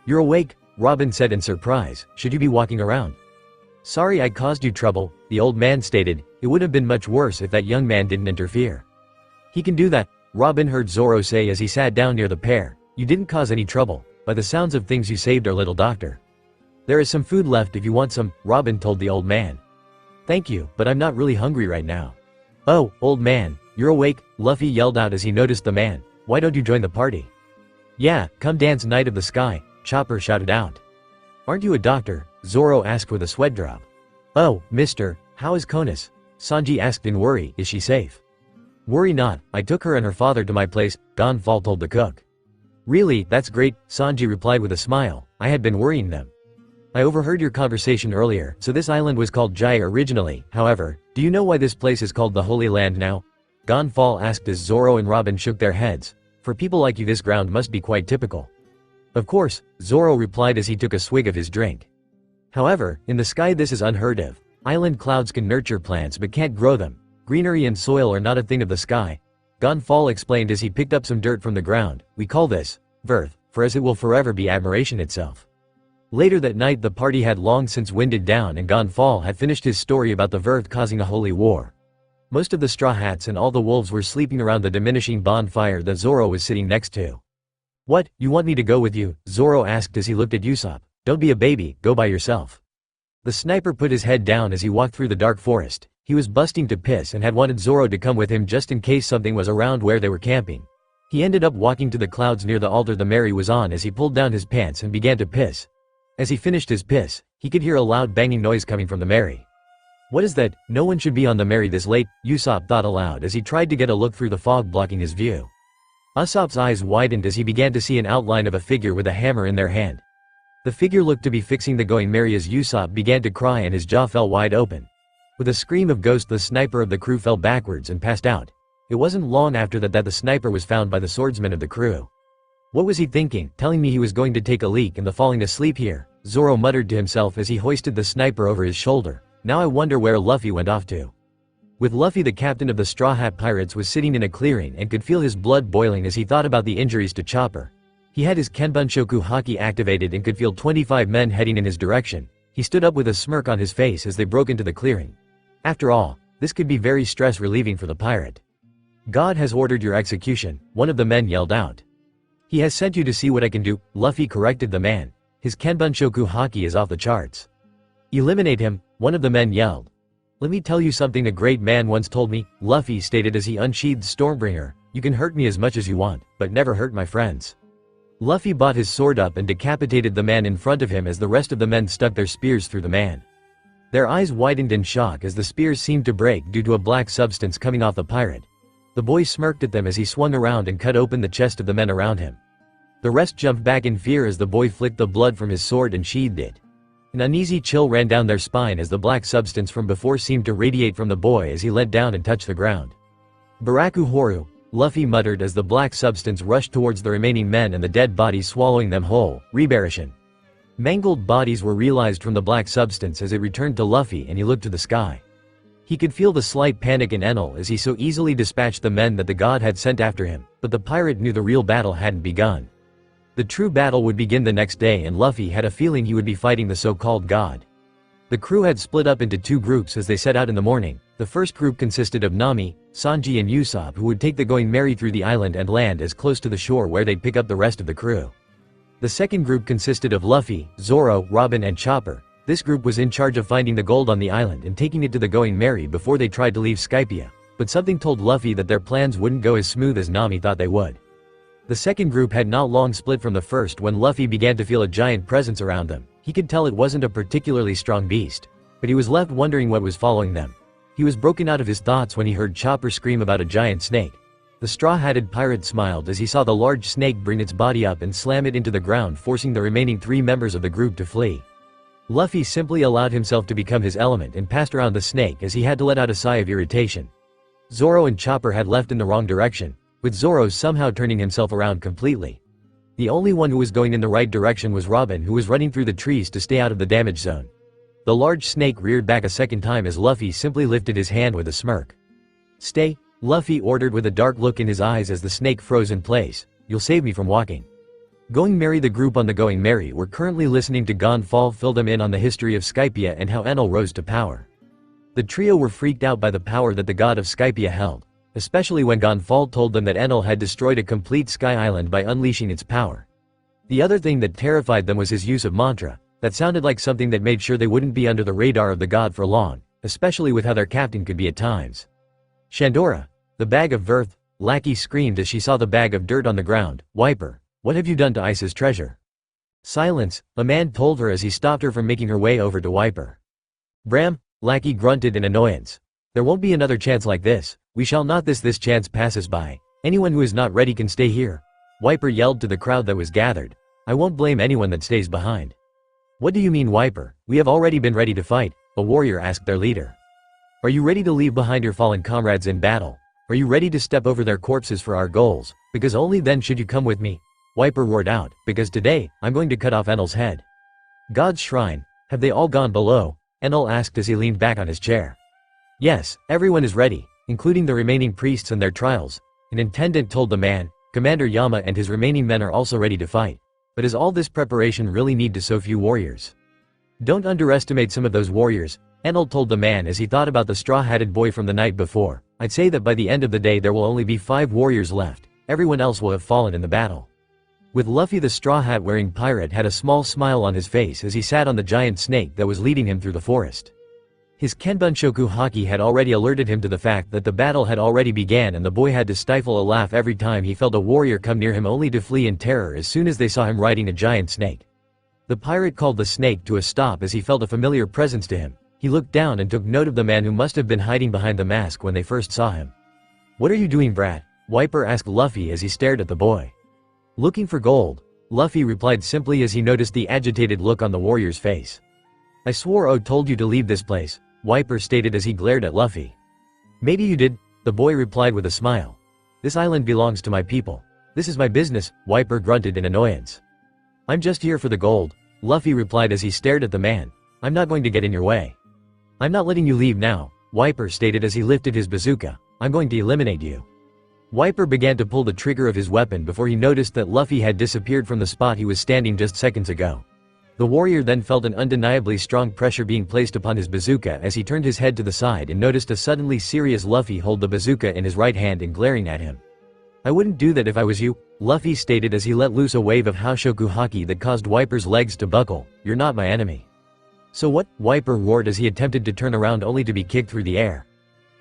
"You're awake," Robin said in surprise. "Should you be walking around?" "Sorry I caused you trouble," the old man stated. "It would have been much worse if that young man didn't interfere." "He can do that," Robin heard Zoro say as he sat down near the pair. You didn't cause any trouble. By the sounds of things you saved our little doctor. There is some food left if you want some, Robin told the old man. Thank you, but I'm not really hungry right now. Oh, old man, you're awake, Luffy yelled out as he noticed the man. Why don't you join the party? Yeah, come dance Night of the Sky, Chopper shouted out. Aren't you a doctor? Zoro asked with a sweat drop. Oh, mister, how is Konus? Sanji asked in worry, is she safe? Worry not, I took her and her father to my place, Gonfall told the cook. Really, that's great, Sanji replied with a smile, I had been worrying them. I overheard your conversation earlier, so this island was called Jai originally, however, do you know why this place is called the Holy Land now? Gonfall asked as Zoro and Robin shook their heads. For people like you this ground must be quite typical. Of course, Zoro replied as he took a swig of his drink. However, in the sky this is unheard of. Island clouds can nurture plants but can't grow them. Greenery and soil are not a thing of the sky. Gonfall explained as he picked up some dirt from the ground. We call this Verth, for as it will forever be admiration itself. Later that night the party had long since winded down and Gonfall had finished his story about the Verth causing a holy war. Most of the Straw Hats and all the wolves were sleeping around the diminishing bonfire that Zoro was sitting next to. What, you want me to go with you? Zoro asked as he looked at Usopp. Don't be a baby, go by yourself. The sniper put his head down as he walked through the dark forest. He was busting to piss and had wanted Zoro to come with him just in case something was around where they were camping. He ended up walking to the clouds near the altar the Mary was on as he pulled down his pants and began to piss. As he finished his piss, he could hear a loud banging noise coming from the Mary. What is that? No one should be on the Mary this late, Usopp thought aloud as he tried to get a look through the fog blocking his view. Usopp's eyes widened as he began to see an outline of a figure with a hammer in their hand. The figure looked to be fixing the going Mary as Usopp began to cry and his jaw fell wide open. With a scream of ghost the sniper of the crew fell backwards and passed out. It wasn't long after that the sniper was found by the swordsman of the crew. What was he thinking, telling me he was going to take a leak and the falling asleep here? Zoro muttered to himself as he hoisted the sniper over his shoulder. Now I wonder where Luffy went off to. With Luffy the captain of the Straw Hat Pirates was sitting in a clearing and could feel his blood boiling as he thought about the injuries to Chopper. He had his Kenbunshoku haki activated and could feel 25 men heading in his direction. He stood up with a smirk on his face as they broke into the clearing. After all, this could be very stress relieving for the pirate. God has ordered your execution, one of the men yelled out. He has sent you to see what I can do, Luffy corrected the man. His Kenbunshoku haki is off the charts. Eliminate him, one of the men yelled. Let me tell you something a great man once told me, Luffy stated as he unsheathed Stormbringer. You can hurt me as much as you want, but never hurt my friends. Luffy brought his sword up and decapitated the man in front of him as the rest of the men stuck their spears through the man. Their eyes widened in shock as the spears seemed to break due to a black substance coming off the pirate. The boy smirked at them as he swung around and cut open the chest of the men around him. The rest jumped back in fear as the boy flicked the blood from his sword and sheathed it. An uneasy chill ran down their spine as the black substance from before seemed to radiate from the boy as he leant down and touched the ground. Baraku Horu, Luffy muttered as the black substance rushed towards the remaining men and the dead bodies swallowing them whole. Rebaration. Mangled bodies were realized from the black substance as it returned to Luffy and he looked to the sky. He could feel the slight panic in Enel as he so easily dispatched the men that the god had sent after him, but the pirate knew the real battle hadn't begun. The true battle would begin the next day and Luffy had a feeling he would be fighting the so-called god. The crew had split up into two groups as they set out in the morning. The first group consisted of Nami, Sanji and Usopp who would take the going Merry through the island and land as close to the shore where they'd pick up the rest of the crew. The second group consisted of Luffy, Zoro, Robin and Chopper. This group was in charge of finding the gold on the island and taking it to the going Merry before they tried to leave Skypiea, but something told Luffy that their plans wouldn't go as smooth as Nami thought they would. The second group had not long split from the first when Luffy began to feel a giant presence around them. He could tell it wasn't a particularly strong beast, but he was left wondering what was following them. He was broken out of his thoughts when he heard Chopper scream about a giant snake. The straw-hatted pirate smiled as he saw the large snake bring its body up and slam it into the ground, forcing the remaining 3 members of the group to flee. Luffy simply allowed himself to become his element and passed around the snake as he had to let out a sigh of irritation. Zoro and Chopper had left in the wrong direction, with Zoro somehow turning himself around completely. The only one who was going in the right direction was Robin, who was running through the trees to stay out of the damage zone. The large snake reared back a second time as Luffy simply lifted his hand with a smirk. "Stay," Luffy ordered with a dark look in his eyes as the snake froze in place. "You'll save me from walking." Going Merry. The group on the Going Merry were currently listening to Gonfall fill them in on the history of Skypiea and how Enel rose to power. The trio were freaked out by the power that the god of Skypiea held. especially when Gonfal told them that Enel had destroyed a complete sky island by unleashing its power. The other thing that terrified them was his use of mantra, that sounded like something that made sure they wouldn't be under the radar of the god for long, especially with how their captain could be at times. Shandora, the bag of verth, lackey screamed as she saw the bag of dirt on the ground. Wiper, what have you done to Ice's treasure? Silence, a man told her as he stopped her from making her way over to Wiper. Bram, lackey grunted in annoyance. There won't be another chance like this, we shall not this chance passes by. Anyone who is not ready can stay here. Wiper yelled to the crowd that was gathered. I won't blame anyone that stays behind. What do you mean, Wiper? We have already been ready to fight, a warrior asked their leader. Are you ready to leave behind your fallen comrades in battle? Are you ready to step over their corpses for our goals? Because only then should you come with me. Wiper roared out, because today, I'm going to cut off Enel's head. God's shrine, have they all gone below? Enel asked as he leaned back on his chair. Yes, everyone is ready, including the remaining priests and their trials. An intendant told the man. Commander Yama and his remaining men are also ready to fight. But is all this preparation really need to so few warriors? Don't underestimate some of those warriors, Enel told the man as he thought about the straw-hatted boy from the night before. I'd say that by the end of the day there will only be 5 warriors left, everyone else will have fallen in the battle. With Luffy the straw hat wearing pirate had a small smile on his face as he sat on the giant snake that was leading him through the forest. His Kenbunshoku haki had already alerted him to the fact that the battle had already began and the boy had to stifle a laugh every time he felt a warrior come near him only to flee in terror as soon as they saw him riding a giant snake. The pirate called the snake to a stop as he felt a familiar presence to him. He looked down and took note of the man who must have been hiding behind the mask when they first saw him. What are you doing, brat? Wiper asked Luffy as he stared at the boy. Looking for gold, Luffy replied simply as he noticed the agitated look on the warrior's face. I swore I told you to leave this place, Wiper stated as he glared at Luffy. Maybe you did, the boy replied with a smile. This island belongs to my people. This is my business, Wiper grunted in annoyance. I'm just here for the gold, Luffy replied as he stared at the man. I'm not going to get in your way. I'm not letting you leave now, Wiper stated as he lifted his bazooka. I'm going to eliminate you. Wiper began to pull the trigger of his weapon before he noticed that Luffy had disappeared from the spot he was standing just seconds ago. The warrior then felt an undeniably strong pressure being placed upon his bazooka as he turned his head to the side and noticed a suddenly serious Luffy hold the bazooka in his right hand and glaring at him. I wouldn't do that if I was you, Luffy stated as he let loose a wave of Haoshoku haki that caused Wiper's legs to buckle. You're not my enemy. So what? Wiper roared as he attempted to turn around only to be kicked through the air.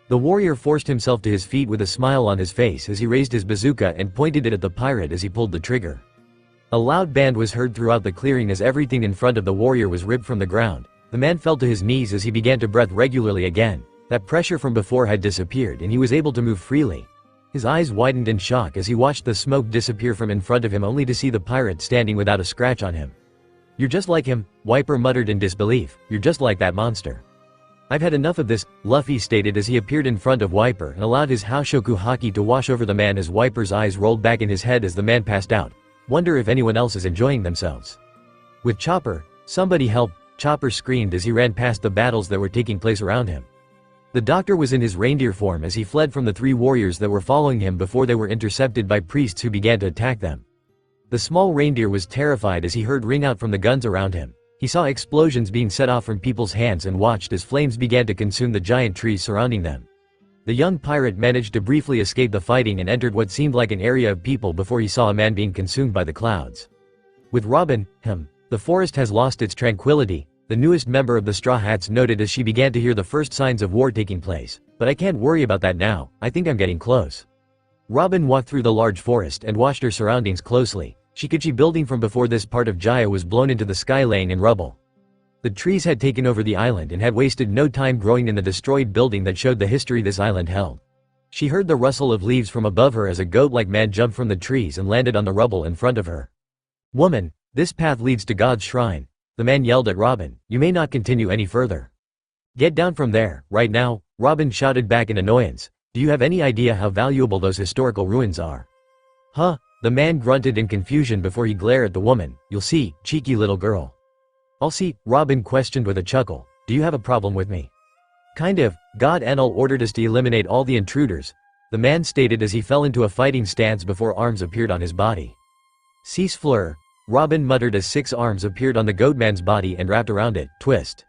The warrior forced himself to his feet with a smile on his face as he raised his bazooka and pointed it at the pirate as he pulled the trigger. A loud bang was heard throughout the clearing as everything in front of the warrior was ripped from the ground. The man fell to his knees as he began to breathe regularly again. That pressure from before had disappeared and he was able to move freely. His eyes widened in shock as he watched the smoke disappear from in front of him only to see the pirate standing without a scratch on him. You're just like him, Wiper muttered in disbelief. You're just like that monster. I've had enough of this, Luffy stated as he appeared in front of Wiper and allowed his Haoshoku haki to wash over the man as Wiper's eyes rolled back in his head as the man passed out. Wonder if anyone else is enjoying themselves. With Chopper, somebody help, Chopper screamed as he ran past the battles that were taking place around him. The doctor was in his reindeer form as he fled from the 3 warriors that were following him before they were intercepted by priests who began to attack them. The small reindeer was terrified as he heard ring out from the guns around him. He saw explosions being set off from people's hands and watched as flames began to consume the giant trees surrounding them. The young pirate managed to briefly escape the fighting and entered what seemed like an area of people before he saw a man being consumed by the clouds. With Robin, the forest has lost its tranquility, the newest member of the Straw Hats noted as she began to hear the first signs of war taking place. But I can't worry about that now, I think I'm getting close. Robin walked through the large forest and watched her surroundings closely. Shikuchi building from before this part of Jaya was blown into the sky laying in rubble. The trees had taken over the island and had wasted no time growing in the destroyed building that showed the history this island held. She heard the rustle of leaves from above her as a goat-like man jumped from the trees and landed on the rubble in front of her. Woman, this path leads to God's shrine. The man yelled at Robin, you may not continue any further. Get down from there, right now, Robin shouted back in annoyance. Do you have any idea how valuable those historical ruins are? Huh, the man grunted in confusion before he glared at the woman. You'll see, cheeky little girl. I'll see, Robin questioned with a chuckle. Do you have a problem with me? Kind of, God Enel ordered us to eliminate all the intruders, the man stated as he fell into a fighting stance before arms appeared on his body. Cease fleur, Robin muttered as 6 arms appeared on the goatman's body and wrapped around it. Twist.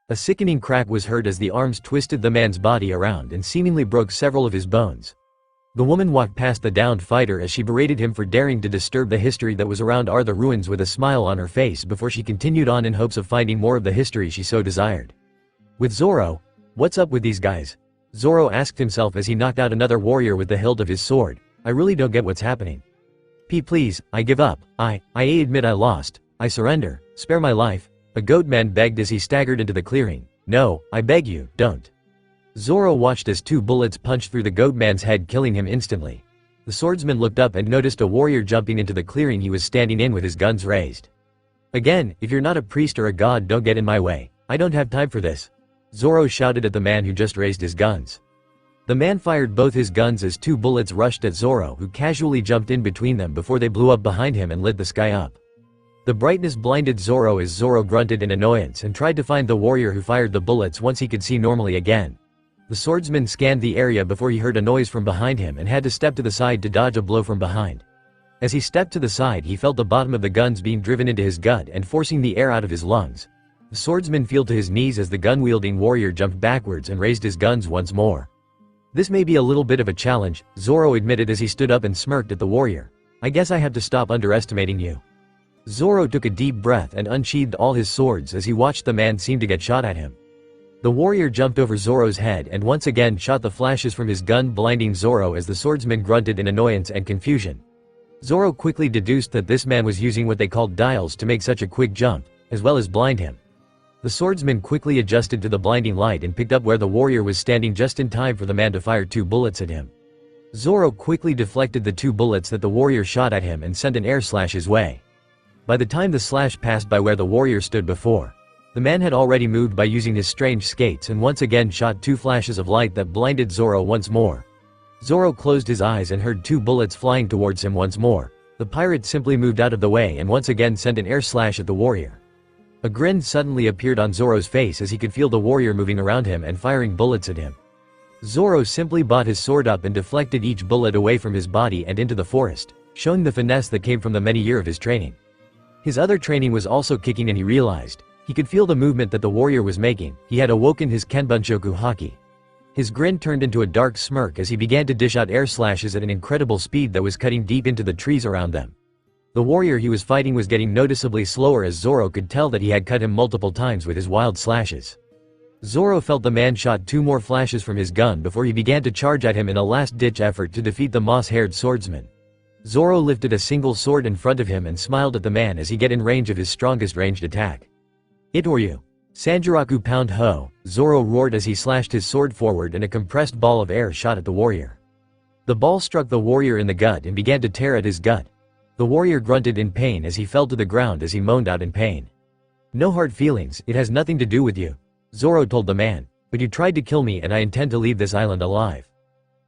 A sickening crack was heard as the arms twisted the man's body around and seemingly broke several of his bones. The woman walked past the downed fighter as she berated him for daring to disturb the history that was around the ruins with a smile on her face before she continued on in hopes of finding more of the history she so desired. With Zoro, "What's up with these guys?" Zoro asked himself as he knocked out another warrior with the hilt of his sword. "I really don't get what's happening. Please, I give up. I admit I lost. I surrender. Spare my life." A goat man begged as he staggered into the clearing. "No, I beg you, don't." Zoro watched as 2 bullets punched through the goat man's head, killing him instantly. The swordsman looked up and noticed a warrior jumping into the clearing he was standing in with his guns raised. "Again, if you're not a priest or a god, don't get in my way. I don't have time for this," Zoro shouted at the man who just raised his guns. The man fired both his guns as 2 bullets rushed at Zoro, who casually jumped in between them before they blew up behind him and lit the sky up. The brightness blinded Zoro as Zoro grunted in annoyance and tried to find the warrior who fired the bullets once he could see normally again. The swordsman scanned the area before he heard a noise from behind him and had to step to the side to dodge a blow from behind. As he stepped to the side, he felt the bottom of the guns being driven into his gut and forcing the air out of his lungs. The swordsman fell to his knees as the gun-wielding warrior jumped backwards and raised his guns once more. "This may be a little bit of a challenge," Zoro admitted as he stood up and smirked at the warrior. "I guess I have to stop underestimating you." Zoro took a deep breath and unsheathed all his swords as he watched the man seem to get shot at him. The warrior jumped over Zoro's head and once again shot the flashes from his gun, blinding Zoro as the swordsman grunted in annoyance and confusion. Zoro quickly deduced that this man was using what they called dials to make such a quick jump, as well as blind him. The swordsman quickly adjusted to the blinding light and picked up where the warrior was standing just in time for the man to fire 2 bullets at him. Zoro quickly deflected the 2 bullets that the warrior shot at him and sent an air slash his way. By the time the slash passed by where the warrior stood before, the man had already moved by using his strange skates and once again shot 2 flashes of light that blinded Zoro once more. Zoro closed his eyes and heard 2 bullets flying towards him once more. The pirate simply moved out of the way and once again sent an air slash at the warrior. A grin suddenly appeared on Zoro's face as he could feel the warrior moving around him and firing bullets at him. Zoro simply brought his sword up and deflected each bullet away from his body and into the forest, showing the finesse that came from the many years of his training. His other training was also kicking and he realized he could feel the movement that the warrior was making. He had awoken his Kenbunshoku haki. His grin turned into a dark smirk as he began to dish out air slashes at an incredible speed that was cutting deep into the trees around them. The warrior he was fighting was getting noticeably slower as Zoro could tell that he had cut him multiple times with his wild slashes. Zoro felt the man shot 2 more flashes from his gun before he began to charge at him in a last-ditch effort to defeat the moss-haired swordsman. Zoro lifted a single sword in front of him and smiled at the man as he got in range of his strongest ranged attack. "It or you. Sanjiraku pound ho," Zoro roared as he slashed his sword forward and a compressed ball of air shot at the warrior. The ball struck the warrior in the gut and began to tear at his gut. The warrior grunted in pain as he fell to the ground as he moaned out in pain. "No hard feelings, it has nothing to do with you," Zoro told the man, "but you tried to kill me and I intend to leave this island alive."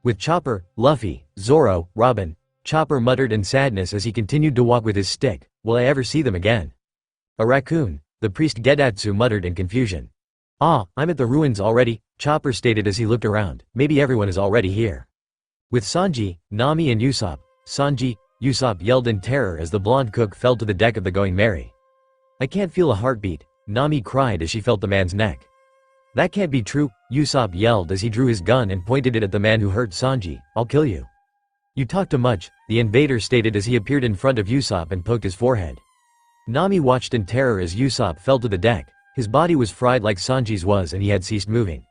With Chopper, Luffy, Zoro, Robin, Chopper muttered in sadness as he continued to walk with his stick. "Will I ever see them again?" "A raccoon," the priest Gedatsu muttered in confusion. "Ah, I'm at the ruins already," Chopper stated as he looked around. "Maybe everyone is already here." With Sanji, Nami and Usopp, Sanji, Usopp yelled in terror as the blonde cook fell to the deck of the Going Merry. "I can't feel a heartbeat," Nami cried as she felt the man's neck. "That can't be true," Usopp yelled as he drew his gun and pointed it at the man who hurt Sanji. "I'll kill you." "You talk too much," the invader stated as he appeared in front of Usopp and poked his forehead. Nami watched in terror as Usopp fell to the deck. His body was fried like Sanji's was and he had ceased moving.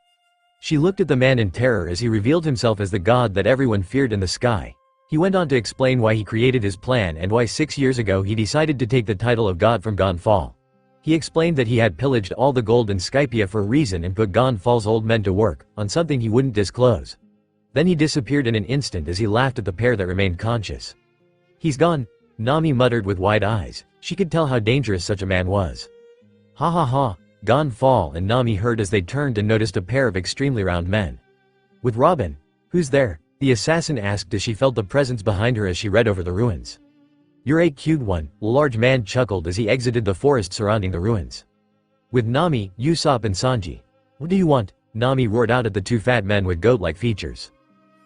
She looked at the man in terror as he revealed himself as the god that everyone feared in the sky. He went on to explain why he created his plan and why 6 years ago he decided to take the title of god from Gonfall. He explained that he had pillaged all the gold in Skypia for a reason and put Gonfall's old men to work on something he wouldn't disclose. Then he disappeared in an instant as he laughed at the pair that remained conscious. "He's gone," Nami muttered with wide eyes. She could tell how dangerous such a man was. "Ha ha ha," Gonfall and Nami heard as they turned and noticed a pair of extremely round men. With Robin. "Who's there?" the assassin asked as she felt the presence behind her as she read over the ruins. "You're a cute one," the large man chuckled as he exited the forest surrounding the ruins. With Nami, Usopp and Sanji. "What do you want?" Nami roared out at the 2 fat men with goat-like features.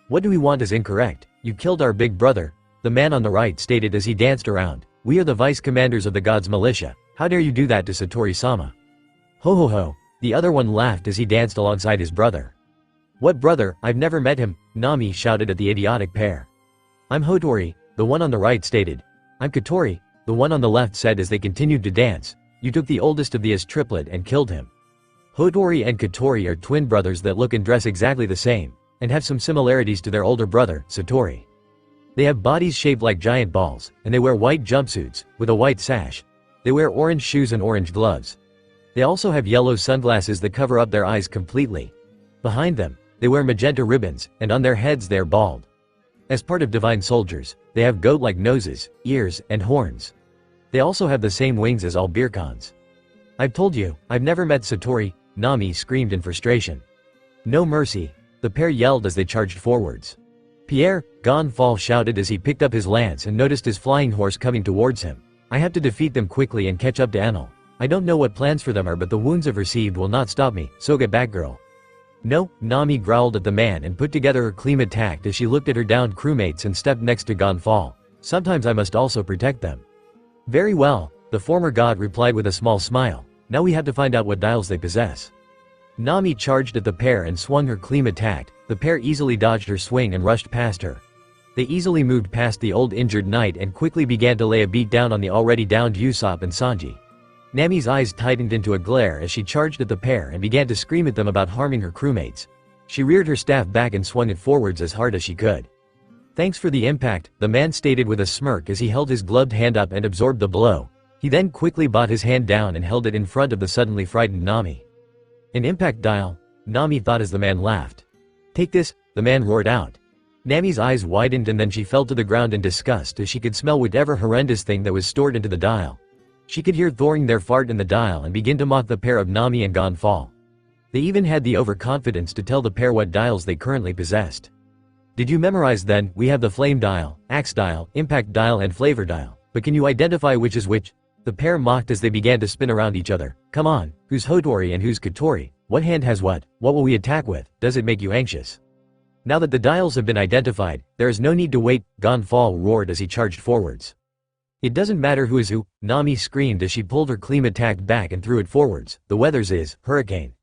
"What do we want is incorrect. You killed our big brother," the man on the right stated as he danced around. "We are the vice commanders of the gods' militia. How dare you do that to Satori-sama?" "Ho ho ho," the other one laughed as he danced alongside his brother. What brother? I've never met him, Nami shouted at the idiotic pair. I'm Hotori, the one on the right stated. I'm Kotori, the one on the left said as they continued to dance. You took the oldest of the as triplet and killed him. Hotori and Kotori are twin brothers that look and dress exactly the same, and have some similarities to their older brother, Satori. They have bodies shaped like giant balls, and they wear white jumpsuits, with a white sash. They wear orange shoes and orange gloves. They also have yellow sunglasses that cover up their eyes completely. Behind them, they wear magenta ribbons, and on their heads they are bald. As part of divine soldiers, they have goat-like noses, ears, and horns. They also have the same wings as all Beerkans. I've told you, I've never met Satori, Nami screamed in frustration. No mercy, the pair yelled as they charged forwards. Pierre, Gonfall shouted as he picked up his lance and noticed his flying horse coming towards him. I have to defeat them quickly and catch up to Enel. I don't know what plans for them are, but the wounds I've received will not stop me, so get back, girl. No, Nami growled at the man and put together her clean attack as she looked at her downed crewmates and stepped next to Gonfall. Sometimes I must also protect them. Very well, the former god replied with a small smile. Now we have to find out what dials they possess. Nami charged at the pair and swung her clean attack. The pair easily dodged her swing and rushed past her. They easily moved past the old injured knight and quickly began to lay a beat down on the already downed Usopp and Sanji. Nami's eyes tightened into a glare as she charged at the pair and began to scream at them about harming her crewmates. She reared her staff back and swung it forwards as hard as she could. Thanks for the impact, the man stated with a smirk as he held his gloved hand up and absorbed the blow. He then quickly brought his hand down and held it in front of the suddenly frightened Nami. An impact dial, Nami thought as the man laughed. Take this, the man roared out. Nami's eyes widened and then she fell to the ground in disgust as she could smell whatever horrendous thing that was stored into the dial. She could hear Thoring their fart in the dial and begin to mock the pair of Nami and Gonfall. They even had the overconfidence to tell the pair what dials they currently possessed. Did you memorize then? We have the flame dial, axe dial, impact dial and flavor dial. But can you identify which is which? The pair mocked as they began to spin around each other. Come on, who's Hotori and who's Kotori? What hand has what? What will we attack with? Does it make you anxious? Now that the dials have been identified, there is no need to wait, Gonfall roared as he charged forwards. It doesn't matter who is who, Nami screamed as she pulled her clean attack back and threw it forwards. The weather's is, hurricane.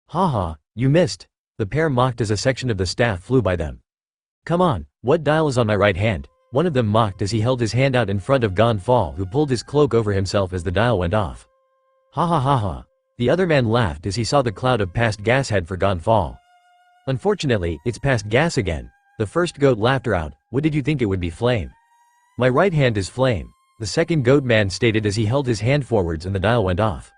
Haha, you missed. The pair mocked as a section of the staff flew by them. Come on, what dial is on my right hand? One of them mocked as he held his hand out in front of Gonfall, who pulled his cloak over himself as the dial went off. Ha ha ha ha. The other man laughed as he saw the cloud of past gas head for Gonfall. Unfortunately, it's past gas again. The first goat laughed her out. What did you think it would be? Flame. My right hand is flame. The second goat man stated as he held his hand forwards and the dial went off.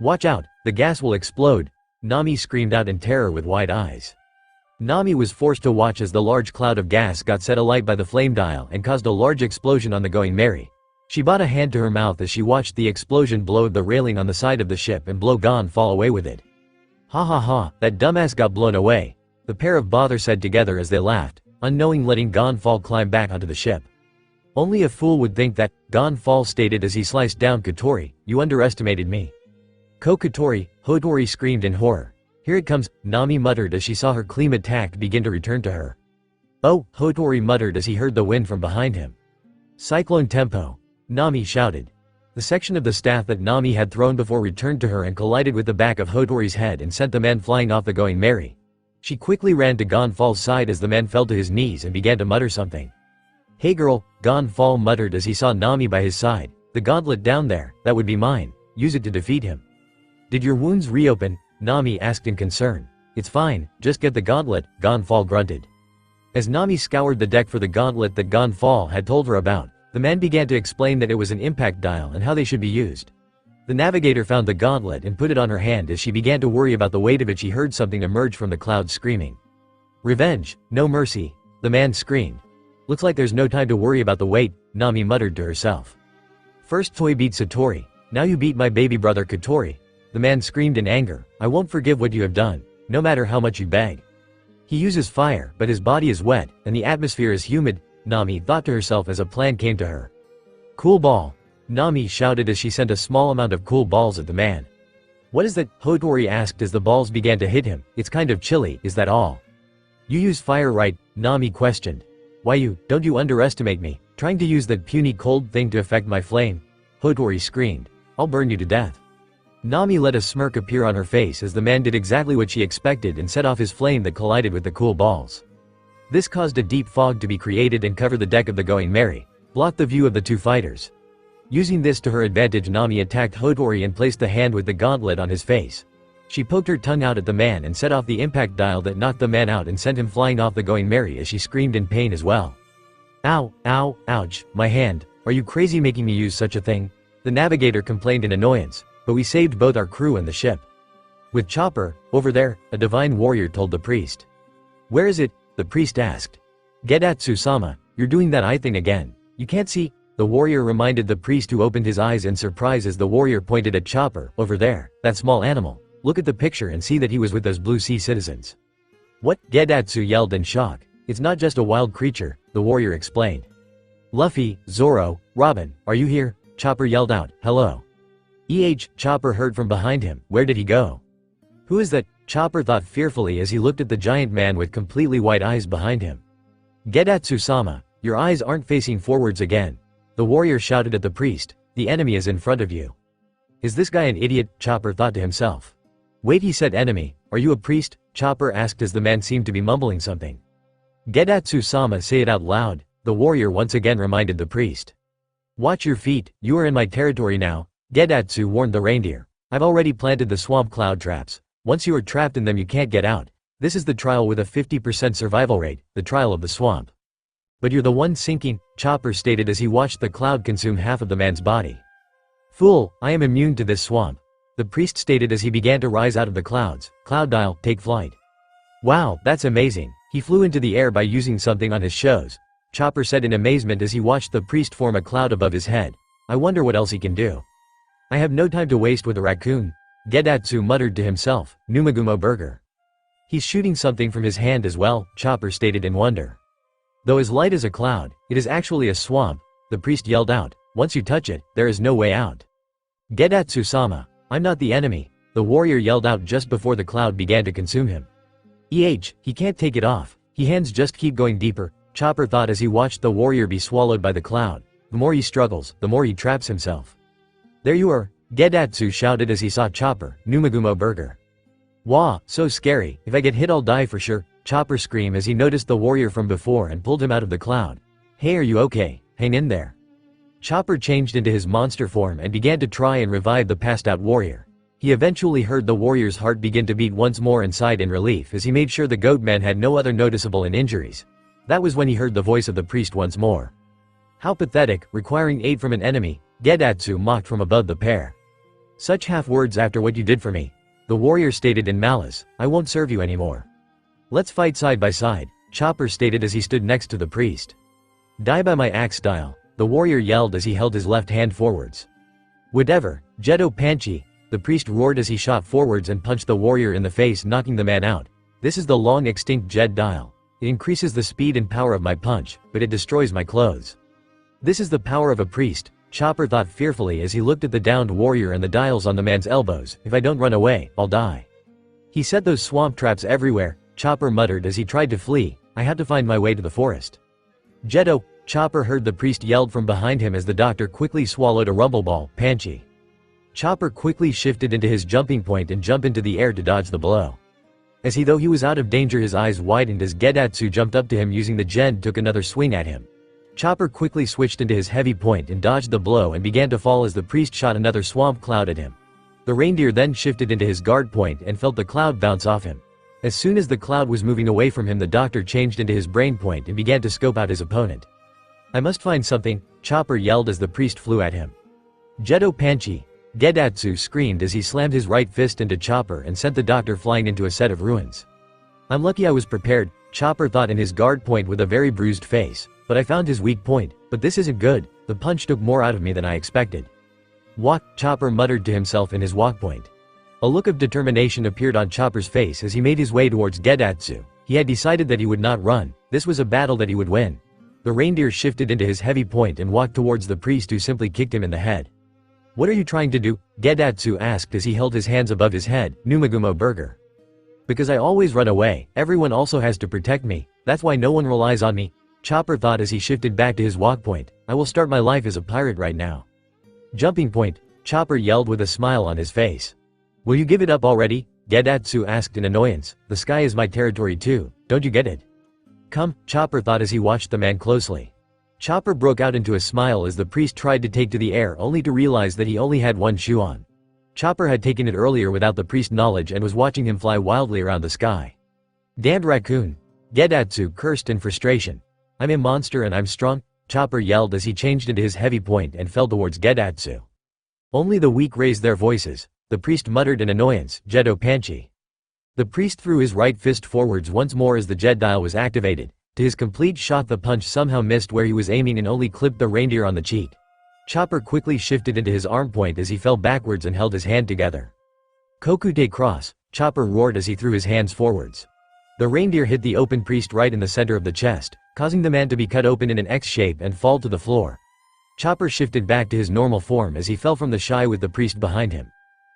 Watch out, the gas will explode. Nami screamed out in terror with wide eyes. Nami was forced to watch as the large cloud of gas got set alight by the flame dial and caused a large explosion on the Going Merry. She brought a hand to her mouth as she watched the explosion blow the railing on the side of the ship and blow Gonfall away with it. Ha ha ha, that dumbass got blown away. The pair of bother said together as they laughed, unknowing letting Gonfall climb back onto the ship. Only a fool would think that, Gonfall stated as he sliced down Kotori. You underestimated me. Kotori, Hotori screamed in horror. Here it comes, Nami muttered as she saw her clean attack begin to return to her. Oh, Hotori muttered as he heard the wind from behind him. Cyclone tempo. Nami shouted. The section of the staff that Nami had thrown before returned to her and collided with the back of Hotori's head and sent the man flying off the Going Merry. She quickly ran to Gonfall's side as the man fell to his knees and began to mutter something. Hey girl, Gonfall muttered as he saw Nami by his side. The gauntlet down there, that would be mine. Use it to defeat him. Did your wounds reopen? Nami asked in concern. It's fine, just get the gauntlet, Gonfall grunted. As Nami scoured the deck for the gauntlet that Gonfall had told her about, the man began to explain that it was an impact dial and how they should be used. The navigator found the gauntlet and put it on her hand. As she began to worry about the weight of it, she heard something emerge from the clouds screaming. Revenge, no mercy, the man screamed. Looks like there's no time to worry about the weight, Nami muttered to herself. First Toy beat Satori, now you beat my baby brother Kotori. The man screamed in anger. I won't forgive what you have done, no matter how much you beg. He uses fire, but his body is wet, and the atmosphere is humid, Nami thought to herself as a plan came to her. Cool ball. Nami shouted as she sent a small amount of cool balls at the man. What is that? Hotori asked as the balls began to hit him. It's kind of chilly, is that all? You use fire right? Nami questioned. Why don't you underestimate me, trying to use that puny cold thing to affect my flame? Hotori screamed. I'll burn you to death. Nami let a smirk appear on her face as the man did exactly what she expected and set off his flame that collided with the cool balls. This caused a deep fog to be created and cover the deck of the Going Merry, blocked the view of the two fighters. Using this to her advantage, Nami attacked Hotori and placed the hand with the gauntlet on his face. She poked her tongue out at the man and set off the impact dial that knocked the man out and sent him flying off the Going Merry as she screamed in pain as well. Ow, ow, ouch, my hand, are you crazy making me use such a thing? The navigator complained in annoyance, but we saved both our crew and the ship. With Chopper, over there, a divine warrior told the priest. Where is it? The priest asked. Gedatsu-sama, you're doing that eye thing again. You can't see? The warrior reminded the priest, who opened his eyes in surprise as the warrior pointed at Chopper. Over there, that small animal. Look at the picture and see that he was with those Blue Sea citizens. What? Gedatsu yelled in shock. It's not just a wild creature, the warrior explained. Luffy, Zoro, Robin, are you here? Chopper yelled out, hello. Chopper heard from behind him. Where did he go? Who is that? Chopper thought fearfully as he looked at the giant man with completely white eyes behind him. Gedatsu-sama, your eyes aren't facing forwards again. The warrior shouted at the priest, the enemy is in front of you. Is this guy an idiot? Chopper thought to himself. Wait, he said enemy, are you a priest? Chopper asked as the man seemed to be mumbling something. Gedatsu-sama, say it out loud, the warrior once again reminded the priest. Watch your feet, you are in my territory now, Gedatsu warned the reindeer. I've already planted the swamp cloud traps. Once you are trapped in them you can't get out. This is the trial with a 50% survival rate, the trial of the swamp. But you're the one sinking, Chopper stated as he watched the cloud consume half of the man's body. Fool, I am immune to this swamp, the priest stated as he began to rise out of the clouds. Cloud dial, take flight. Wow, that's amazing. He flew into the air by using something on his shows, Chopper said in amazement as he watched the priest form a cloud above his head. I wonder what else he can do. I have no time to waste with a raccoon, Gedatsu muttered to himself. Numagumo burger. He's shooting something from his hand as well, Chopper stated in wonder. Though as light as a cloud, it is actually a swamp, the priest yelled out. Once you touch it, there is no way out. Gedatsu-sama, I'm not the enemy, the warrior yelled out just before the cloud began to consume him. He can't take it off, his hands just keep going deeper, Chopper thought as he watched the warrior be swallowed by the cloud. The more he struggles, the more he traps himself. There you are, Gedatsu shouted as he saw Chopper. Numagumo burger. Wah, so scary, if I get hit I'll die for sure, Chopper screamed as he noticed the warrior from before and pulled him out of the cloud. Hey, are you okay? Hang in there. Chopper changed into his monster form and began to try and revive the passed out warrior. He eventually heard the warrior's heart begin to beat once more and sighed in relief as he made sure the goatman had no other noticeable injuries. That was when he heard the voice of the priest once more. How pathetic, requiring aid from an enemy, Gedatsu mocked from above the pair. Such half words after what you did for me, the warrior stated in malice. I won't serve you anymore. Let's fight side by side, Chopper stated as he stood next to the priest. Die by my axe style, the warrior yelled as he held his left hand forwards. Whatever, Gedo Panchi, the priest roared as he shot forwards and punched the warrior in the face, knocking the man out. This is the long extinct Jed dial. It increases the speed and power of my punch, but it destroys my clothes. This is the power of a priest, Chopper thought fearfully as he looked at the downed warrior and the dials on the man's elbows. If I don't run away, I'll die. He set those swamp traps everywhere, Chopper muttered as he tried to flee. I had to find my way to the forest. Gedo, Chopper heard the priest yelled from behind him as the doctor quickly swallowed a rumble ball. Panchi. Chopper quickly shifted into his jumping point and jumped into the air to dodge the blow. As though he was out of danger, his eyes widened as Gedatsu jumped up to him using the gen took another swing at him. Chopper quickly switched into his heavy point and dodged the blow and began to fall as the priest shot another swamp cloud at him. The reindeer then shifted into his guard point and felt the cloud bounce off him. As soon as the cloud was moving away from him, the doctor changed into his brain point and began to scope out his opponent. I must find something, Chopper yelled as the priest flew at him. Gedo Panchi, Gedatsu screamed as he slammed his right fist into Chopper and sent the doctor flying into a set of ruins. I'm lucky I was prepared, Chopper thought in his guard point with a very bruised face. But I found his weak point, but this isn't good, the punch took more out of me than I expected. Walk, Chopper muttered to himself in his walk point. A look of determination appeared on Chopper's face as he made his way towards Gedatsu. He had decided that he would not run, this was a battle that he would win. The reindeer shifted into his heavy point and walked towards the priest, who simply kicked him in the head. What are you trying to do? Gedatsu asked as he held his hands above his head. Numagumo burger. Because I always run away, everyone also has to protect me, that's why no one relies on me, Chopper thought as he shifted back to his walk point. I will start my life as a pirate right now. Jumping point, Chopper yelled with a smile on his face. Will you give it up already? Gedatsu asked in annoyance. The sky is my territory too, don't you get it? Come, Chopper thought as he watched the man closely. Chopper broke out into a smile as the priest tried to take to the air only to realize that he only had one shoe on. Chopper had taken it earlier without the priest's knowledge and was watching him fly wildly around the sky. Damned raccoon! Gedatsu cursed in frustration. I'm a monster and I'm strong, Chopper yelled as he changed into his heavy point and fell towards Gedatsu. Only the weak raised their voices. The priest muttered in annoyance, Jedo Panchi. The priest threw his right fist forwards once more as the jet dial was activated. To his complete shock, the punch somehow missed where he was aiming and only clipped the reindeer on the cheek. Chopper quickly shifted into his arm point as he fell backwards and held his hand together. Kokute cross, Chopper roared as he threw his hands forwards. The reindeer hit the open priest right in the center of the chest, causing the man to be cut open in an X shape and fall to the floor. Chopper shifted back to his normal form as he fell from the sky with the priest behind him.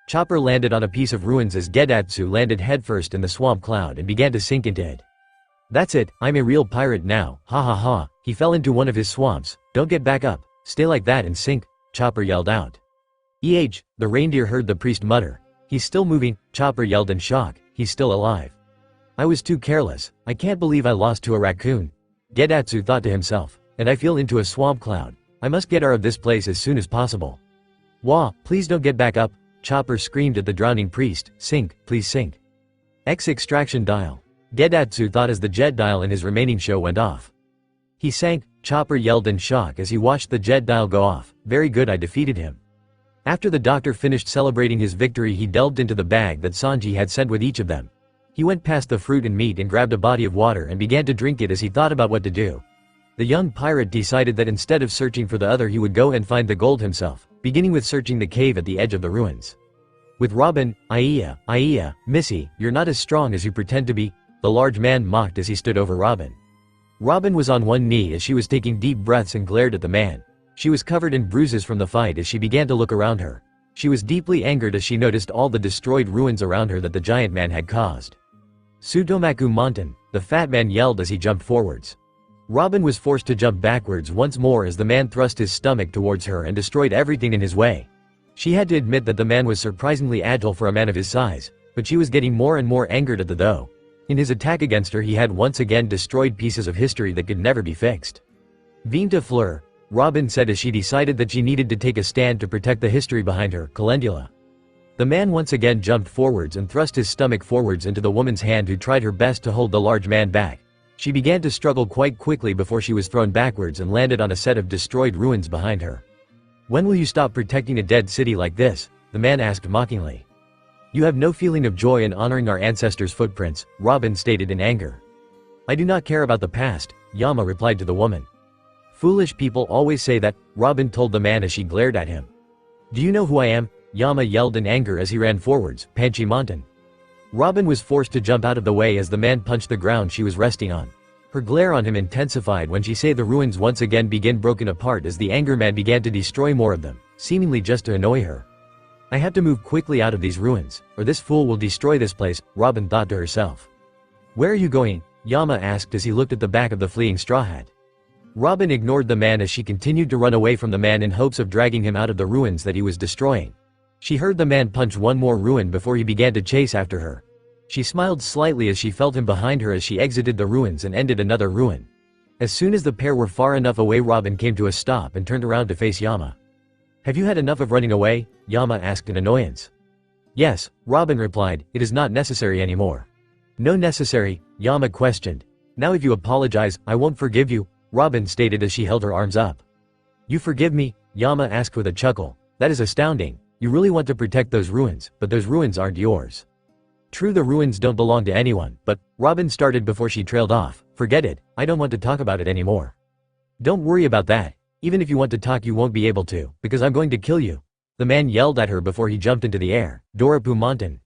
Chopper landed on a piece of ruins as Gedatsu landed headfirst in the swamp cloud and began to sink into it. That's it, I'm a real pirate now, ha ha ha, he fell into one of his swamps, don't get back up, stay like that and sink, Chopper yelled out. The reindeer heard the priest mutter. He's still moving, Chopper yelled in shock, he's still alive. I was too careless, I can't believe I lost to a raccoon. Gedatsu thought to himself, and I fell into a swamp cloud, I must get out of this place as soon as possible. Wah, please don't get back up, Chopper screamed at the drowning priest, sink, please sink. X extraction dial. Gedatsu thought as the jet dial in his remaining show went off. He sank, Chopper yelled in shock as he watched the jet dial go off. Very good, I defeated him. After the doctor finished celebrating his victory, he delved into the bag that Sanji had sent with each of them. He went past the fruit and meat and grabbed a body of water and began to drink it as he thought about what to do. The young pirate decided that instead of searching for the other, he would go and find the gold himself, beginning with searching the cave at the edge of the ruins. With Robin, Aiya, Missy, you're not as strong as you pretend to be, the large man mocked as he stood over Robin. Robin was on one knee as she was taking deep breaths and glared at the man. She was covered in bruises from the fight as she began to look around her. She was deeply angered as she noticed all the destroyed ruins around her that the giant man had caused. Sutomaku Montan, the fat man yelled as he jumped forwards. Robin was forced to jump backwards once more as the man thrust his stomach towards her and destroyed everything in his way. She had to admit that the man was surprisingly agile for a man of his size, but she was getting more and more angered at the though. In his attack against her, he had once again destroyed pieces of history that could never be fixed. Vinta Fleur, Robin said as she decided that she needed to take a stand to protect the history behind her, Calendula. The man once again jumped forwards and thrust his stomach forwards into the woman's hand, who tried her best to hold the large man back. She began to struggle quite quickly before she was thrown backwards and landed on a set of destroyed ruins behind her. When will you stop protecting a dead city like this? The man asked mockingly. You have no feeling of joy in honoring our ancestors' footprints, Robin stated in anger. I do not care about the past, Yama replied to the woman. Foolish people always say that, Robin told the man as she glared at him. Do you know who I am? Yama yelled in anger as he ran forwards, Panchi Montan. Robin was forced to jump out of the way as the man punched the ground she was resting on. Her glare on him intensified when she saw the ruins once again begin broken apart as the anger man began to destroy more of them, seemingly just to annoy her. I have to move quickly out of these ruins, or this fool will destroy this place, Robin thought to herself. Where are you going? Yama asked as he looked at the back of the fleeing Straw Hat. Robin ignored the man as she continued to run away from the man in hopes of dragging him out of the ruins that he was destroying. She heard the man punch one more ruin before he began to chase after her. She smiled slightly as she felt him behind her as she exited the ruins and ended another ruin. As soon as the pair were far enough away, Robin came to a stop and turned around to face Yama. Have you had enough of running away? Yama asked in annoyance. Yes, Robin replied, it is not necessary anymore. No necessary? Yama questioned. Now if you apologize, I won't forgive you, Robin stated as she held her arms up. You forgive me? Yama asked with a chuckle. That is astounding. You really want to protect those ruins, but those ruins aren't yours. True, the ruins don't belong to anyone, but, Robin started before she trailed off. Forget it, I don't want to talk about it anymore. Don't worry about that. Even if you want to talk, you won't be able to, because I'm going to kill you. The man yelled at her before he jumped into the air. Dorapu Montan.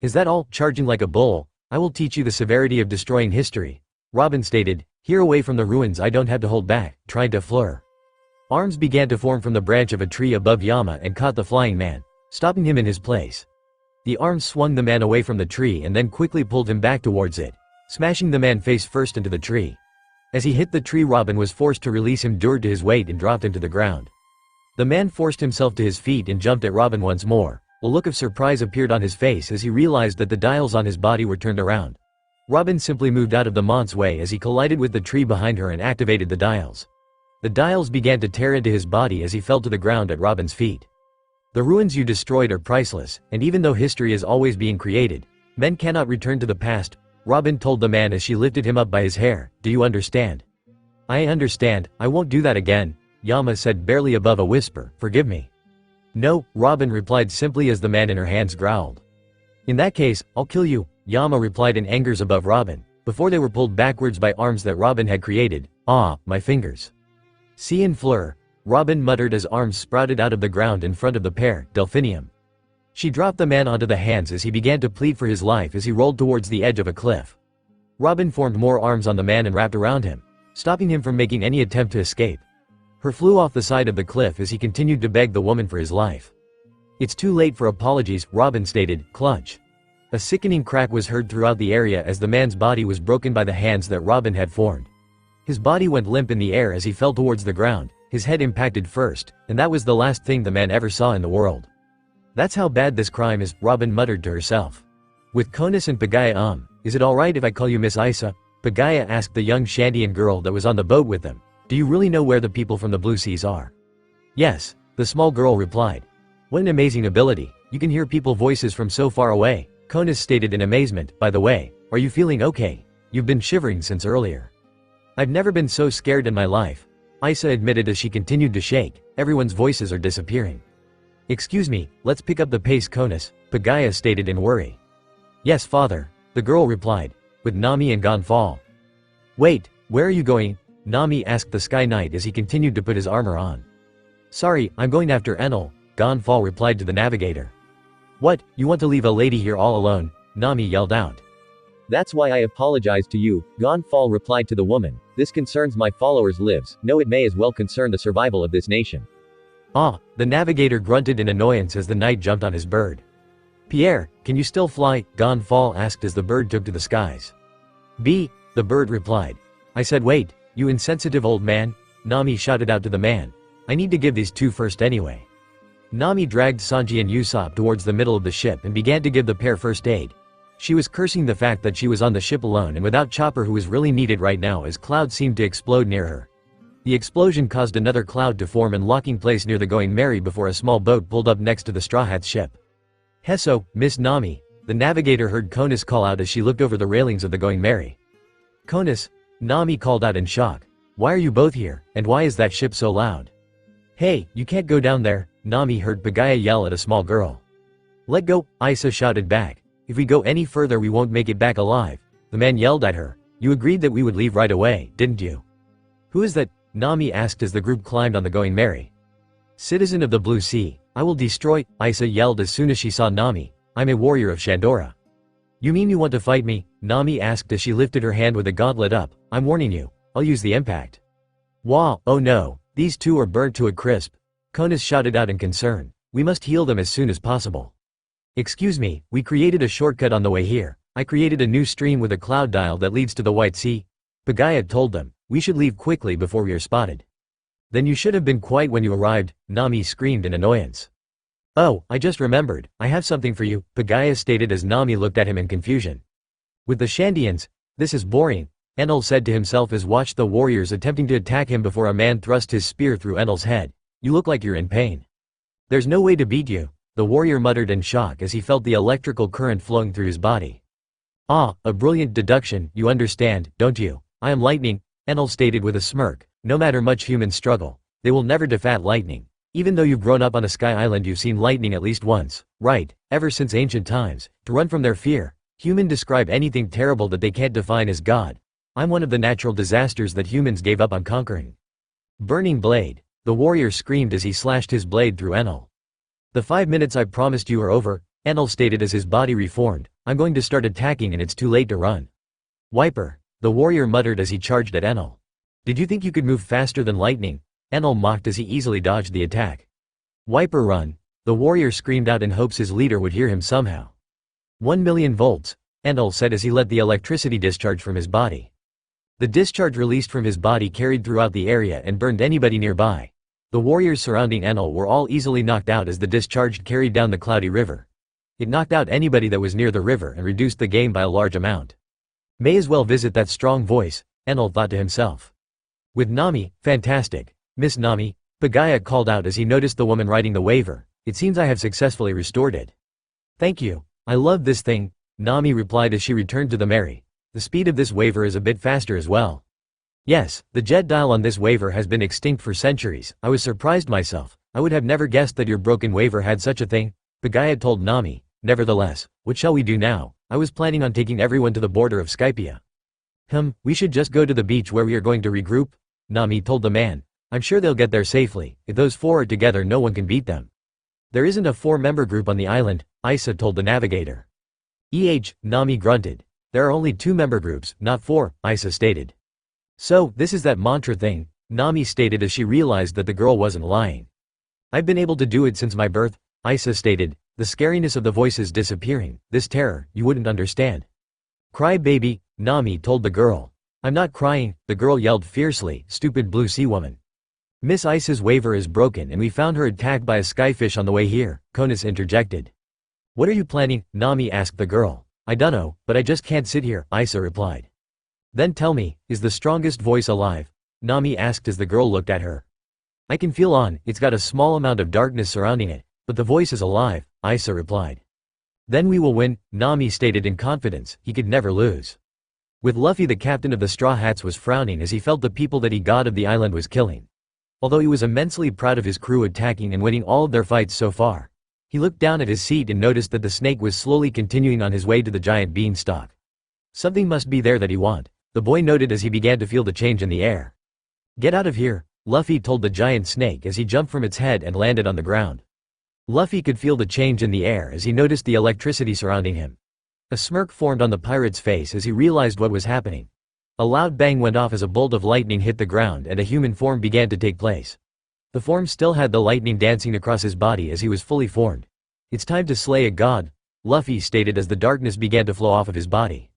Is that all? Charging like a bull? I will teach you the severity of destroying history. Robin stated, here away from the ruins I don't have to hold back, trying to fleur. Arms began to form from the branch of a tree above Yama and caught the flying man, stopping him in his place. The arms swung the man away from the tree and then quickly pulled him back towards it, smashing the man face first into the tree. As he hit the tree, Robin was forced to release him due to his weight and dropped him to the ground. The man forced himself to his feet and jumped at Robin once more. A look of surprise appeared on his face as he realized that the dials on his body were turned around. Robin simply moved out of the mont's way as he collided with the tree behind her and activated the dials. The dials began to tear into his body as he fell to the ground at Robin's feet. The ruins you destroyed are priceless, and even though history is always being created, men cannot return to the past, Robin told the man as she lifted him up by his hair. Do you understand? I understand, I won't do that again, Yama said barely above a whisper. Forgive me. No, Robin replied simply as the man in her hands growled. In that case, I'll kill you, Yama replied in angers above Robin, before they were pulled backwards by arms that Robin had created. Ah, my fingers. See and fleur, Robin muttered as arms sprouted out of the ground in front of the pair, Delphinium. She dropped the man onto the hands as he began to plead for his life as he rolled towards the edge of a cliff. Robin formed more arms on the man and wrapped around him, stopping him from making any attempt to escape. Her flew off the side of the cliff as he continued to beg the woman for his life. It's too late for apologies, Robin stated, clutch. A sickening crack was heard throughout the area as the man's body was broken by the hands that Robin had formed. His body went limp in the air as he fell towards the ground, his head impacted first, and that was the last thing the man ever saw in the world. That's how bad this crime is, Robin muttered to herself. With Conus and Pagaya is it alright if I call you Miss Isa? Pagaya asked the young Shandian girl that was on the boat with them. Do you really know where the people from the Blue Seas are? Yes, the small girl replied. What an amazing ability, you can hear people's voices from so far away, Conus stated in amazement. By the way, are you feeling okay? You've been shivering since earlier. I've never been so scared in my life, Isa admitted as she continued to shake. Everyone's voices are disappearing. Excuse me, let's pick up the pace, Conus, Pagaya stated in worry. Yes, father, the girl replied, with Nami and Gonfall. Wait, where are you going? Nami asked the Sky Knight as he continued to put his armor on. Sorry, I'm going after Enel, Gonfall replied to the navigator. What, you want to leave a lady here all alone? Nami yelled out. That's why I apologize to you, Gonfall replied to the woman. This concerns my followers' lives, no, it may as well concern the survival of this nation. Ah, the navigator grunted in annoyance as the knight jumped on his bird. Pierre, can you still fly? Gonfall asked as the bird took to the skies. B, the bird replied. I said wait, you insensitive old man, Nami shouted out to the man. I need to give these two first anyway. Nami dragged Sanji and Usopp towards the middle of the ship and began to give the pair first aid. She was cursing the fact that she was on the ship alone and without Chopper, who was really needed right now, as clouds seemed to explode near her. The explosion caused another cloud to form and locking place near the Going Merry before a small boat pulled up next to the Straw Hat's ship. Hesso, Miss Nami, the navigator heard Conus call out as she looked over the railings of the Going Merry. Conus, Nami called out in shock. Why are you both here, and why is that ship so loud? Hey, you can't go down there, Nami heard Pagaya yell at a small girl. Let go, Isa shouted back. If we go any further we won't make it back alive. The man yelled at her. You agreed that we would leave right away, didn't you? Who is that? Nami asked as the group climbed on the Going Merry. Citizen of the Blue Sea, I will destroy, Isa yelled as soon as she saw Nami. I'm a warrior of Shandora. You mean you want to fight me? Nami asked as she lifted her hand with a gauntlet up. I'm warning you, I'll use the impact. Wow, oh no, these two are burnt to a crisp. Conus shouted out in concern. We must heal them as soon as possible. Excuse me, we created a shortcut on the way here. I created a new stream with a cloud dial that leads to the White Sea. Pagaya told them. We should leave quickly before we are spotted. Then you should have been quiet when you arrived, Nami screamed in annoyance. Oh, I just remembered, I have something for you, Pagaya stated as Nami looked at him in confusion. With the Shandians, this is boring, Enel said to himself as watched the warriors attempting to attack him before a man thrust his spear through Enel's head. You look like you're in pain. There's no way to beat you, the warrior muttered in shock as he felt the electrical current flowing through his body. Ah, a brilliant deduction, you understand, don't you? I am lightning, Enel stated with a smirk. No matter much humans struggle, they will never defeat lightning. Even though you've grown up on a sky island, you've seen lightning at least once, right? Ever since ancient times, to run from their fear, humans describe anything terrible that they can't define as God. I'm one of the natural disasters that humans gave up on conquering. Burning blade, the warrior screamed as he slashed his blade through Enel. The 5 minutes I promised you are over, Enel stated as his body reformed. I'm going to start attacking and it's too late to run. Wiper, the warrior muttered as he charged at Enel. Did you think you could move faster than lightning? Enel mocked as he easily dodged the attack. Wiper run, the warrior screamed out in hopes his leader would hear him somehow. 1,000,000 volts, Enel said as he let the electricity discharge from his body. The discharge released from his body carried throughout the area and burned anybody nearby. The warriors surrounding Enel were all easily knocked out as the discharge carried down the cloudy river. It knocked out anybody that was near the river and reduced the game by a large amount. May as well visit that strong voice, Enel thought to himself. With Nami, fantastic. Miss Nami, Pagaya called out as he noticed the woman riding the waver. It seems I have successfully restored it. Thank you. I love this thing, Nami replied as she returned to the Mary. The speed of this waver is a bit faster as well. Yes, the jet dial on this waver has been extinct for centuries. I was surprised myself. I would have never guessed that your broken waver had such a thing, Pagaya told Nami. Nevertheless, what shall we do now? I was planning on taking everyone to the border of Skypia. We should just go to the beach where we are going to regroup, Nami told the man. I'm sure they'll get there safely. If those four are together, no one can beat them. There isn't a four-member group on the island, Isa told the navigator. Nami grunted. There are only two-member groups, not four, Isa stated. So, this is that mantra thing, Nami stated as she realized that the girl wasn't lying. I've been able to do it since my birth, Isa stated, the scariness of the voices disappearing. This terror, you wouldn't understand. Cry baby, Nami told the girl. I'm not crying, the girl yelled fiercely, stupid blue sea woman. Miss Isa's waver is broken and we found her attacked by a skyfish on the way here, Konus interjected. What are you planning? Nami asked the girl. I dunno, but I just can't sit here, Isa replied. Then tell me, is the strongest voice alive? Nami asked as the girl looked at her. I can feel it's got a small amount of darkness surrounding it, but the voice is alive, Isa replied. Then we will win, Nami stated in confidence, he could never lose. With Luffy the captain of the Straw Hats was frowning as he felt the people that he god of the island was killing. Although he was immensely proud of his crew attacking and winning all of their fights so far. He looked down at his seat and noticed that the snake was slowly continuing on his way to the giant beanstalk. Something must be there that he want, the boy noted as he began to feel the change in the air. Get out of here, Luffy told the giant snake as he jumped from its head and landed on the ground. Luffy could feel the change in the air as he noticed the electricity surrounding him. A smirk formed on the pirate's face as he realized what was happening. A loud bang went off as a bolt of lightning hit the ground and a human form began to take place. The form still had the lightning dancing across his body as he was fully formed. It's time to slay a god, Luffy stated as the darkness began to flow off of his body.